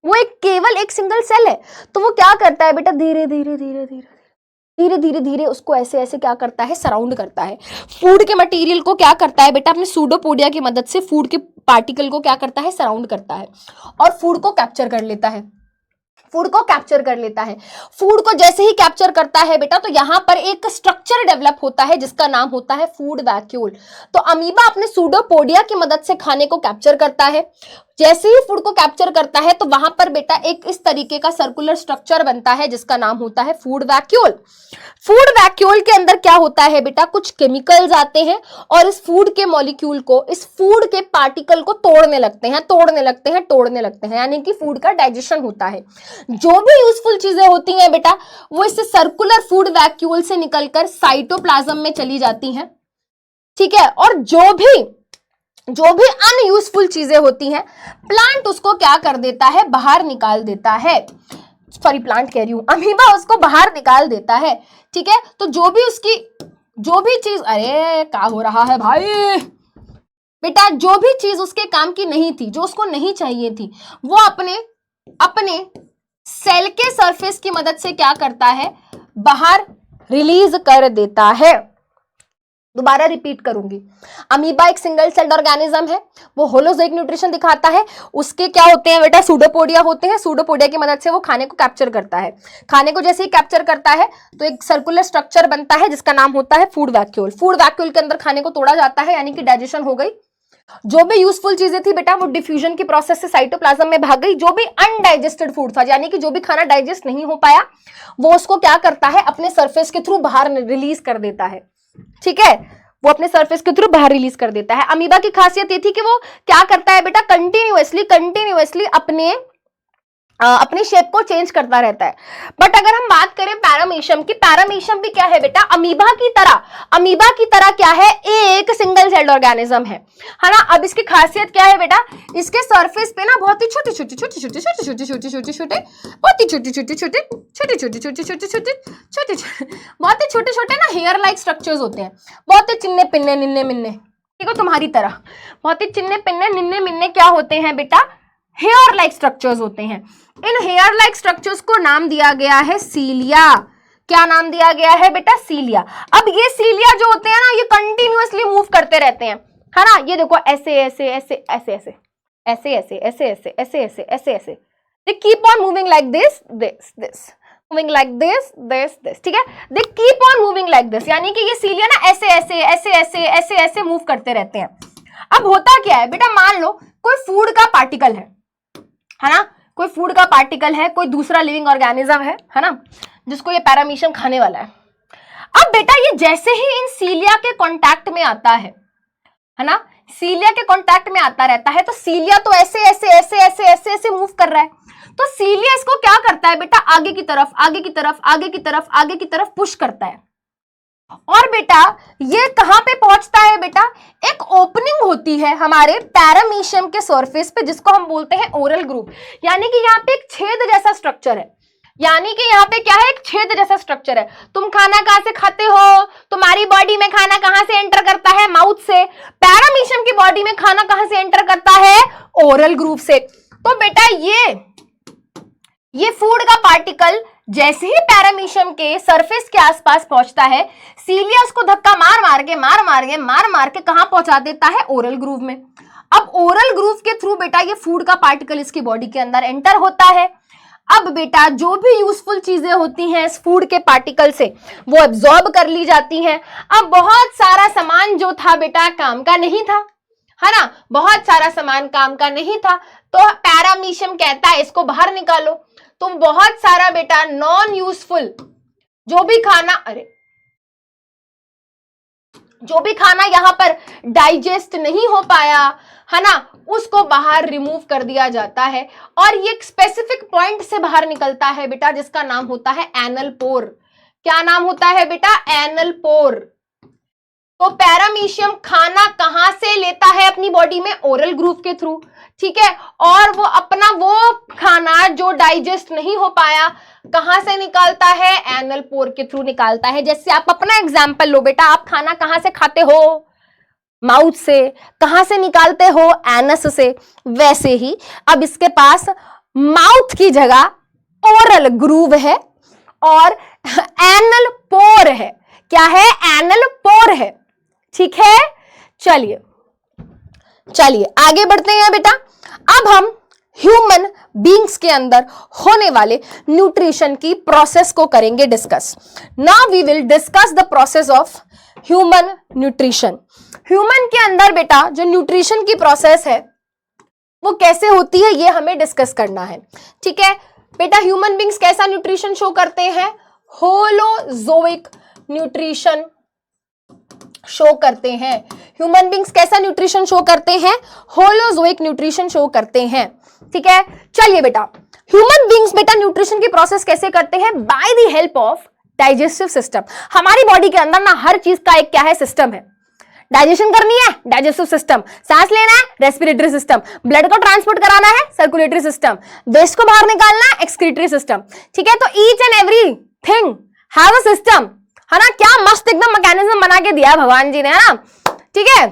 वो एक केवल एक सिंगल सेल है। तो वो क्या करता है बेटा? धीरे धीरे धीरे धीरे धीरे धीरे धीरे उसको ऐसे ऐसे क्या करता है? सराउंड करता है। फूड के मटेरियल को क्या करता है बेटा? अपने सूडोपोडिया की मदद से फूड के पार्टिकल को क्या करता है? सराउंड करता है और फूड को कैप्चर कर लेता है। फूड को कैप्चर कर लेता है। फूड को जैसे ही कैप्चर करता है बेटा, तो यहां पर एक स्ट्रक्चर डेवलप होता है जिसका नाम होता है फूड वैक्यूल। तो अमीबा अपने सूडोपोडिया की मदद से खाने को कैप्चर करता है। जैसे ही फूड को कैप्चर करता है तो वहां पर बेटा एक इस तरीके का सर्कुलर स्ट्रक्चर बनता है जिसका नाम होता है फूड वैक्यूल। फूड वैक्यूल के अंदर क्या होता है बेटा? कुछ केमिकल्स आते हैं और इस फूड के मॉलिक्यूल को, इस फूड के पार्टिकल को तोड़ने लगते हैं, तोड़ने लगते हैं, तोड़ने लगते हैं, यानी कि फूड का डाइजेशन होता है। जो भी यूजफुल चीजें होती हैं बेटा, वो इस सर्कुलर फूड वैक्यूल से निकलकर साइटोप्लाज्म में चली जाती हैं, ठीक है। और जो भी अनयूजफुल चीजें होती हैं, प्लांट उसको क्या कर देता है? बाहर निकाल देता है। सॉरी, प्लांट कह रही हूं, अमीबा उसको बाहर निकाल देता है, ठीक है। तो जो भी चीज, अरे क्या हो रहा है भाई बेटा, जो भी चीज उसके काम की नहीं थी, जो उसको नहीं चाहिए थी, वो अपने सेल के सरफेस की मदद से क्या करता है? बाहर रिलीज कर देता है। दोबारा रिपीट करूंगी, अमीबा एक सिंगल सेल्ड ऑर्गेनिज्म है, वो होलोजोइक न्यूट्रिशन दिखाता है। उसके क्या होते हैं बेटा? सूडोपोडिया होते हैं। सूडोपोडिया की मदद से वो खाने को कैप्चर करता है। खाने को जैसे ही कैप्चर करता है तो एक सर्कुलर स्ट्रक्चर बनता है जिसका नाम होता है फूड वैक्यूल। फूड वैक्यूल के अंदर खाने को तोड़ा जाता है, यानी कि डाइजेशन हो गई। जो भी यूजफुल चीजें थी बेटा, वो डिफ्यूजन की प्रोसेस से साइटोप्लाज्म में भाग गई। जो भी अनडाइजेस्टेड फूड था, यानी कि जो भी खाना डाइजेस्ट नहीं हो पाया, वो उसको क्या करता है? अपने सरफेस के थ्रू बाहर रिलीज कर देता है, ठीक है। वो अपने सरफेस के थ्रू बाहर रिलीज कर देता है। अमीबा की खासियत ये थी कि वो क्या करता है बेटा? कंटिन्यूअसली अपनी शेप को चेंज करता रहता है। बट अगर हम बात करें पैरामीशियम की, पैरामीशियम भी क्या है बेटा? अमीबा की तरह क्या है? एक सिंगल सेल्ड ऑर्गेनिज्म है ना। अब इसकी खासियत क्या है बेटा? इसके सरफेस पे ना बहुत ही छोटे छोटे ना हेयर लाइक स्ट्रक्चर्स होते हैं, बहुत ही चिन्ने पिन्ने निन्ने मिन्ने, ठीक है, तुम्हारी तरह बहुत ही चिन्ने पिन्ने निन्ने मिन्ने क्या होते हैं बेटा? हेयर लाइक स्ट्रक्चर्स होते हैं। इन हेयर लाइक स्ट्रक्चर्स को नाम दिया गया है सीलिया। क्या नाम दिया गया है बेटा? सीलिया। अब ये सीलिया जो होते हैं ना, ये कंटिन्यूअसली मूव करते रहते हैं, है ना। ये देखो ऐसे ऐसे ऐसे ऐसे ऐसे ऐसे ऐसे ऐसे ऐसे ऐसे ऐसे ऐसे ऐसे, they keep on moving like this this this, moving like this this this, ठीक है। They keep on moving like this, यानी कि ये सीलिया ना ऐसे ऐसे ऐसे ऐसे ऐसे ऐसे मूव करते रहते हैं। अब होता क्या है बेटा? मान लो कोई फूड का पार्टिकल है ना, कोई फूड का पार्टिकल है, कोई दूसरा लिविंग ऑर्गेनिज्म है ना, जिसको ये पैरामीशियम खाने वाला है। अब बेटा ये जैसे ही इन सीलिया के कांटेक्ट में आता है ना, सीलिया के कांटेक्ट में आता रहता है, तो सीलिया तो ऐसे ऐसे ऐसे ऐसे ऐसे ऐसे मूव कर रहा है, तो सीलिया इसको क्या करता है बेटा, आगे की तरफ आगे की तरफ आगे की तरफ आगे की तरफ पुश करता है। और बेटा ये कहां पे पहुंचता है बेटा, एक ओपनिंग होती है हमारे पैरामीशियम के सरफेस पे, जिसको हम बोलते हैं ओरल ग्रूव। यानी कि यहाँ पे एक छेद जैसा स्ट्रक्चर है, यानी कि यहाँ पे क्या है, एक छेद जैसा स्ट्रक्चर है। तुम खाना कहां से खाते हो, तुम्हारी बॉडी में खाना कहां से एंटर करता है, माउथ से। पैरामीशियम की बॉडी में खाना कहां से एंटर करता है, ओरल ग्रूव से। तो बेटा ये फूड का पार्टिकल जैसे ही पैरामीशियम के सरफेस के आसपास पहुंचता है, सीलिया उसको धक्का मार मार के कहां पहुंचा देता है, ओरल ग्रूव में। अब ओरल ग्रूव के थ्रू बेटा ये फूड का पार्टिकल इसकी बॉडी के अंदर एंटर होता है। अब बेटा जो भी यूजफुल चीजें होती हैं इस फूड के पार्टिकल से, वो एब्जॉर्ब कर ली जाती हैं। अब बहुत सारा सामान जो था बेटा काम का नहीं था, है ना, बहुत सारा सामान काम का नहीं था, तो पैरामीशियम कहता है इसको बाहर निकालो। तुम बहुत सारा बेटा नॉन यूजफुल जो भी खाना यहां पर डाइजेस्ट नहीं हो पाया, है ना, उसको बाहर रिमूव कर दिया जाता है। और ये एक स्पेसिफिक पॉइंट से बाहर निकलता है बेटा, जिसका नाम होता है एनल पोर। क्या नाम होता है बेटा, एनल पोर। तो पैरामीशियम खाना कहां से लेता है अपनी बॉडी में, ओरल ग्रूव के थ्रू, ठीक है। और वो अपना वो खाना जो डाइजेस्ट नहीं हो पाया कहां से निकालता है, एनल पोर के थ्रू निकालता है। जैसे आप अपना एग्जांपल लो बेटा, आप खाना कहां से खाते हो, माउथ से। कहां से निकालते हो, एनस से। वैसे ही अब इसके पास माउथ की जगह ओरल ग्रूव है और एनल पोर है। क्या है, एनल पोर है, ठीक है। चलिए आगे बढ़ते हैं बेटा। अब हम ह्यूमन बीइंग्स के अंदर होने वाले न्यूट्रिशन की प्रोसेस को करेंगे discuss. Now we will discuss the process of human nutrition. Human के अंदर बेटा जो न्यूट्रिशन की प्रोसेस है वो कैसे होती है, ये हमें डिस्कस करना है, ठीक है बेटा। ह्यूमन बीइंग्स कैसा न्यूट्रिशन शो करते हैं, होलोजोइक न्यूट्रिशन शो करते हैं। ह्यूमन बीइंग्स कैसा न्यूट्रिशन शो करते हैं, होलोजोइक न्यूट्रिशन शो करते हैं, ठीक है। चलिए बेटा, ह्यूमन बीइंग्स बेटा न्यूट्रिशन की प्रोसेस कैसे करते हैं, by the help of digestive system. हमारी बॉडी के अंदर ना हर चीज का एक क्या है, सिस्टम है। डाइजेशन करनी है, डाइजेस्टिव सिस्टम। सांस लेना है, रेस्पिरेटरी सिस्टम। ब्लड को ट्रांसपोर्ट कराना है, सर्कुलेटरी सिस्टम। वेस्ट को बाहर निकालना है, एक्सक्रीटरी सिस्टम, ठीक है। तो each and every thing have a system, है ना। क्या मस्त एकदम मैकेनिज्म बना के दिया है भगवान जी ने, है ना, ठीक है।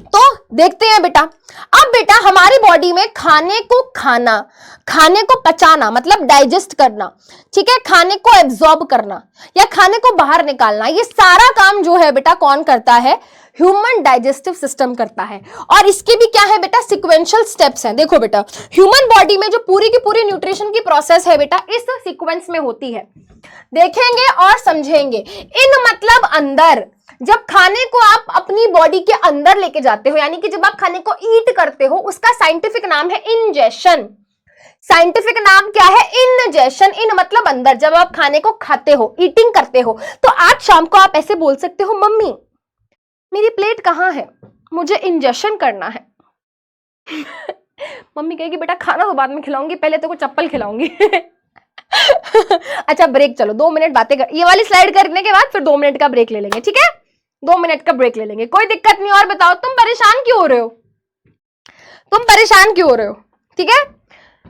तो देखते हैं बेटा, अब बेटा हमारी बॉडी में खाने को खाना, खाने को पचाना मतलब डाइजेस्ट करना, ठीक है, खाने को एब्जॉर्ब करना या खाने को बाहर निकालना, ये सारा काम जो है बेटा कौन करता है, ह्यूमन डाइजेस्टिव सिस्टम करता है। और इसके भी क्या है बेटा, सिक्वेंशियल स्टेप्स हैं। देखो बेटा, ह्यूमन बॉडी में जो पूरी की पूरी न्यूट्रिशन की प्रोसेस है बेटा इस सीक्वेंस में होती है, देखेंगे और समझेंगे। इन मतलब अंदर, जब खाने को आप अपनी बॉडी के अंदर लेके जाते हो, यानी कि जब आप खाने को ईट करते हो, उसका साइंटिफिक नाम है इंजेशन। साइंटिफिक नाम क्या है, इंजेशन। इन मतलब अंदर, जब आप खाने को खाते हो, ईटिंग करते हो। तो आज शाम को आप ऐसे बोल सकते हो, मम्मी मेरी प्लेट कहां है, मुझे इंजेक्शन करना है। मम्मी कहेगी बेटा खाना तो बाद में खिलाऊंगी, पहले तो को चप्पल खिलाऊंगी। अच्छा ब्रेक, चलो 2 मिनट बातें कर, ये वाली स्लाइड करने के बाद फिर 2 मिनट का ब्रेक ले लेंगे, ठीक है। 2 मिनट का ब्रेक ले लेंगे, कोई दिक्कत नहीं। और बताओ तुम परेशान क्यों हो रहे हो, तुम परेशान क्यों हो रहे हो, ठीक है।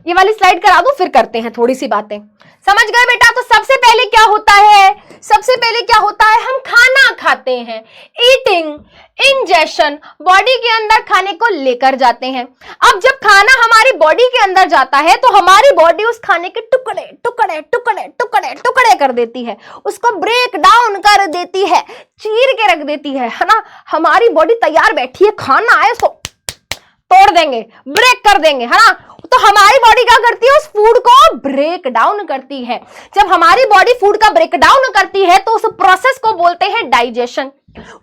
ये वाली स्लाइड करा दो, फिर करते हैं थोड़ी सी बातें। समझ गए बेटा। तो सबसे पहले क्या होता है, सबसे पहले क्या होता है, हम खाना खाते हैं, ईटिंग, इंजेशन, बॉडी के अंदर खाने को लेकर जाते हैं। अब जब खाना हमारी बॉडी के अंदर जाता है तो हमारी बॉडी उस खाने के टुकड़े टुकड़े टुकड़े टुकड़े टुकड़े कर देती है, उसको ब्रेक डाउन कर देती है, चीर के रख देती है ना। हमारी बॉडी तैयार बैठी है, खाना आए उसको तोड़ देंगे, ब्रेक कर देंगे, है ना। तो हमारी बॉडी क्या करती है, उस फूड को ब्रेक डाउन करती है। जब हमारी बॉडी फूड का ब्रेक डाउन करती है तो उस प्रोसेस को बोलते हैं digestion.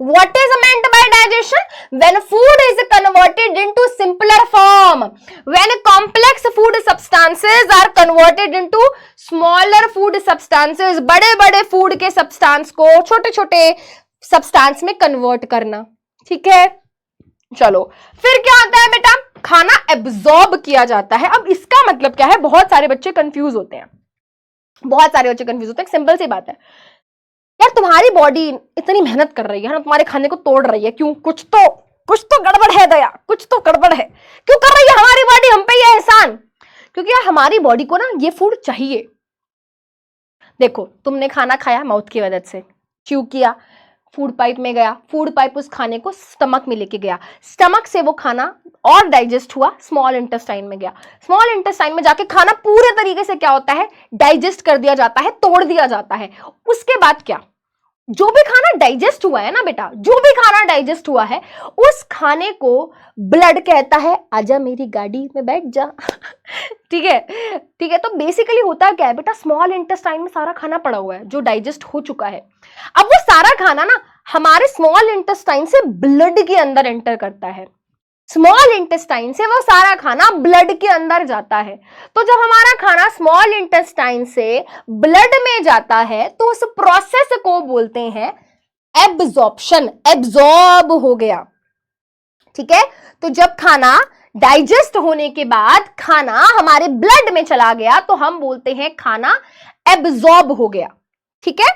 What is meant by digestion? When food is converted into simpler form, when complex food substances are converted into smaller food substances, बड़े बड़े फूड के सब्सटेंस को छोटे छोटे सब्सटेंस में कन्वर्ट करना। ठीक है, चलो फिर क्या आता है बेटा, खाना एब्जॉर्ब किया जाता है। अब इसका मतलब क्या है, बहुत सारे बच्चे कंफ्यूज होते हैं, बहुत सारे बच्चे कंफ्यूज होते हैं। सिंपल सी बात है यार, तुम्हारी बॉडी इतनी मेहनत कर रही है ना, तुम्हारे खाने को तोड़ रही है, क्यों? कुछ तो गड़बड़ है दया, कुछ तो गड़बड़ है। क्यों कर रही है हमारी बॉडी हम पे ये एहसान? क्योंकि यार हमारी बॉडी को ना ये फूड चाहिए। देखो, तुमने खाना खाया माउथ की मदद से, च्यू किया, फूड पाइप में गया, फूड पाइप उस खाने को स्टमक में लेके गया, स्टमक से वो खाना और डाइजेस्ट हुआ, स्मॉल इंटेस्टाइन में गया, स्मॉल इंटेस्टाइन में जाके खाना पूरे तरीके से क्या होता है, डाइजेस्ट कर दिया जाता है, तोड़ दिया जाता है। उसके बाद क्या, जो भी खाना डाइजेस्ट हुआ है ना बेटा, जो भी खाना डाइजेस्ट हुआ है, उस खाने को ब्लड कहता है आजा मेरी गाड़ी में बैठ जा। ठीक है, ठीक है। तो बेसिकली होता क्या है बेटा, स्मॉल इंटेस्टाइन में सारा खाना पड़ा हुआ है जो डाइजेस्ट हो चुका है। अब वो सारा खाना ना हमारे स्मॉल इंटेस्टाइन से ब्लड के अंदर एंटर करता है, स्मॉल इंटेस्टाइन से वो सारा खाना ब्लड के अंदर जाता है। तो जब हमारा खाना स्मॉल इंटेस्टाइन से ब्लड में जाता है तो उस प्रोसेस को बोलते हैं एब्जॉर्प्शन, एब्जॉर्ब हो गया। ठीक है, तो जब खाना डाइजेस्ट होने के बाद खाना हमारे ब्लड में चला गया तो हम बोलते हैं खाना एब्जॉर्ब हो गया। ठीक है,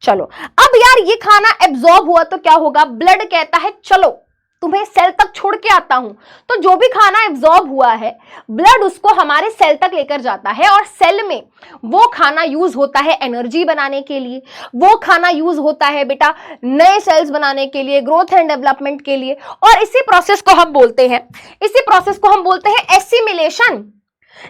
चलो अब यार ये खाना एब्जॉर्ब हुआ तो क्या होगा, ब्लड कहता है चलो तुम्हें सेल तक छोड़ के आता हूं। तो जो भी खाना एब्जॉर्ब हुआ है, ब्लड उसको हमारे सेल तक लेकर जाता है और सेल में वो खाना यूज होता है एनर्जी बनाने के लिए, वो खाना यूज होता है बेटा नए सेल्स बनाने के लिए, ग्रोथ एंड डेवलपमेंट के लिए। और इसी प्रोसेस को हम बोलते हैं एसिमिलेशन।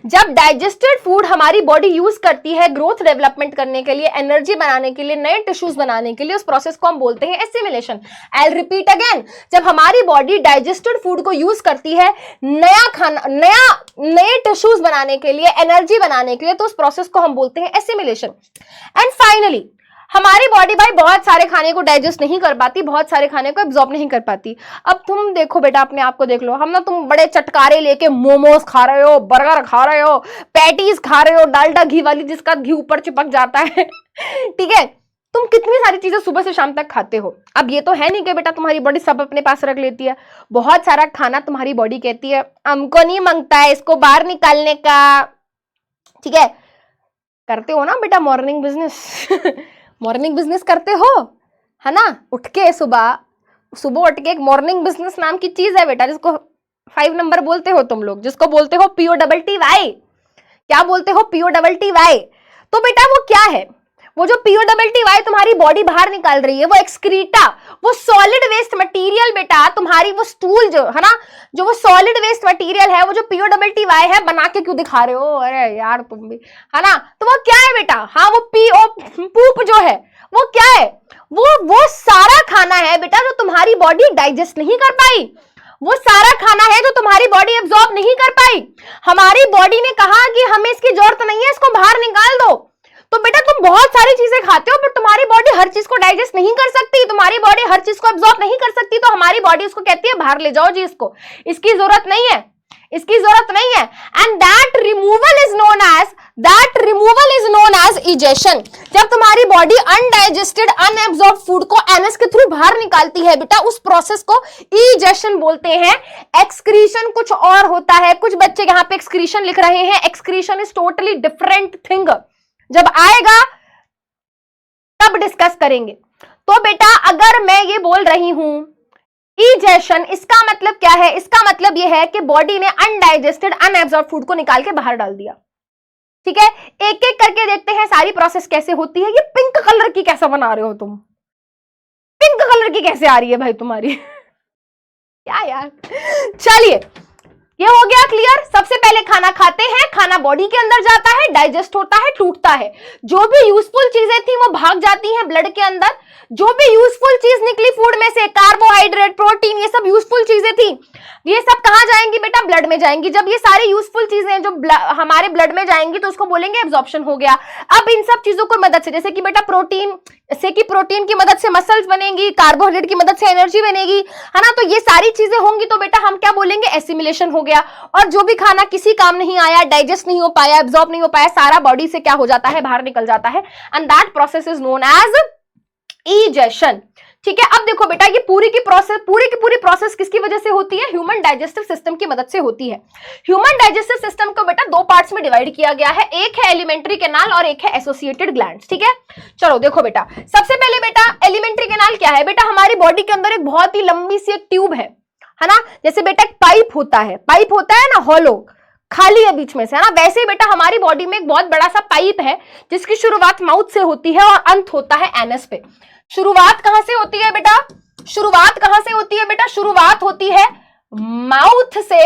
जब डाइजेस्टेड फूड हमारी बॉडी यूज करती है ग्रोथ डेवलपमेंट करने के लिए, एनर्जी बनाने के लिए, नए टिश्यूज बनाने के लिए, उस प्रोसेस को हम बोलते हैं एसिमिलेशन। आई रिपीट अगेन, जब हमारी बॉडी डाइजेस्टेड फूड को यूज करती है नया खाना, नए टिश्यूज बनाने के लिए, एनर्जी बनाने के लिए, तो उस प्रोसेस को हम बोलते हैं एसिमिलेशन। एंड फाइनली हमारी बॉडी भाई बहुत सारे खाने को डाइजेस्ट नहीं कर पाती, बहुत सारे खाने को एब्जॉर्ब नहीं कर पाती। अब तुम देखो बेटा, अपने आप को देख लो, हम ना तुम बड़े चटकारे लेके मोमोज खा रहे हो, बर्गर खा रहे हो, पैटीज खा रहे हो, डालडा घी वाली जिसका घी ऊपर चिपक जाता है। ठीक है, तुम कितनी सारी चीजें सुबह से शाम तक खाते हो। अब ये तो है नहीं कि बेटा तुम्हारी बॉडी सब अपने पास रख लेती है, बहुत सारा खाना तुम्हारी बॉडी कहती है हमको नहीं मांगता है इसको बाहर निकालने का। ठीक है, करते हो ना बेटा मॉर्निंग बिजनेस। मॉर्निंग बिजनेस करते हो, है ना, उठ के सुबह उठ के एक मॉर्निंग बिजनेस नाम की चीज है बेटा, जिसको 5 नंबर बोलते हो तुम लोग, जिसको बोलते हो POTTY। क्या बोलते हो? POTTY। तो बेटा वो क्या है, वो जो POTTY तुम्हारी बॉडी बाहर निकाल रही है, वो एक्सक्रीटा, वो सॉलिड वेस्ट मटेरियल बेटा, तुम्हारी वो स्टूल जो है ना, जो वो सॉलिड वेस्ट मटेरियल है, वो जो POTTY है, बना के क्यों दिखा रहे हो? अरे यार तुम भी, है ना। तो वो क्या है बेटा, हाँ वो पूप जो है वो क्या है, वो सारा खाना है बेटा जो तुम्हारी बॉडी डाइजेस्ट नहीं कर पाई, वो सारा खाना है जो तुम्हारी बॉडी एब्जॉर्ब नहीं कर पाई। हमारी बॉडी ने कहा कि हमें इसकी जरूरत नहीं है, इसको बाहर निकाल दो। तो बेटा तुम बहुत सारी चीजें खाते हो पर तुम्हारी बॉडी हर चीज को डाइजेस्ट नहीं कर सकती, तुम्हारी बॉडी हर चीज को एब्जॉर्ब नहीं कर सकती, तो हमारी बॉडी उसको कहती है बाहर ले जाओ जी, इसको, इसकी जरूरत नहीं है, इसकी जरूरत नहीं है। And that removal is known as egestion. जब तुम्हारी बॉडी अनडाइजेस्टेड अनएब्जॉर्ब फूड को एनएस के थ्रू बाहर निकालती है बेटा, उस प्रोसेस को इजेशन बोलते हैं। एक्सक्रीशन कुछ और होता है, कुछ बच्चे यहाँ पे एक्सक्रीशन लिख रहे हैं, excretion is totally different thing, जब आएगा तब डिस्कस करेंगे। तो बेटा अगर मैं ये बोल रही हूं इजेशन, इसका मतलब क्या है, इसका मतलब ये है कि बॉडी ने अनडाइजेस्टेड अनएब्जॉर्ब फूड को निकाल के बाहर डाल दिया। ठीक है, एक एक करके देखते हैं सारी प्रोसेस कैसे होती है। ये पिंक कलर की कैसा बना रहे हो तुम, पिंक कलर की कैसे आ रही है भाई तुम्हारी? क्या यार, चलिए ये हो गया क्लियर। सबसे पहले खाना खाते हैं, खाना बॉडी के अंदर जाता है, डाइजेस्ट होता है, टूटता है, जो भी यूजफुल चीजें थी वो भाग जाती हैं ब्लड के अंदर, जो भी यूजफुल चीज निकली फूड में से, कार्बोहाइड्रेट, प्रोटीन, ये सब यूजफुल चीजें थी, ये सब कहां जाएंगी बेटा? ब्लड में जाएंगी। जब ये सारी यूजफुल चीजें जो हमारे ब्लड में जाएंगी तो उसको बोलेंगे एब्जॉर्प्शन हो गया। अब इन सब चीजों की मदद से, जैसे कि बेटा प्रोटीन, जैसे कि प्रोटीन की मदद से मसल्स बनेंगी, कार्बोहाइड्रेट की मदद से एनर्जी बनेगी, है ना। तो ये सारी चीजें होंगी तो बेटा हम क्या बोलेंगे? एसिमिलेशन हो गया। और जो भी खाना किसी काम नहीं आया, डाइजेस्ट नहीं हो पाया, एब्जॉर्ब नहीं हो पाया, सारा बॉडी से क्या हो जाता है? बाहर निकल जाता है। And that process is known as egestion. ठीक है, अब देखो बेटा ये पूरी की पूरी प्रोसेस किसकी वजह से होती है? ह्यूमन डाइजेस्टिव सिस्टम की मदद से होती है। ह्यूमन डाइजेस्टिव सिस्टम को बेटा दो पार्ट्स में डिवाइड किया गया है, एक है एलिमेंट्री कैनाल और एक है एसोसिएटेड ग्लैंड्स। ठीक है, चलो देखो बेटा, सबसे पहले बेटा एलिमेंट्री कैनाल क्या है? बेटा हमारी बॉडी के अंदर एक बहुत ही लंबी सी एक ट्यूब है ना। जैसे बेटा एक पाइप होता है ना, हॉलो, खाली है बीच में से, है ना। वैसे ही बेटा हमारी बॉडी में एक बहुत बड़ा सा पाइप है जिसकी शुरुआत माउथ से होती है और अंत होता है एनस पे। शुरुआत कहां से होती है बेटा? शुरुआत कहां से होती है बेटा? शुरुआत होती है माउथ से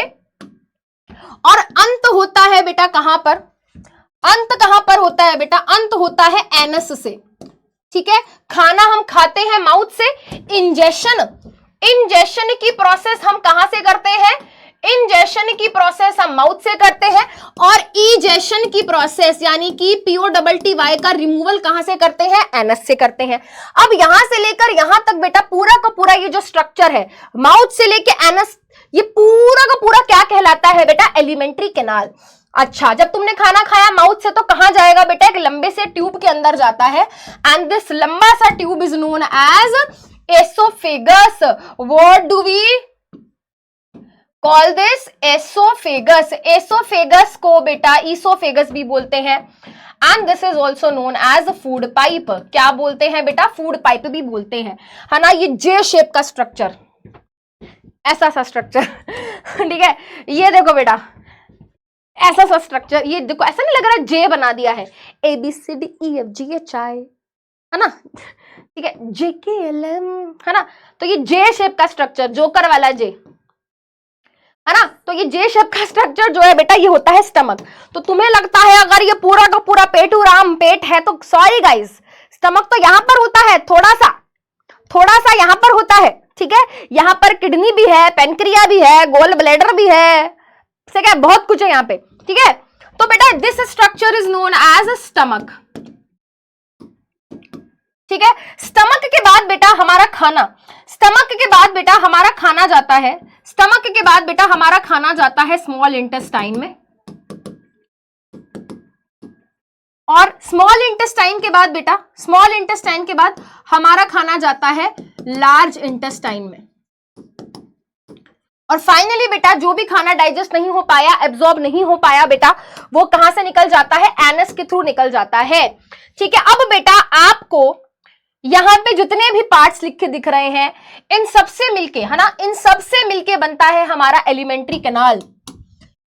और अंत होता है बेटा कहां पर? अंत कहां पर होता है बेटा? अंत होता है एनस से। ठीक है, खाना हम खाते हैं माउथ से। इंजेशन की प्रोसेस हम कहां से करते हैं? इंजेशन की प्रोसेस हम माउथ से करते हैं और इजेशन की प्रोसेस यानी कि POTTY का रिमूवल कहां से करते हैं? एनस से करते हैं। अब यहां से लेकर यहां तक बेटा पूरा का पूरा ये जो स्ट्रक्चर है माउथ से लेकर एनस, ये पूरा का पूरा क्या कहलाता है बेटा? Alimentary canal. अच्छा, जब तुमने खाना खाया माउथ से तो कहां जाएगा बेटा? एक लंबे से ट्यूब के अंदर जाता है एंड दिस लंबा सा tube is known as oesophagus. What do we call this? Oesophagus. Oesophagus को बेटा ईसोफेगस भी बोलते हैं and this is also known as food pipe. क्या बोलते हैं बेटा? फूड पाइप भी बोलते हैं, है ना। ये जे शेप का स्ट्रक्चर, ऐसा सा स्ट्रक्चर ठीक है, ये देखो बेटा ऐसा सा स्ट्रक्चर, ये देखो ऐसा नहीं लग रहा जे बना दिया है, ABCDEFGHI, है ना। ठीक है, JKLM, है ना। तो ये जे शेप का स्ट्रक्चर, जोकर वाला जे, है ना। तो ये जे शेप का स्ट्रक्चर जो है बेटा ये होता है स्टमक। तो तुम्हें लगता है अगर ये पूरा का पूरा पेटूराम पेट है तो सॉरी गाइस, स्टमक तो यहां पर होता है, थोड़ा सा यहां पर होता है। ठीक है, यहां पर किडनी भी है, पेनक्रिया भी है, गोल ब्लैडर भी है, क्या बहुत कुछ है यहाँ पे। ठीक है, तो बेटा this structure is known as stomach. ठीक है, स्टमक के बाद बेटा हमारा खाना, स्टमक के बाद बेटा हमारा खाना जाता है, स्टमक के बाद बेटा हमारा खाना जाता है स्मॉल इंटेस्टाइन में, और स्मॉल इंटेस्टाइन के बाद बेटा, स्मॉल इंटेस्टाइन के बाद हमारा खाना जाता है लार्ज इंटेस्टाइन में, और फाइनली बेटा जो भी खाना डाइजेस्ट नहीं हो पाया, एब्जॉर्ब नहीं हो पाया बेटा, वो कहां से निकल जाता है? एनस के थ्रू निकल जाता है। ठीक है, अब बेटा आपको यहां पे जितने भी पार्ट्स लिखे दिख रहे हैं इन सबसे मिलके, है ना, इन सबसे मिलके बनता है हमारा एलिमेंट्री कैनाल।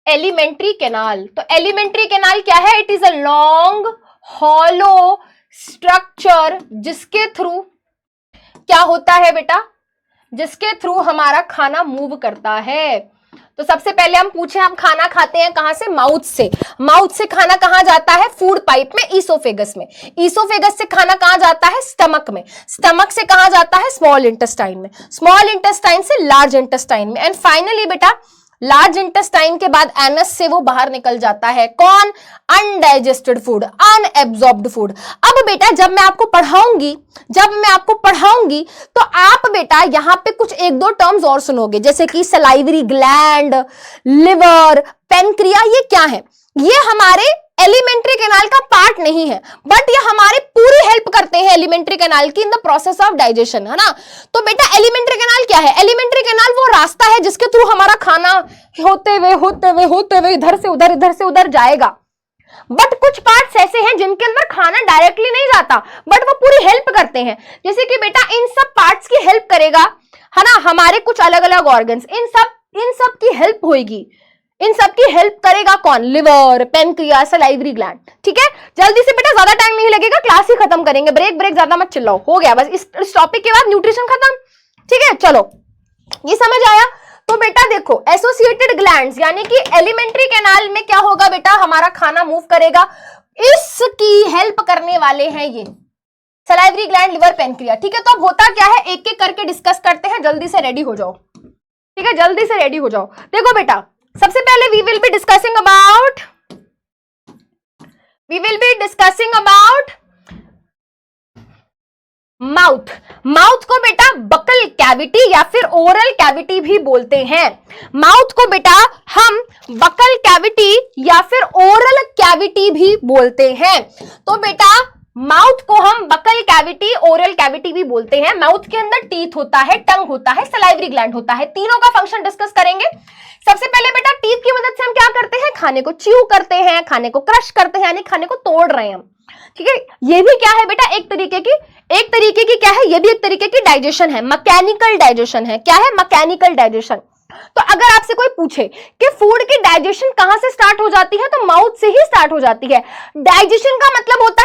एलिमेंट्री कैनाल, तो एलिमेंट्री कैनाल क्या है? It is a long hollow structure जिसके थ्रू क्या होता है बेटा? जिसके थ्रू हमारा खाना मूव करता है। तो सबसे पहले हम पूछे, हम खाना खाते हैं कहां से? माउथ से। माउथ से खाना कहां जाता है? फूड पाइप में, ईसोफेगस में। ईसोफेगस से खाना कहां जाता है? स्टमक में। स्टमक से कहां जाता है? स्मॉल इंटेस्टाइन में। स्मॉल इंटेस्टाइन से लार्ज इंटेस्टाइन में, एंड फाइनली बेटा लार्ज इंटेस्टाइन के बाद एनस से वो बाहर निकल जाता है। कौन? Undigested food, unabsorbed food. अब बेटा जब मैं आपको पढ़ाऊंगी तो आप बेटा यहां पे कुछ एक दो टर्म्स और सुनोगे, जैसे कि सलाइवरी ग्लैंड, लिवर, पेनक्रिया। ये क्या है? ये हमारे एलिमेंट्री कैनाल का पार्ट नहीं है, बट ये हमारे पूरी हेल्प करते हैं एलिमेंट्री कैनाल की in the process of digestion, है ना। तो बेटा एलिमेंट्री कैनाल क्या है? एलिमेंट्री कैनाल वो रास्ता है जिसके थ्रू हमारा खाना होते हुए इधर से उधर जाएगा। बट कुछ पार्ट्स ऐसे हैं जिनके अंदर खाना डायरेक्टली नहीं जाता, बट वो पूरी हेल्प करते हैं। जैसे कि बेटा इन सब पार्ट्स की हेल्प करेगा, है ना, हमारे कुछ अलग अलग ऑर्गन्स, इन सब की हेल्प होगी। इन सब की हेल्प करेगा कौन? Liver, pancreas, salivary gland. ठीक है, जल्दी से बेटा, ज्यादा टाइम नहीं लगेगा, क्लास ही खत्म करेंगे। ब्रेक ज्यादा मत चिल्लाओ, हो गया बस इस टॉपिक के बाद न्यूट्रिशन खत्म। ठीक है, चलो ये समझ आया। तो बेटा देखो एसोसिएटेड ग्लैंड्स यानी कि एलिमेंट्री कैनाल में क्या होगा बेटा? हमारा खाना मूव करेगा, इसकी हेल्प करने वाले हैं ये सलाइवरी ग्लैंड, लिवर, पेनक्रिया। ठीक है, तो अब होता क्या है, एक एक करके डिस्कस करते हैं, जल्दी से रेडी हो जाओ। ठीक है, जल्दी से रेडी हो जाओ। देखो बेटा, सबसे पहले we will be discussing about mouth. Mouth को बेटा बकल कैविटी या फिर ओरल कैविटी भी बोलते हैं। माउथ को बेटा हम बकल कैविटी या फिर ओरल कैविटी भी बोलते हैं। तो बेटा माउथ को हम बकल कैविटी, ओरल कैविटी भी बोलते हैं। माउथ के अंदर टीथ होता है, टंग होता है, सलाइवरी ग्लैंड होता है। तीनों का फंक्शन डिस्कस करेंगे। सबसे पहले बेटा टीथ की मदद से हम क्या करते हैं, खाने को च्यू करते हैं, खाने को क्रश करते हैं, यानी खाने को तोड़ रहे हैं हम। ठीक है, ये भी क्या है बेटा, एक तरीके की क्या है, ये भी एक तरीके की डाइजेशन है, मैकेनिकल डाइजेशन है। क्या है, मैकेनिकल डाइजेशन। तो अगर आपसे कोई पूछे कि फूड की डाइजेशन कहां से स्टार्ट हो जाती है, तो माउथ से ही स्टार्ट हो जाती है। डाइजेशन का मतलब होता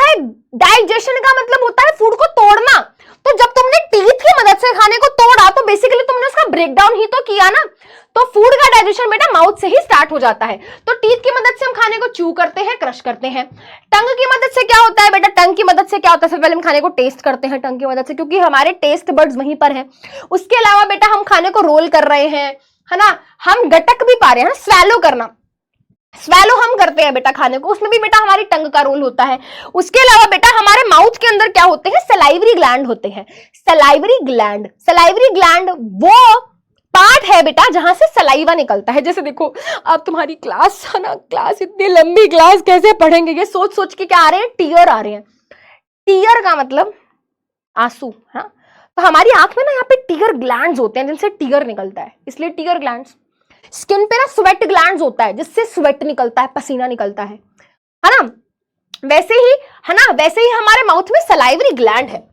है फूड को तोड़ना। तो जब तुमने टीथ की मदद से खाने को तोड़ा तो बेसिकली तुमने उसका ब्रेकडाउन ही तो किया ना। तो फूड का डाइजेशन बेटा माउथ से ही स्टार्ट हो जाता है। तो टीथ की मदद से हम खाने को च्यू करते हैं, क्रश करते हैं। टंग की मदद से क्या होता है बेटा, टंग की मदद से क्या होता है, सबसे पहले हम खाने को टेस्ट करते हैं टंग की मदद से, क्योंकि हमारे टेस्ट बड्स वहीं पर हैं। उसके अलावा बेटा हम खाने को रोल कर रहे हैं, है ना, हम गटक भी पा रहे हैं, स्वैलो करना, स्वैलो हम करते हैं बेटा खाने को, उसमें भी बेटा हमारी टंग का रोल होता है। उसके अलावा बेटा हमारे माउथ के अंदर क्या होते हैं, सलाइवरी ग्लैंड होते हैं। सलाइवरी ग्लैंड वो पार्ट है बेटा जहां से सलाइवा निकलता है। जैसे देखो आप तुम्हारी क्लास है ना, क्लास इतनी लंबी क्लास कैसे पढ़ेंगे, ये सोच सोच के क्या आ रहे हैं, टीयर आ रहे हैं। टीयर का मतलब आंसू। हाँ, तो हमारी आंख में ना यहाँ पे टीयर ग्लैंड्स होते हैं जिनसे टीयर निकलता है, इसलिए टीयर ग्लैंड्स। स्किन पे ना स्वेट ग्लैंड्स होता है जिससे स्वेट निकलता है, पसीना निकलता है ना। वैसे ही हमारे माउथ में सलाइवरी ग्लैंड है।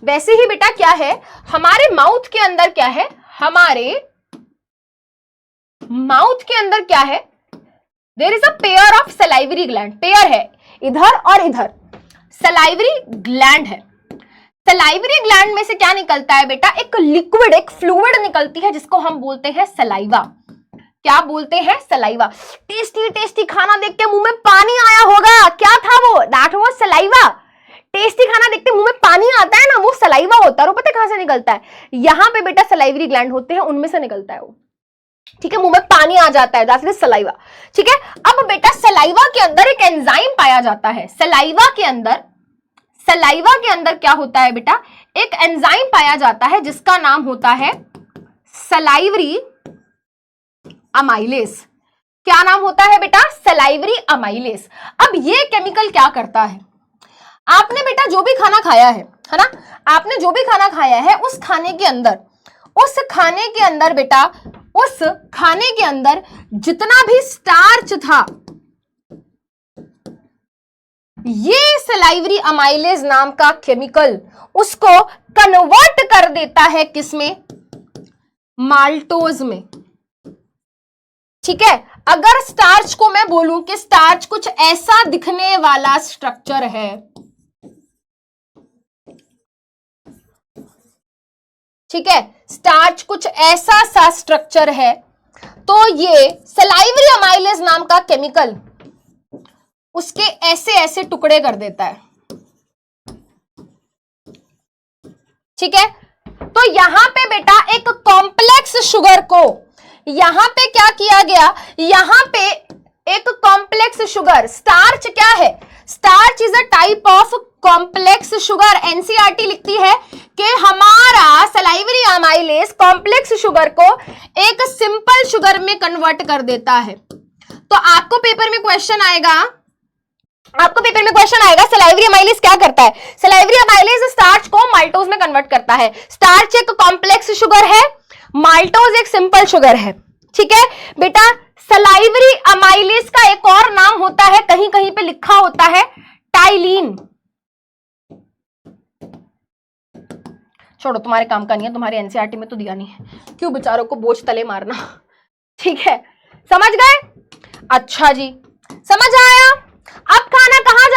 वैसे ही बेटा क्या है, हमारे माउथ के अंदर क्या है, there is a pair of salivary gland. Pair है इधर और इधर, सलाइवरी ग्लैंड है। सलाइवरी ग्लैंड में से क्या निकलता है बेटा, एक लिक्विड, एक फ्लूइड निकलती है जिसको हम बोलते हैं सलाइवा। क्या बोलते हैं, सलाइवा। टेस्टी टेस्टी खाना देख के मुंह में पानी आया होगा, क्या था वो, दैट वाज सलाइवा। टेस्टी खाना देखते मुंह में पानी आता है ना, वो सलाइवा होता है। वो पता है कहां से निकलता है, यहां पे बेटा सलाइवरी ग्लैंड होते हैं, उनमें से निकलता है वो। ठीक है, मुंह में पानी आ जाता है, दैट इज सलाइवा। ठीक है, अब बेटा सलाइवा के अंदर एक एंजाइम पाया जाता है। सलाइवा के अंदर क्या होता है बेटा, एक एंजाइम पाया जाता है जिसका नाम होता है सलाइवरी अमाइलेज। क्या नाम होता है बेटा, सलाइवरी अमाइलेज। अब ये केमिकल क्या करता है, आपने बेटा जो भी खाना खाया है ना, आपने जो भी खाना खाया है उस खाने के अंदर जितना भी स्टार्च था, ये सलाइवरी अमाइलेज नाम का केमिकल उसको कन्वर्ट कर देता है किसमें, माल्टोज में। ठीक है, अगर स्टार्च को मैं बोलूं कि स्टार्च कुछ ऐसा दिखने वाला स्ट्रक्चर है, ठीक है, स्टार्च कुछ ऐसा सा स्ट्रक्चर है, तो ये सलाइवरी अमाइलेज नाम का केमिकल उसके ऐसे ऐसे टुकड़े कर देता है। ठीक है, तो यहां पे बेटा एक कॉम्प्लेक्स शुगर को, यहां पे क्या किया गया, यहां पे एक कॉम्प्लेक्स शुगर, स्टार्च क्या है, starch is a type of complex sugar. NCERT लिखती है कि हमारा सलाइवरी अमाइलेज कॉम्प्लेक्स शुगर को एक सिंपल शुगर में कन्वर्ट कर देता है। तो आपको पेपर में क्वेश्चन आएगा, सलाइवरी अमाइलेज क्या करता है, सलाइवरी अमाइलेज स्टार्च को माल्टोज में कन्वर्ट करता है। स्टार्च एक कॉम्प्लेक्स शुगर है, माल्टोज एक सिंपल शुगर है। ठीक है बेटा, सलाइवरी अमाइलेज का एक और नाम होता है, कहीं कहीं पे लिखा होता है टाइलिन। छोड़ो, तुम्हारे काम का नहीं है, तुम्हारे एनसीईआरटी में तो दिया नहीं है, क्यों बेचारों को बोझ तले मारना। ठीक है, समझ गए, अच्छा जी समझ आया। अब खाना कहां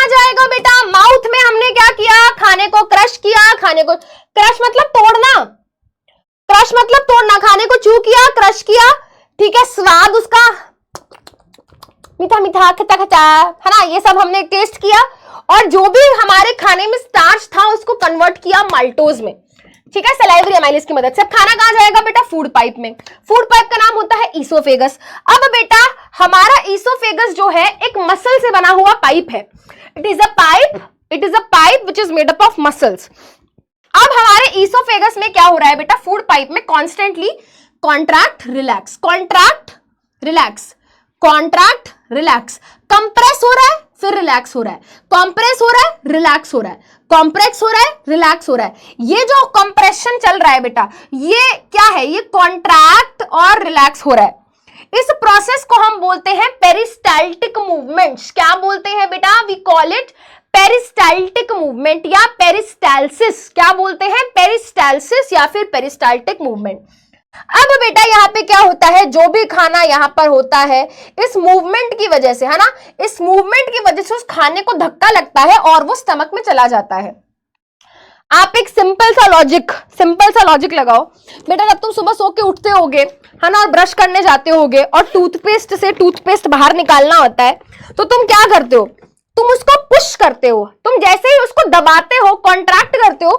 जाएगा बेटा, माउथ में हमने क्या किया, खाने को क्रश किया, खाने को क्रश मतलब तोड़ना, खाने को चू किया, क्रश किया। ठीक है, स्वाद उसका मीठा मीठा, खट्टा खट्टा, है ना, ये सब हमने टेस्ट किया, और जो भी हमारे खाने में स्टार्च था उसको कन्वर्ट किया माल्टोज में। ठीक है, सलाइवरी एमाइलेज की मदद से। खाना कहां जाएगा बेटा? फूड पाइप में। फूड पाइप का नाम होता है ईसोफेगस। अब बेटा हमारा ईसोफेगस जो है एक मसल से बना हुआ पाइप है। It is a pipe which is made up of muscles. अब हमारे ईसोफेगस में क्या हो रहा है बेटा? फूड पाइप में constantly contract relax, contract relax, contract relax, compress हो रहा है फिर रिलैक्स हो रहा है, कॉम्प्रेस हो रहा है रिलैक्स हो रहा है, कॉम्प्रेस हो रहा है रिलैक्स हो रहा है। ये जो कंप्रेशन चल रहा है बेटा, ये क्या है? ये कॉन्ट्रैक्ट और रिलैक्स हो रहा है। इस प्रोसेस को हम बोलते हैं पेरिस्टाल्टिक मूवमेंट्स। क्या बोलते हैं बेटा? We call it peristaltic movement या पेरिस्टाल्सिस। क्या बोलते हैं? पेरिस्टाल्सिस या फिर पेरिस्टाल्टिक मूवमेंट। अब बेटा यहाँ पे क्या होता है? जो भी खाना यहाँ पर होता है इस मूवमेंट की वजह से, है ना, इस मूवमेंट की वजह से उस खाने को धक्का लगता है और वो स्टमक में चला जाता है। आप एक सिंपल सा लॉजिक लगाओ बेटा। जब तुम सुबह सो के उठते होगे, है ना, और ब्रश करने जाते होगे और टूथपेस्ट से टूथपेस्ट बाहर निकालना होता है, तो तुम क्या करते हो? तुम उसको पुश करते हो। तुम जैसे ही उसको दबाते हो, कॉन्ट्रैक्ट करते हो,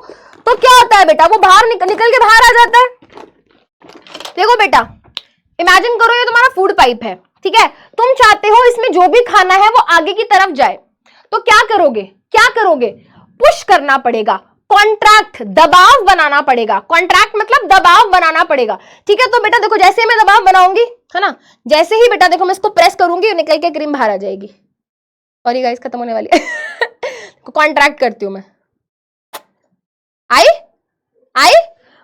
तो क्या होता है बेटा? वो बाहर निकल के बाहर आ जाता है। देखो बेटा, इमेजिन करो ये तुम्हारा फूड पाइप है, ठीक है। तुम चाहते हो इसमें जो भी खाना है वो आगे की तरफ जाए, तो क्या करोगे? पुश करना पड़ेगा, कॉन्ट्रैक्ट, दबाव बनाना पड़ेगा। कॉन्ट्रैक्ट मतलब दबाव बनाना पड़ेगा, ठीक है। तो बेटा देखो, जैसे ही मैं दबाव बनाऊंगी, है ना, जैसे ही बेटा देखो मैं इसको प्रेस करूंगी, निकल के क्रीम बाहर आ जाएगी। सॉरी गाइस, खत्म होने वाली है। कॉन्ट्रैक्ट करती हूं मैं, आई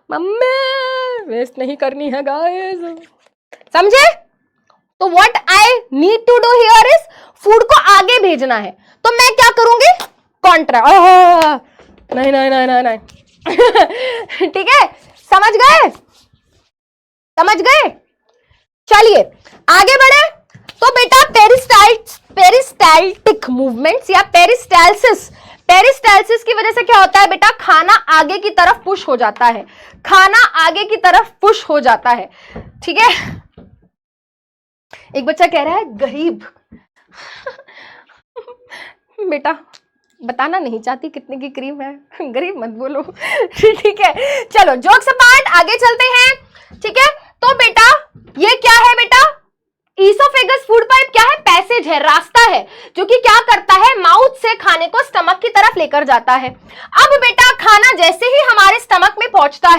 मम्मी वेस्ट नहीं करनी है गाइस, समझे? तो what I need to do here is food को आगे भेजना है, तो मैं क्या करूंगी? कॉन्ट्रैक्ट। नहीं ठीक है, समझ गए? चलिए आगे बढ़े। तो बेटा पेरिस्टाल्टिक मूवमेंट्स या पेरिस्टाल्सिस की वजह से क्या होता है बेटा? खाना आगे की तरफ पुश हो जाता है, ठीक है। एक बच्चा कह रहा है गरीब। बेटा बताना नहीं चाहती कितने की क्रीम है, गरीब मत बोलो। ठीक है, चलो जोक्स अपार्ट, आगे चलते हैं, ठीक है। तो बेटा ये क्या है बेटा? ईसोफेगस फूड पाइप क्या है? पैसेज है, रास्ता है, जो कि क्या करता है? माउथ से खाने को स्टमक की तरफ लेकर जाता है। अब बेटा खाना जैसे ही हमारे स्टमक में पहुंचता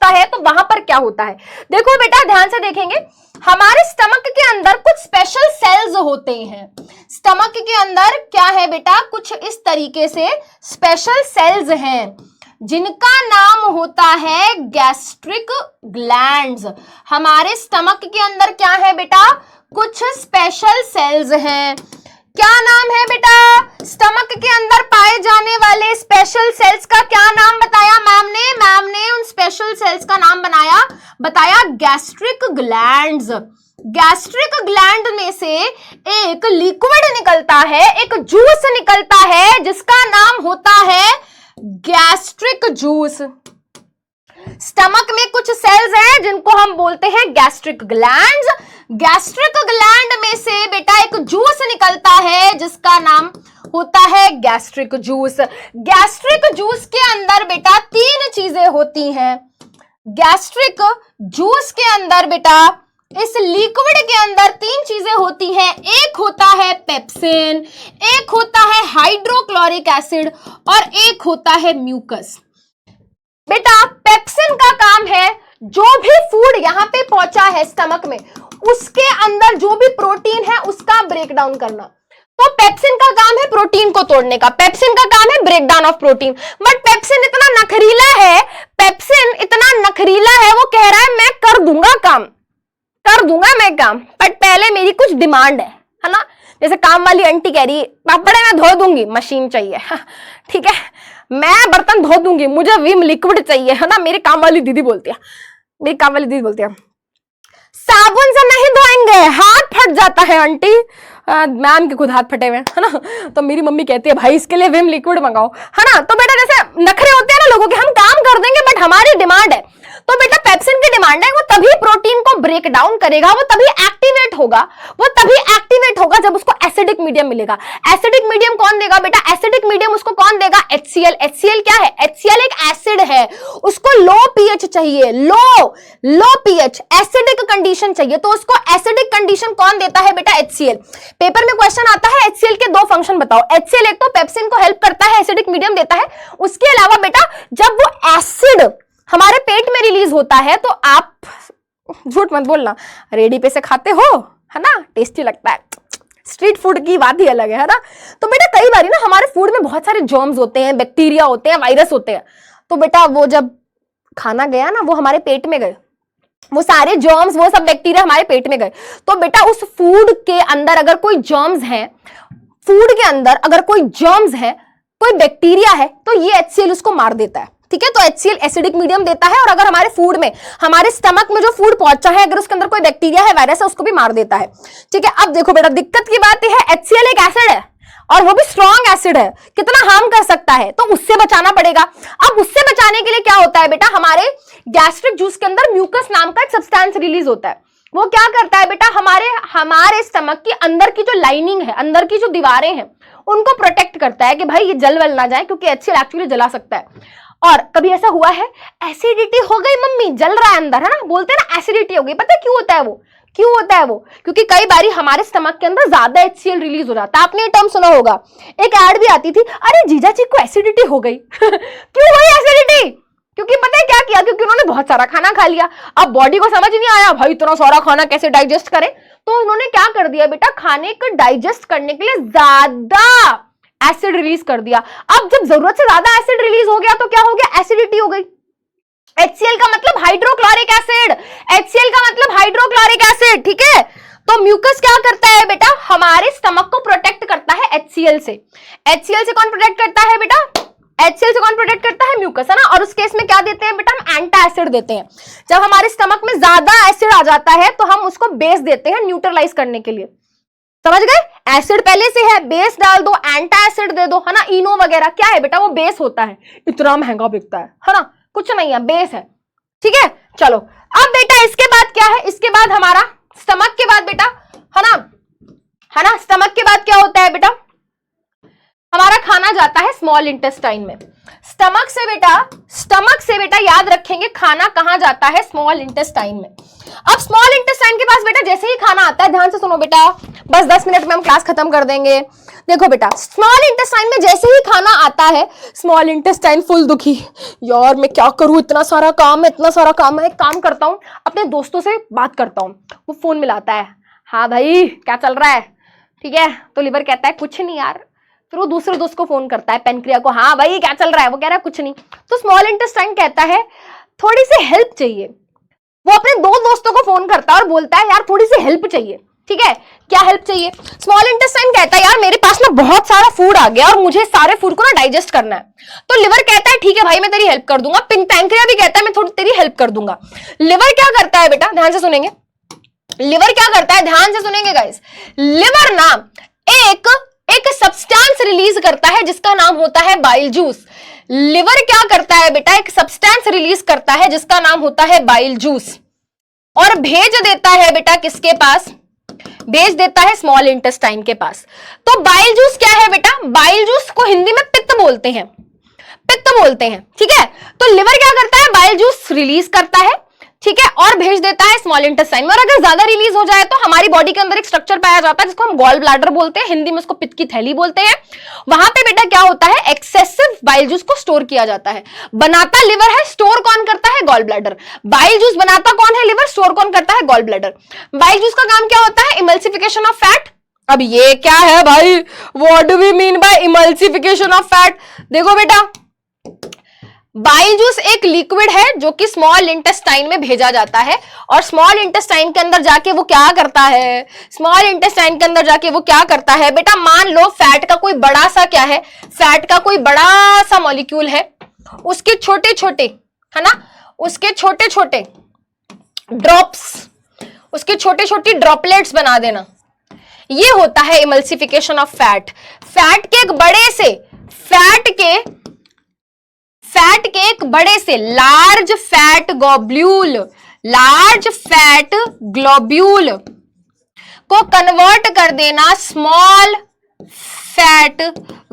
है, तो वहां पर क्या होता है? देखो बेटा ध्यान से देखेंगे, हमारे स्टमक के अंदर कुछ स्पेशल सेल्स होते हैं। स्टमक के अंदर क्या है बेटा? कुछ इस तरीके से स्पेशल सेल्स हैं जिनका नाम होता है गैस्ट्रिक ग्लैंड्स। हमारे स्टमक के अंदर क्या है बेटा? कुछ स्पेशल सेल्स हैं। क्या नाम है बेटा? स्टमक के अंदर पाए जाने वाले स्पेशल सेल्स का क्या नाम बताया मैम ने उन स्पेशल सेल्स का नाम बताया गैस्ट्रिक ग्लैंड्स। गैस्ट्रिक ग्लैंड में से एक लिक्विड निकलता है, एक जूस निकलता है, जिसका नाम होता है गैस्ट्रिक जूस। स्टमक में कुछ सेल्स हैं जिनको हम बोलते हैं गैस्ट्रिक ग्लैंड्स। गैस्ट्रिक ग्लैंड में से बेटा एक जूस निकलता है जिसका नाम होता है गैस्ट्रिक जूस। गैस्ट्रिक जूस के अंदर बेटा 3 चीजें होती हैं। गैस्ट्रिक जूस के अंदर बेटा, इस लिक्विड के अंदर 3 चीजें होती हैं। एक होता है पेप्सिन, एक होता है हाइड्रोक्लोरिक एसिड और एक होता है म्यूकस। बेटा पेप्सिन का काम है जो भी फूड यहां पे पहुंचा है स्टमक में, उसके अंदर जो भी प्रोटीन है उसका ब्रेक डाउन करना। तो पेप्सिन का काम है प्रोटीन को तोड़ने का, पेप्सिन का काम है break down of protein. But pepsin इतना नखरीला है, वो कह रहा है मैं कर दूंगा मैं काम, बट पहले मेरी कुछ डिमांड है ना। जैसे काम वाली आंटी कह रही है पापड़े मैं धो दूंगी, मशीन चाहिए, ठीक है, मैं बर्तन धो दूंगी, मुझे विम लिक्विड चाहिए, है ना। मेरी काम वाली दीदी बोलती है साबुन से नहीं धोएंगे, हाथ फट जाता है आंटी। मैम के खुद हाथ फटे हुए है ना, तो मेरी मम्मी कहती है भाई इसके लिए विम लिक्विड मंगाओ, है ना। तो बेटा जैसे नखरे होते हैं ना लोगों के, हम काम कर देंगे बट हमारी डिमांड है, तो बेटा पेप्सिन की डिमांड है, वो तभी प्रोटीन को ब्रेक डाउन करेगा, वो तभी एक्टिवेट होगा जब उसको एसिडिक मीडियम मिलेगा। एसिडिक मीडियम कौन देगा बेटा? एसिडिक मीडियम उसको कौन देगा? HCl। HCl क्या है? HCl एक एसिड है, उसको लो पीएच चाहिए, लो पीएच एसिडिक कंडीशन चाहिए, तो उसको एसिडिक कंडीशन कौन देता है बेटा? HCl। पेपर में क्वेश्चन आता है HCl के दो फंक्शन बताओ। HCl एक तो पेप्सिन को हेल्प करता है, एसिडिक मीडियम देता है, उसके अलावा बेटा जब वो एसिड हमारे पेट में रिलीज होता है, तो आप झूठ मत बोलना, रेडी पे से खाते हो, है ना, टेस्टी लगता है, स्ट्रीट फूड की बात ही अलग है ना। तो बेटा कई बार ना हमारे फूड में बहुत सारे जर्म्स होते हैं, बैक्टीरिया होते हैं, वायरस होते हैं, तो बेटा वो जब खाना गया ना, वो हमारे पेट में गए, वो सारे जर्म्स, वो सब बैक्टीरिया हमारे पेट में गए, तो बेटा उस फूड के अंदर अगर कोई जर्म्स है, फूड के अंदर अगर कोई जर्म्स है, कोई बैक्टीरिया है, तो ये HCl उसको मार देता है। ठीक है, तो HCl एसिडिक मीडियम देता है, और अगर हमारे फूड में, हमारे स्टमक में जो फूड पहुंचा है, अगर उसके अंदर कोई बैक्टीरिया है, वायरस है, उसको भी मार देता है। ठीक है, अब देखो बेटा दिक्कत की बात यह है, HCl एक एसिड है और वो भी स्ट्रॉन्ग एसिड है, कितना हार्म कर सकता है, तो उससे बचाना पड़ेगा। अब उससे बचाने के लिए क्या होता है बेटा? हमारे गैस्ट्रिक जूस के अंदर म्यूकस नाम का एक सब्सटेंस रिलीज होता है। वो क्या करता है बेटा? हमारे स्टमक की अंदर की जो लाइनिंग है, अंदर की जो दीवारें हैं, उनको प्रोटेक्ट करता है कि भाई ये जल वल ना जाए, क्योंकि HCl एक्चुअली जला सकता है। और कभी ऐसा हुआ है, एसिडिटी हो गई मम्मी, जल रहा है अंदर, है ना, बोलते हैं ना एसिडिटी हो गई, पता है क्यों होता है वो? क्यों होता है वो? क्योंकि कई बारी हमारे स्टमक के अंदर ज्यादा HCl रिलीज हो जाता है। आपने ये टर्म सुना होगा, एक एड भी आती थी, अरे जीजा जी को एसिडिटी हो गई। क्यों हुई एसिडिटी? क्योंकि पता है क्या किया? क्योंकि उन्होंने बहुत सारा खाना खा लिया। अब बॉडी को समझ नहीं आया भाई इतना सारा खाना कैसे डाइजेस्ट करें, तो उन्होंने क्या कर दिया बेटा? खाने को डाइजेस्ट करने के लिए ज्यादा एसिड रिलीज कर दिया। अब जब जरूरत से ज्यादा एसिड रिलीज हो गया, तो क्या हो गया? एसिडिटी हो गई। HCl का मतलब हाइड्रोक्लोरिक एसिड, HCl का मतलब हाइड्रोक्लोरिक एसिड। ठीक है, तो म्यूकस क्या करता है बेटा? हमारे स्टमक को प्रोटेक्ट करता है HCl से। HCl से कौन प्रोटेक्ट करता है बेटा? HCl से कौन प्रोटेक्ट करता है? म्यूकस, है ना। और उस केस में क्या देते हैं बेटा? हम एंटा एसिड देते हैं। जब हमारे स्टमक में ज्यादा एसिड आ जाता है, तो हम उसको बेस देते हैं न्यूट्रलाइज करने के लिए। समझ गए? एसिड पहले से है, बेस डाल दो, एंटा एसिड दे दो, है ना। इनो वगैरह क्या है बेटा? वो बेस होता है, इतना महंगा बिकता है ना, कुछ नहीं है, बेस है। ठीक है, चलो अब बेटा इसके बाद क्या है? इसके बाद हमारा स्टमक के बाद बेटा, है ना, स्टमक के बाद क्या होता है बेटा? हमारा खाना जाता है स्मॉल इंटेस्टाइन में। स्टमक से बेटा याद रखेंगे खाना कहां जाता है? स्मॉल इंटेस्टाइन में। अब स्मॉल इंटेस्टाइन के पास बेटा जैसे ही खाना आता है, ध्यान से सुनो बेटा, बस 10 मिनट में हम क्लास खत्म कर देंगे। देखो बेटा, स्मॉल इंटेस्टाइन में जैसे ही खाना आता है, स्मॉल इंटेस्टाइन फुल दुखी, यार मैं क्या करूं, इतना सारा काम है। एक काम करता हूं, अपने दोस्तों से बात करता हूं। वो फोन मिलाता है, हाँ भाई क्या चल रहा है? ठीक है, तो लिवर कहता है कुछ नहीं यार। फिर वो दूसरे दोस्त को फोन करता है, पेनक्रिया को, हाँ भाई क्या चल रहा है? वो कह रहा है कुछ नहीं। तो स्मॉल इंटेस्टाइन कहता है थोड़ी सी हेल्प चाहिए। वो अपने दो दोस्तों को फोन करता है और बोलता है यार थोड़ी सी हेल्प चाहिए। ठीक है, क्या हेल्प चाहिए? स्मॉल इंटेस्टाइन कहता है यार मेरे पास ना बहुत सारा फूड आ गया और मुझे सारे फूड को ना डाइजेस्ट करना है। तो लिवर कहता है ठीक है भाई मैं तेरी हेल्प कर दूंगा। पेनक्रिया भी कहता है मैं थोड़ी तेरी हेल्प कर दूंगा। लिवर क्या करता है बेटा? ध्यान से सुनेंगे। लिवर क्या करता है? ध्यान से सुनेंगे गाइस। लिवर ना एक सब्सटेंस रिलीज करता है जिसका नाम होता है बाइल जूस। लिवर क्या करता है बेटा? एक सब्सटेंस रिलीज करता है जिसका नाम होता है बाइल जूस, और भेज देता है बेटा किसके पास? भेज देता है स्मॉल इंटेस्टाइन के पास। तो बाइल जूस क्या है बेटा? बाइल जूस को हिंदी में पित्त बोलते हैं, ठीक है। तो लिवर क्या करता है? बाइल जूस रिलीज करता है, ठीक है, और भेज देता है स्मॉल इंटेस्टाइन में। और अगर ज्यादा रिलीज हो जाए तो हमारी बॉडी के अंदर एक स्ट्रक्चर पाया जाता है जिसको हम गॉल ब्लैडर बोलते हैं, हिंदी में उसको पित्त की थैली बोलते हैं। वहां पे बेटा क्या होता है? एक्सेसिव बाइल जूस को स्टोर किया जाता है। बनाता लिवर है, स्टोर कौन करता है? Gall bladder. बाइल जूस बनाता कौन है? लिवर। स्टोर कौन करता है? Gall bladder. बाइल जूस का काम क्या होता है? Emulsification of fat. अब ये क्या है भाई? What do we mean by emulsification of fat? देखो बेटा, बाइल जूस एक लिक्विड है जो कि स्मॉल इंटेस्टाइन में भेजा जाता है, और स्मॉल इंटेस्टाइन के अंदर जाके वो क्या करता है? स्मॉल इंटेस्टाइन के अंदर जाके वो क्या करता है बेटा? मान लो फैट का कोई बड़ा सा क्या है? फैट का कोई बड़ा सा मॉलिक्यूल है, उसके छोटे छोटे, है ना, उसके छोटे छोटे ड्रॉप्स, उसके छोटे छोटी ड्रॉपलेट्स बना देना। ये होता है इमल्सिफिकेशन ऑफ फैट। फैट के एक बड़े से फैट के एक बड़े से लार्ज फैट ग्लोब्यूल को कन्वर्ट कर देना स्मॉल फैट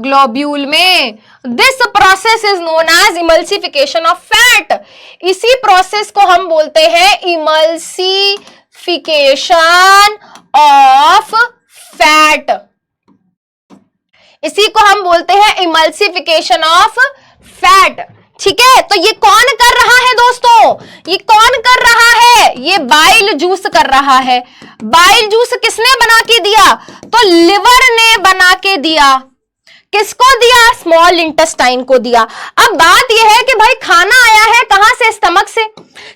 ग्लोब्यूल में। This process is known as emulsification of fat. इसी प्रोसेस को हम बोलते हैं इमल्सिफिकेशन ऑफ फैट। इसी को हम बोलते हैं इमल्सिफिकेशन ऑफ फैट। ठीक है, तो ये कौन कर रहा है दोस्तों? ये कौन कर रहा है? ये बाइल जूस कर रहा है। बाइल जूस किसने बना के दिया? तो लिवर ने बना के दिया। किसको दिया? स्मॉल इंटेस्टाइन को दिया। अब बात यह है कि भाई खाना आया है कहां से? स्टमक से।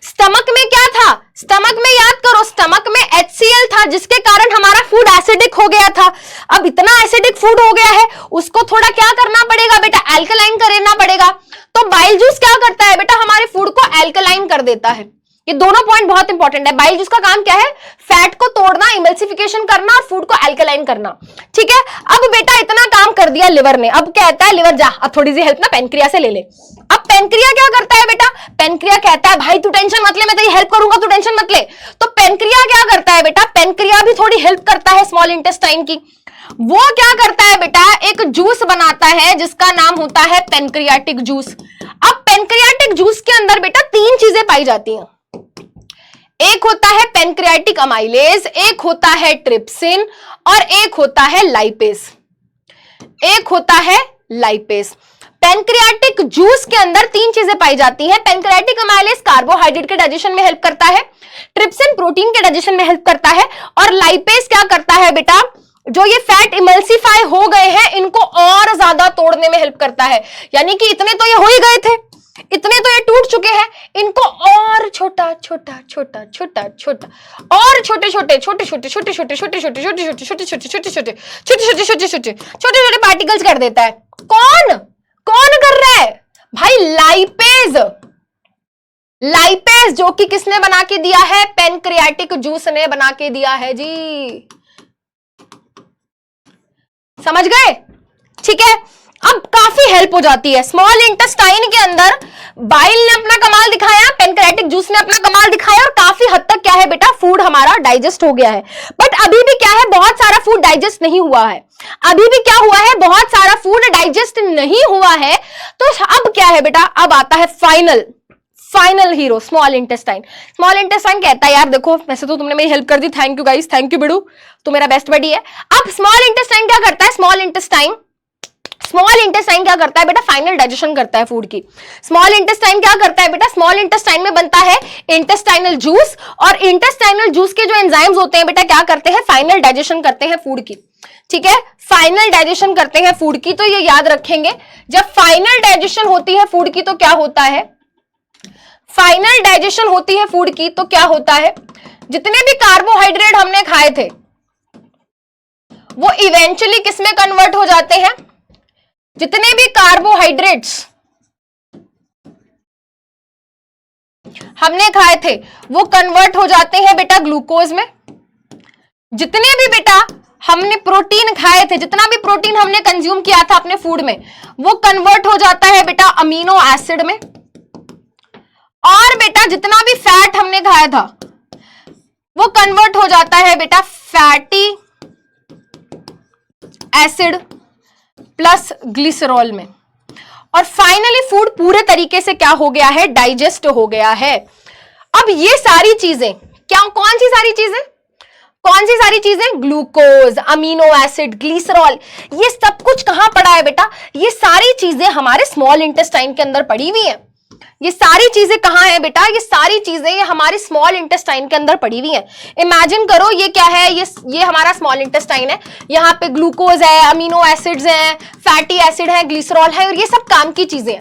स्टमक में क्या था? स्टमक में याद करो, स्टमक में HCl था, जिसके कारण हमारा फूड एसिडिक हो गया था। अब इतना एसिडिक फूड हो गया है, उसको थोड़ा क्या करना पड़ेगा बेटा? एल्कलाइन करना पड़ेगा। तो बाइल जूस क्या करता है बेटा? हमारे फूड को एल्कलाइन कर देता है। ये दोनों पॉइंट बहुत इंपॉर्टेंट है। बाइल जूस का काम क्या है? फैट को तोड़ना, इमल्सिफिकेशन करना और फूड को एल्कलाइन करना। ठीक है, अब बेटा इतना काम कर दिया लिवर ने। अब कहता है लिवर जा, अब थोड़ी सी हेल्प ना पेनक्रिया से ले ले। अब पेनक्रिया क्या करता है बेटा? पेनक्रिया कहता है भाई तू टेंशन मत ले, मैं तेरी हेल्प करूंगा, तू टेंशन मत ले। तो पेनक्रिया क्या करता है बेटा? पेनक्रिया भी थोड़ी हेल्प करता है स्मॉल इंटेस्टाइन की। वो क्या करता है बेटा? एक जूस बनाता है जिसका नाम होता है पेनक्रियाटिक जूस। अब पेनक्रियाटिक जूस के अंदर बेटा 3 चीजें पाई जाती हैं। एक होता है पेनक्रियाटिक अमाइलेज, एक होता है ट्रिप्सिन और एक होता है लाइपेस। पेनक्रियाटिक जूस के अंदर 3 चीजें पाई जाती हैं। पेनक्रियाटिक अमाइलेज कार्बोहाइड्रेट के डाइजेशन में हेल्प करता है, ट्रिप्सिन प्रोटीन के डाइजेशन में हेल्प करता है और लाइपेस क्या करता है बेटा? जो ये फैट इमल्सिफाई हो गए हैं इनको और ज्यादा तोड़ने में हेल्प करता है। यानी कि इतने तो ये हो ही गए थे, इतने तो ये टूट चुके हैं, इनको और छोटा और छोटे पार्टिकल्स कर देता है। कौन कर रहा है भाई? लाइपेज, जो कि किसने बना के दिया है? पेनक्रियाटिक जूस ने बना के दिया है जी। समझ गए? ठीक है, अब काफी हेल्प हो जाती है। स्मॉल इंटेस्टाइन के अंदर बाइल ने अपना कमाल दिखाया, पेनक्रियाटिक जूस ने अपना कमाल दिखाया और काफी हद तक क्या है बेटा? फूड हमारा डाइजेस्ट हो गया है। बट अभी भी क्या है? बहुत सारा फूड डाइजेस्ट नहीं हुआ है। अभी भी क्या हुआ है? बहुत सारा फूड डाइजेस्ट नहीं हुआ है। तो अब क्या है बेटा? अब आता है final hero, small intestine. Small intestine कहता है यार देखो, वैसे तो तुमने मेरी हेल्प कर दी, thank you guys, thank you बिडू, तू मेरा बेस्ट बडी है। अब स्मॉल इंटेस्टाइन क्या करता है? स्मॉल इंटेस्टाइन क्या करता है बेटा? फाइनल डाइजेशन करता है फूड की। स्मॉल इंटेस्टाइन क्या करता है बेटा? स्मॉल इंटेस्टाइन में बनता है इंटेस्टाइनल जूस और इंटेस्टाइनल जूस के जो एंजाइम्स होते हैं बेटा क्या करते हैं? फाइनल डाइजेशन करते हैं फूड की। ठीक है, फाइनल डाइजेशन करते हैं फूड की। तो ये याद रखेंगे, जब फाइनल डाइजेशन होती है फूड की तो क्या होता है? फाइनल डाइजेशन होती है फूड की तो क्या होता है? जितने भी कार्बोहाइड्रेट हमने खाए थे वो इवेंचुअली किस में कन्वर्ट हो जाते हैं? जितने भी कार्बोहाइड्रेट्स हमने खाए थे वो कन्वर्ट हो जाते हैं बेटा ग्लूकोज में। जितने भी बेटा हमने प्रोटीन खाए थे, जितना भी प्रोटीन हमने कंज्यूम किया था अपने फूड में, वो कन्वर्ट हो जाता है बेटा अमीनो एसिड में। और बेटा जितना भी फैट हमने खाया था वो कन्वर्ट हो जाता है बेटा फैटी एसिड प्लस ग्लिसरॉल में। और फाइनली फूड पूरे तरीके से क्या हो गया है? डाइजेस्ट हो गया है। अब ये सारी चीजें कौन सी सारी चीजें? ग्लूकोज, अमीनो एसिड, ग्लिसरॉल, ये सब कुछ कहां पड़ा है बेटा? ये सारी चीजें हमारे स्मॉल इंटेस्टाइन के अंदर पड़ी हुई हैं। ये सारी चीजें कहां है बेटा? ये सारी चीजें ये हमारे स्मॉल इंटेस्टाइन के अंदर पड़ी हुई हैं। इमेजिन करो ये क्या है? ये हमारा स्मॉल इंटेस्टाइन है। यहाँ पे ग्लूकोज है, अमीनो एसिड्स हैं, फैटी एसिड है, ग्लिसरॉल है और ये सब काम की चीजें हैं।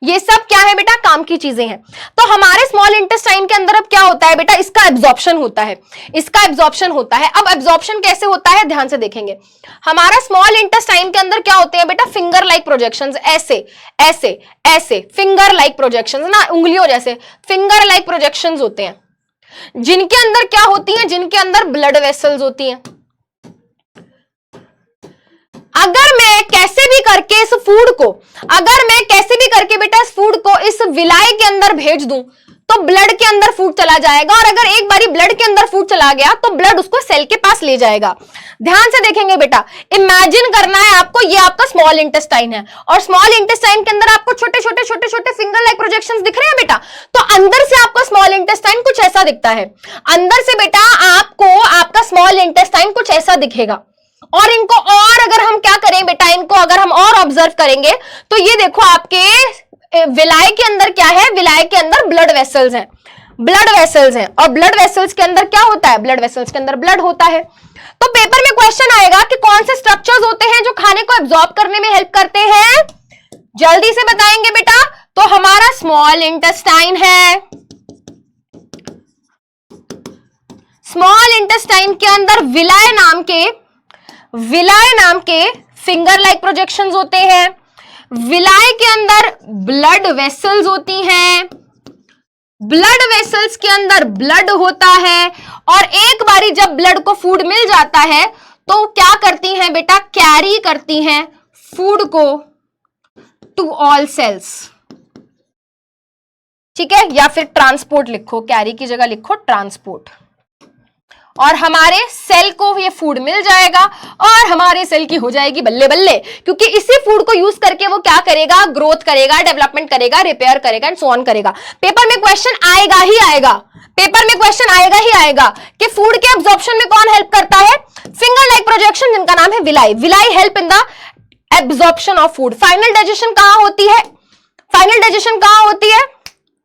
ये सब क्या है बेटा? काम की चीजें हैं। तो हमारे स्मॉल इंटेस्टाइन के अंदर अब क्या होता है बेटा? इसका एब्जॉर्प्शन होता है। अब एब्जॉर्प्शन कैसे होता है? ध्यान से देखेंगे। हमारा स्मॉल इंटेस्टाइन के अंदर क्या होते हैं बेटा? फिंगर लाइक प्रोजेक्शंस, ऐसे फिंगर लाइक प्रोजेक्शंस ना, उंगलियों जैसे फिंगर लाइक प्रोजेक्शंस होते हैं, जिनके अंदर क्या होती हैं? जिनके अंदर ब्लड वेसल्स होती हैं। अगर मैं कैसे भी करके इस फूड को, अगर मैं कैसे भी करके बेटा इस फूड को इस विलाय के अंदर भेज दूं तो ब्लड के अंदर फूड चला जाएगा, और अगर एक बारी ब्लड के अंदर फूड चला गया तो ब्लड उसको सेल के पास ले जाएगा। ध्यान से देखेंगे बेटा, इमेजिन करना है आपको, ये आपका स्मॉल इंटेस्टाइन है और स्मॉल इंटेस्टाइन के अंदर आपको छोटे छोटे छोटे छोटे फिंगर लाइक प्रोजेक्शंस दिख रहे हैं बेटा। तो अंदर से आपका स्मॉल इंटेस्टाइन कुछ ऐसा दिखता है, अंदर से बेटा आपको आपका स्मॉल इंटेस्टाइन कुछ ऐसा दिखेगा। और इनको और अगर हम क्या करें बेटा, इनको अगर हम और ऑब्जर्व करेंगे तो ये देखो आपके विलाय के अंदर क्या है, विलाय के अंदर ब्लड वेसल्स हैं, ब्लड वेसल्स हैं, और ब्लड वेसल्स के अंदर क्या होता है, ब्लड वेसल्स के अंदर ब्लड होता है। तो पेपर में क्वेश्चन आएगा कि कौन से स्ट्रक्चर्स होते हैं जो खाने को एब्जॉर्ब करने में हेल्प करते हैं, जल्दी से बताएंगे बेटा। तो हमारा स्मॉल इंटेस्टाइन है, स्मॉल इंटेस्टाइन के अंदर विलाय नाम के फिंगर लाइक प्रोजेक्शंस होते हैं, विलाय के अंदर ब्लड वेसल्स होती हैं, ब्लड वेसल्स के अंदर ब्लड होता है, और एक बारी जब ब्लड को फूड मिल जाता है तो क्या करती हैं बेटा, कैरी करती हैं फूड को टू ऑल सेल्स, ठीक है, या फिर ट्रांसपोर्ट लिखो, कैरी की जगह लिखो ट्रांसपोर्ट, और हमारे सेल को ये फूड मिल जाएगा और हमारे सेल की हो जाएगी बल्ले बल्ले, क्योंकि इसी फूड को यूज करके वो क्या करेगा, ग्रोथ करेगा, डेवलपमेंट करेगा, रिपेयर करेगा एंड सो ऑन करेगा। पेपर में क्वेश्चन आएगा ही आएगा, पेपर में क्वेश्चन आएगा ही आएगा कि फूड के एब्जॉर्प्शन में कौन हेल्प करता है, फिंगर लाइक प्रोजेक्शन जिनका नाम है villi, villi help in the absorption of food. Final digestion कहां होती है, फाइनल डाइजेशन कहां होती है,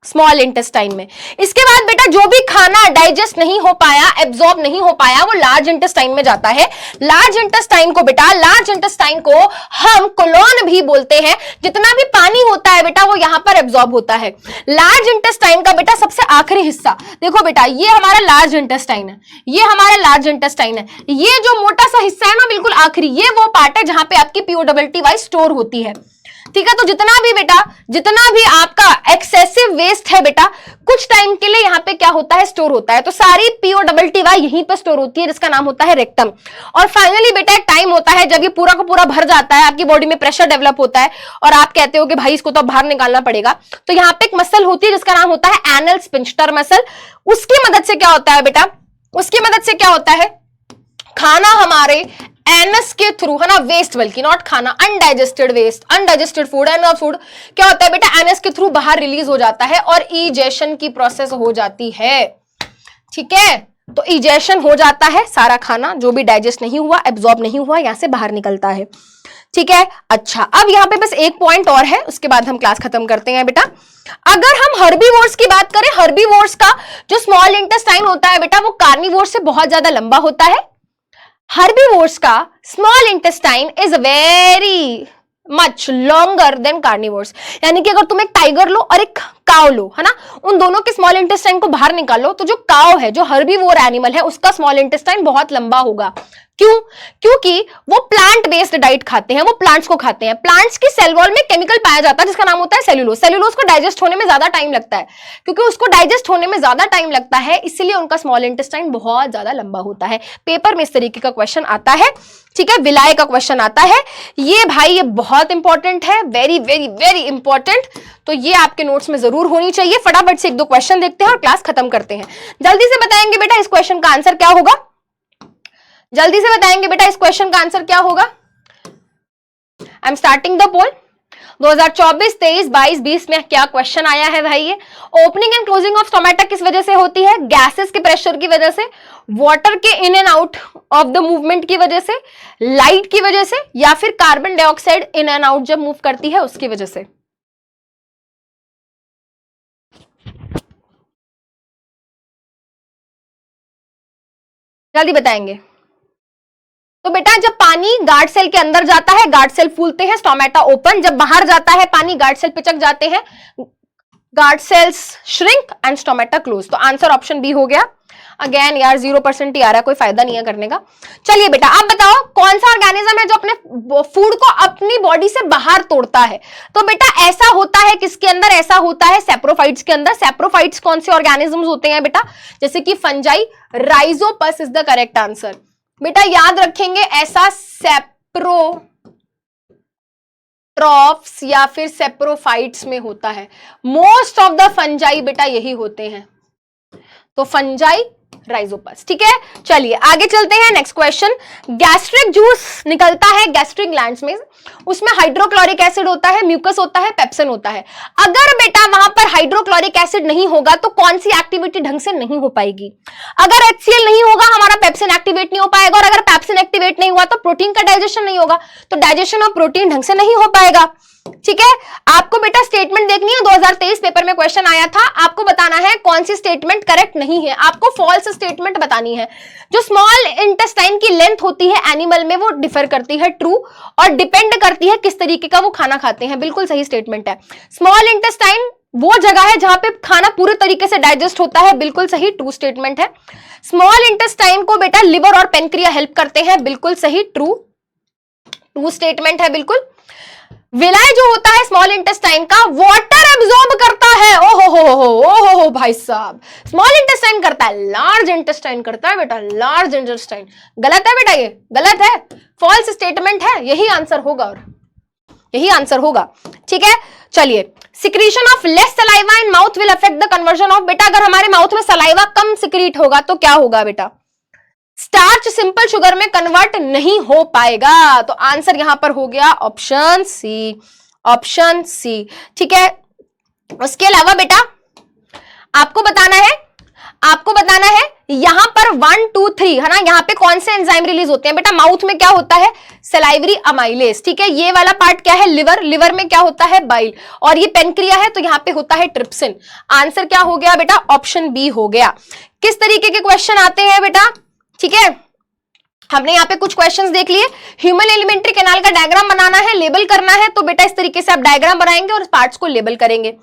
स्मॉल इंटेस्टाइन में। इसके बाद बेटा जो भी खाना डाइजेस्ट नहीं हो पाया, एब्जॉर्ब नहीं हो पाया, वो लार्ज इंटेस्टाइन में जाता है। लार्ज इंटेस्टाइन को बेटा, लार्ज इंटेस्टाइन को हम कोलोन भी बोलते हैं। जितना भी पानी होता है बेटा वो यहां पर एब्जॉर्ब होता है। लार्ज इंटेस्टाइन का बेटा सबसे आखिरी हिस्सा देखो बेटा, ये हमारा लार्ज इंटेस्टाइन है, ये हमारा लार्ज इंटेस्टाइन है, ये जो मोटा सा हिस्सा है ना बिल्कुल आखिरी, ये वो पार्ट है जहां पे आपकी POWTY स्टोर होती है, ठीक है। तो जितना भी बेटा, जितना भी आपका एक्सेसिव वेस्ट है बेटा, कुछ टाइम के लिए यहाँ पे क्या होता है, स्टोर होता है। तो सारी POWTY यहीं पे स्टोर होती है, जिसका नाम होता है रेक्टम। और फाइनली बेटा एक टाइम होता है जब ये पूरा का पूरा भर जाता है, आपकी बॉडी में प्रेशर डेवलप होता है और आप कहते हो कि भाई इसको तो बाहर निकालना पड़ेगा। तो यहाँ पे एक मसल होती है जिसका नाम होता है एनल स्फिंक्टर मसल। उसकी मदद से क्या होता है बेटा, उसकी मदद से क्या होता है, खाना हमारे एनस के थ्रू, है ना, वेस्ट बल्कि नॉट खाना, undigested waste, undigested food and food क्या होता है बेटा, एनस के थ्रू बाहर रिलीज हो जाता है और इजेशन की प्रोसेस हो जाती है, ठीक है। तो इजेशन हो जाता है, सारा खाना जो भी डाइजेस्ट नहीं हुआ, एब्जॉर्ब नहीं हुआ, यहां से बाहर निकलता है, ठीक है। अच्छा, अब यहां पे बस एक पॉइंट और है, उसके बाद हम क्लास खत्म करते हैं बेटा। अगर हम हर्बीवोर्स की बात करें, हर्बीवोर्स का जो स्मॉल इंटेस्टाइन होता है बेटा वो कार्निवोर्स से बहुत ज्यादा लंबा होता है। हर्बीवोर्स का small intestine is very much longer than carnivores. यानी कि अगर तुम एक टाइगर लो और एक काव लो, है ना, उन दोनों के स्मॉल इंटेस्टाइन को बाहर निकालो तो जो काव है, जो हर्बीवोर एनिमल है, उसका स्मॉल इंटेस्टाइन बहुत लंबा होगा। क्यों? क्योंकि वो प्लांट बेस्ड डाइट खाते हैं, वो प्लांट्स को खाते हैं। प्लांट्स की सेल वॉल में केमिकल पाया जाता है जिसका नाम होता है सेल्यूलोज। सेल्यूलोज को डाइजेस्ट होने में ज्यादा टाइम लगता है, क्योंकि उसको डाइजेस्ट होने में ज्यादा टाइम लगता है, इसलिए उनका स्मॉल इंटेस्टाइन बहुत ज्यादा लंबा होता है। पेपर में इस तरीके का क्वेश्चन आता है, ठीक है, विलाय का क्वेश्चन आता है। ये भाई ये बहुत इंपॉर्टेंट है, वेरी वेरी वेरी इंपॉर्टेंट। तो ये आपके नोट्स में जरूर होनी चाहिए। फटाफट से एक दो क्वेश्चन देखते हैं और क्लास खत्म करते हैं। जल्दी से बताएंगे बेटा इस क्वेश्चन का आंसर क्या होगा, जल्दी से बताएंगे बेटा इस क्वेश्चन का आंसर क्या होगा। I am starting the poll. 2024, 23, 22, 20 में क्या क्वेश्चन आया है भाई। ये opening and closing of stomata किस वजह से होती है, गैसेस के प्रेशर की वजह से, वाटर के in and out of the movement की वजह से, लाइट की वजह से, या फिर carbon dioxide in and out जब मूव करती है उसकी वजह से। जल्दी बताएंगे। तो बेटा जब पानी गार्ड सेल के अंदर जाता है, गार्ड सेल फूलते हैं, स्टोमेटा ओपन। जब बाहर जाता है पानी, गार्ड सेल पिचक जाते हैं, guard cells shrink and stomata close. तो आंसर ऑप्शन बी हो गया। अगेन यार 0% ही आ रहा है, कोई फायदा नहीं है करने का। चलिए बेटा आप बताओ कौन सा ऑर्गेनिज्म है जो अपने फूड को अपनी बॉडी से बाहर तोड़ता है। तो बेटा ऐसा होता है किसके अंदर, ऐसा होता है सेप्रोफाइट्स के अंदर। सेप्रोफाइट्स कौन से ऑर्गेनिजम्स होते हैं बेटा, जैसे कि fungi, Rhizopus is the correct answer. बेटा याद रखेंगे ऐसा सेप्रोफाइट्स ट्रॉफ्स या फिर सेप्रोफाइट्स में होता है। मोस्ट ऑफ द फंजाई बेटा यही होते हैं, तो फंजाई, राइजोपस। ठीक है, चलिए आगे चलते हैं। नेक्स्ट क्वेश्चन, गैस्ट्रिक जूस निकलता है गैस्ट्रिक ग्लैंड्स में, उसमें हाइड्रोक्लोरिक एसिड होता है, म्यूकस होता है, पेप्सिन होता है। अगर बेटा वहां पर हाइड्रोक्लोरिक एसिड नहीं होगा तो कौन सी एक्टिविटी ढंग से नहीं हो पाएगी? अगर HCl नहीं होगा हमारा पेप्सिन एक्टिवेट नहीं हो पाएगा, और अगर पेप्सिन एक्टिवेट नहीं हुआ तो प्रोटीन का डाइजेशन नहीं होगा, तो डाइजेशन ऑफ प्रोटीन ढंग से नहीं हो पाएगा। ठीक है, आपको बेटा स्टेटमेंट देखनी है, 2023 पेपर में क्वेश्चन आया था, आपको बताना है कौन सी स्टेटमेंट करेक्ट नहीं है, आपको फॉल्स स्टेटमेंट बतानी है। जो स्मॉल इंटेस्टाइन की लेंथ होती है एनिमल में वो डिफर करती है, ट्रू, और डिपेंड करती है किस तरीके का वो खाना खाते हैं, बिल्कुल सही स्टेटमेंट है। स्मॉल इंटेस्टाइन वो जगह है जहां पे खाना पूरे तरीके से डाइजेस्ट होता है, बिल्कुल सही, ट्रू स्टेटमेंट है। स्मॉल इंटेस्टाइन को बेटा लिवर और पेनक्रिया हेल्प करते हैं, बिल्कुल सही, ट्रू स्टेटमेंट है, बिल्कुल। विलाय जो होता है स्मॉल इंटेस्टाइन का, वाटर एब्जॉर्ब करता है। ओहो भाई साहब, स्मॉल इंटेस्टाइन करता है, लार्ज इंटेस्टाइन करता है बेटा, लार्ज इंटेस्टाइन। गलत है बेटा, ये गलत है, फॉल्स स्टेटमेंट है, यही आंसर होगा, और यही आंसर होगा। ठीक है, चलिए, secretion of less saliva in mouth will affect the conversion of, बेटा अगर हमारे माउथ में सलाइवा कम सिक्रीट होगा तो क्या होगा बेटा? स्टार्च सिंपल शुगर में कन्वर्ट नहीं हो पाएगा, तो आंसर यहां पर हो गया ऑप्शन सी, ऑप्शन सी। ठीक है, उसके अलावा बेटा आपको बताना है यहां पर 1 2 3 है ना, यहां पे कौन से एंजाइम रिलीज होते हैं बेटा? माउथ में क्या होता है? Salivary amylase. ठीक है, ये वाला पार्ट क्या है? लिवर, लिवर में क्या होता है? बाइल, और ये पेनक्रिया है तो यहां पे होता है ट्रिप्सिन। आंसर क्या हो गया बेटा? ऑप्शन बी हो गया। किस तरीके के क्वेश्चन आते हैं बेटा? ठीक है, हमने यहाँ पे कुछ क्वेश्चंस देख लिए। ह्यूमन एलिमेंट्री कैनाल का डायग्राम बनाना है, लेबल करना है, तो बेटा इस तरीके से आप डायग्राम बनाएंगे और पार्ट्स को लेबल करेंगे।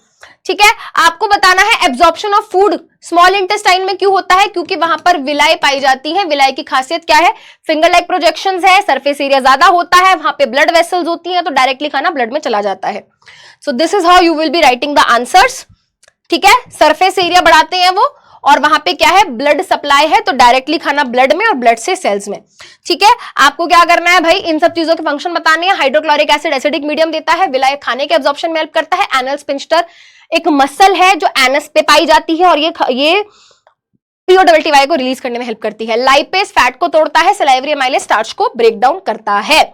ठीक है, आपको बताना है absorption of food small intestine में क्यों होता है? क्योंकि वहां पर विलाय पाई जाती है। विलाय की खासियत क्या है? फिंगर लाइक प्रोजेक्शंस है, सरफेस एरिया ज्यादा होता है, वहां पे ब्लड वेसल्स होती हैं, तो डायरेक्टली खाना ब्लड में चला जाता है। So this is how you will be writing the answers. ठीक है, सरफेस एरिया बढ़ाते हैं वो, और वहां पे क्या है? ब्लड सप्लाई है, तो डायरेक्टली खाना ब्लड में और ब्लड से सेल्स में। ठीक है, आपको क्या करना है भाई? इन सब चीजों के फंक्शन बताने हैं। हाइड्रोक्लोरिक एसिड एसिडिक मीडियम देता है, विलाय खाने के एब्जॉर्प्शन में हेल्प करता है, एनल स्फिंक्टर एक मसल है जो एनस पे पाई जाती है और ये POWTY को रिलीज करने में हेल्प करती है। लाइपेज फैट को तोड़ता है, सलाइवरी अमाइलेज स्टार्च को ब्रेक डाउन करता है।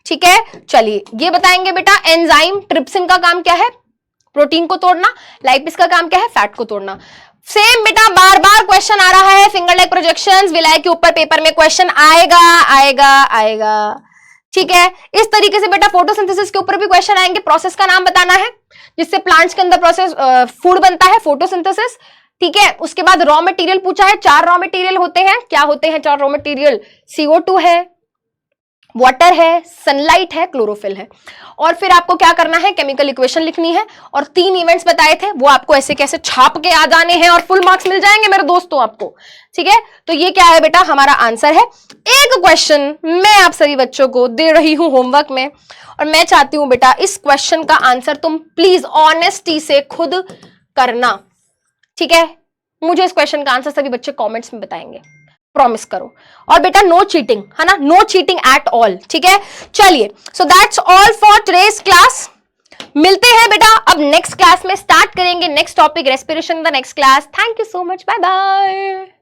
ठीक है, चलिए ये बताएंगे बेटा एंजाइम ट्रिप्सिन का काम क्या है? प्रोटीन को तोड़ना। लाइपेज का काम क्या है? फैट को तोड़ना। सेम बेटा बार बार क्वेश्चन आ रहा है, फिंगर लाइक प्रोजेक्शंस, विलाय के ऊपर पेपर में क्वेश्चन आएगा। ठीक है, इस तरीके से बेटा फोटोसिंथेसिस के ऊपर भी क्वेश्चन आएंगे। प्रोसेस का नाम बताना है जिससे प्लांट्स के अंदर प्रोसेस फूड बनता है, फोटोसिंथेसिस। ठीक है, उसके बाद रॉ मटेरियल पूछा है, 4 रॉ मटेरियल होते हैं। क्या होते हैं 4 रॉ मटेरियल? CO2 है, वाटर है, सनलाइट है, क्लोरोफिल है। और फिर आपको क्या करना है? केमिकल इक्वेशन लिखनी है, और 3 इवेंट्स बताए थे वो आपको ऐसे कैसे छाप के आ जाने हैं और फुल मार्क्स मिल जाएंगे मेरे दोस्तों आपको। ठीक है, तो ये क्या है बेटा? हमारा आंसर है। एक क्वेश्चन मैं आप सभी बच्चों को दे रही हूं होमवर्क में, और मैं चाहती हूं बेटा इस क्वेश्चन का आंसर तुम प्लीज ऑनेस्टी से खुद करना। ठीक है, मुझे इस क्वेश्चन का आंसर सभी बच्चे कमेंट्स में बताएंगे, प्रॉमिस करो। और बेटा नो चीटिंग, है ना, नो चीटिंग एट ऑल। ठीक है, चलिए, so that's all for today's class. मिलते हैं बेटा अब नेक्स्ट क्लास में, स्टार्ट करेंगे next topic respiration the next class. Thank you so much, bye bye.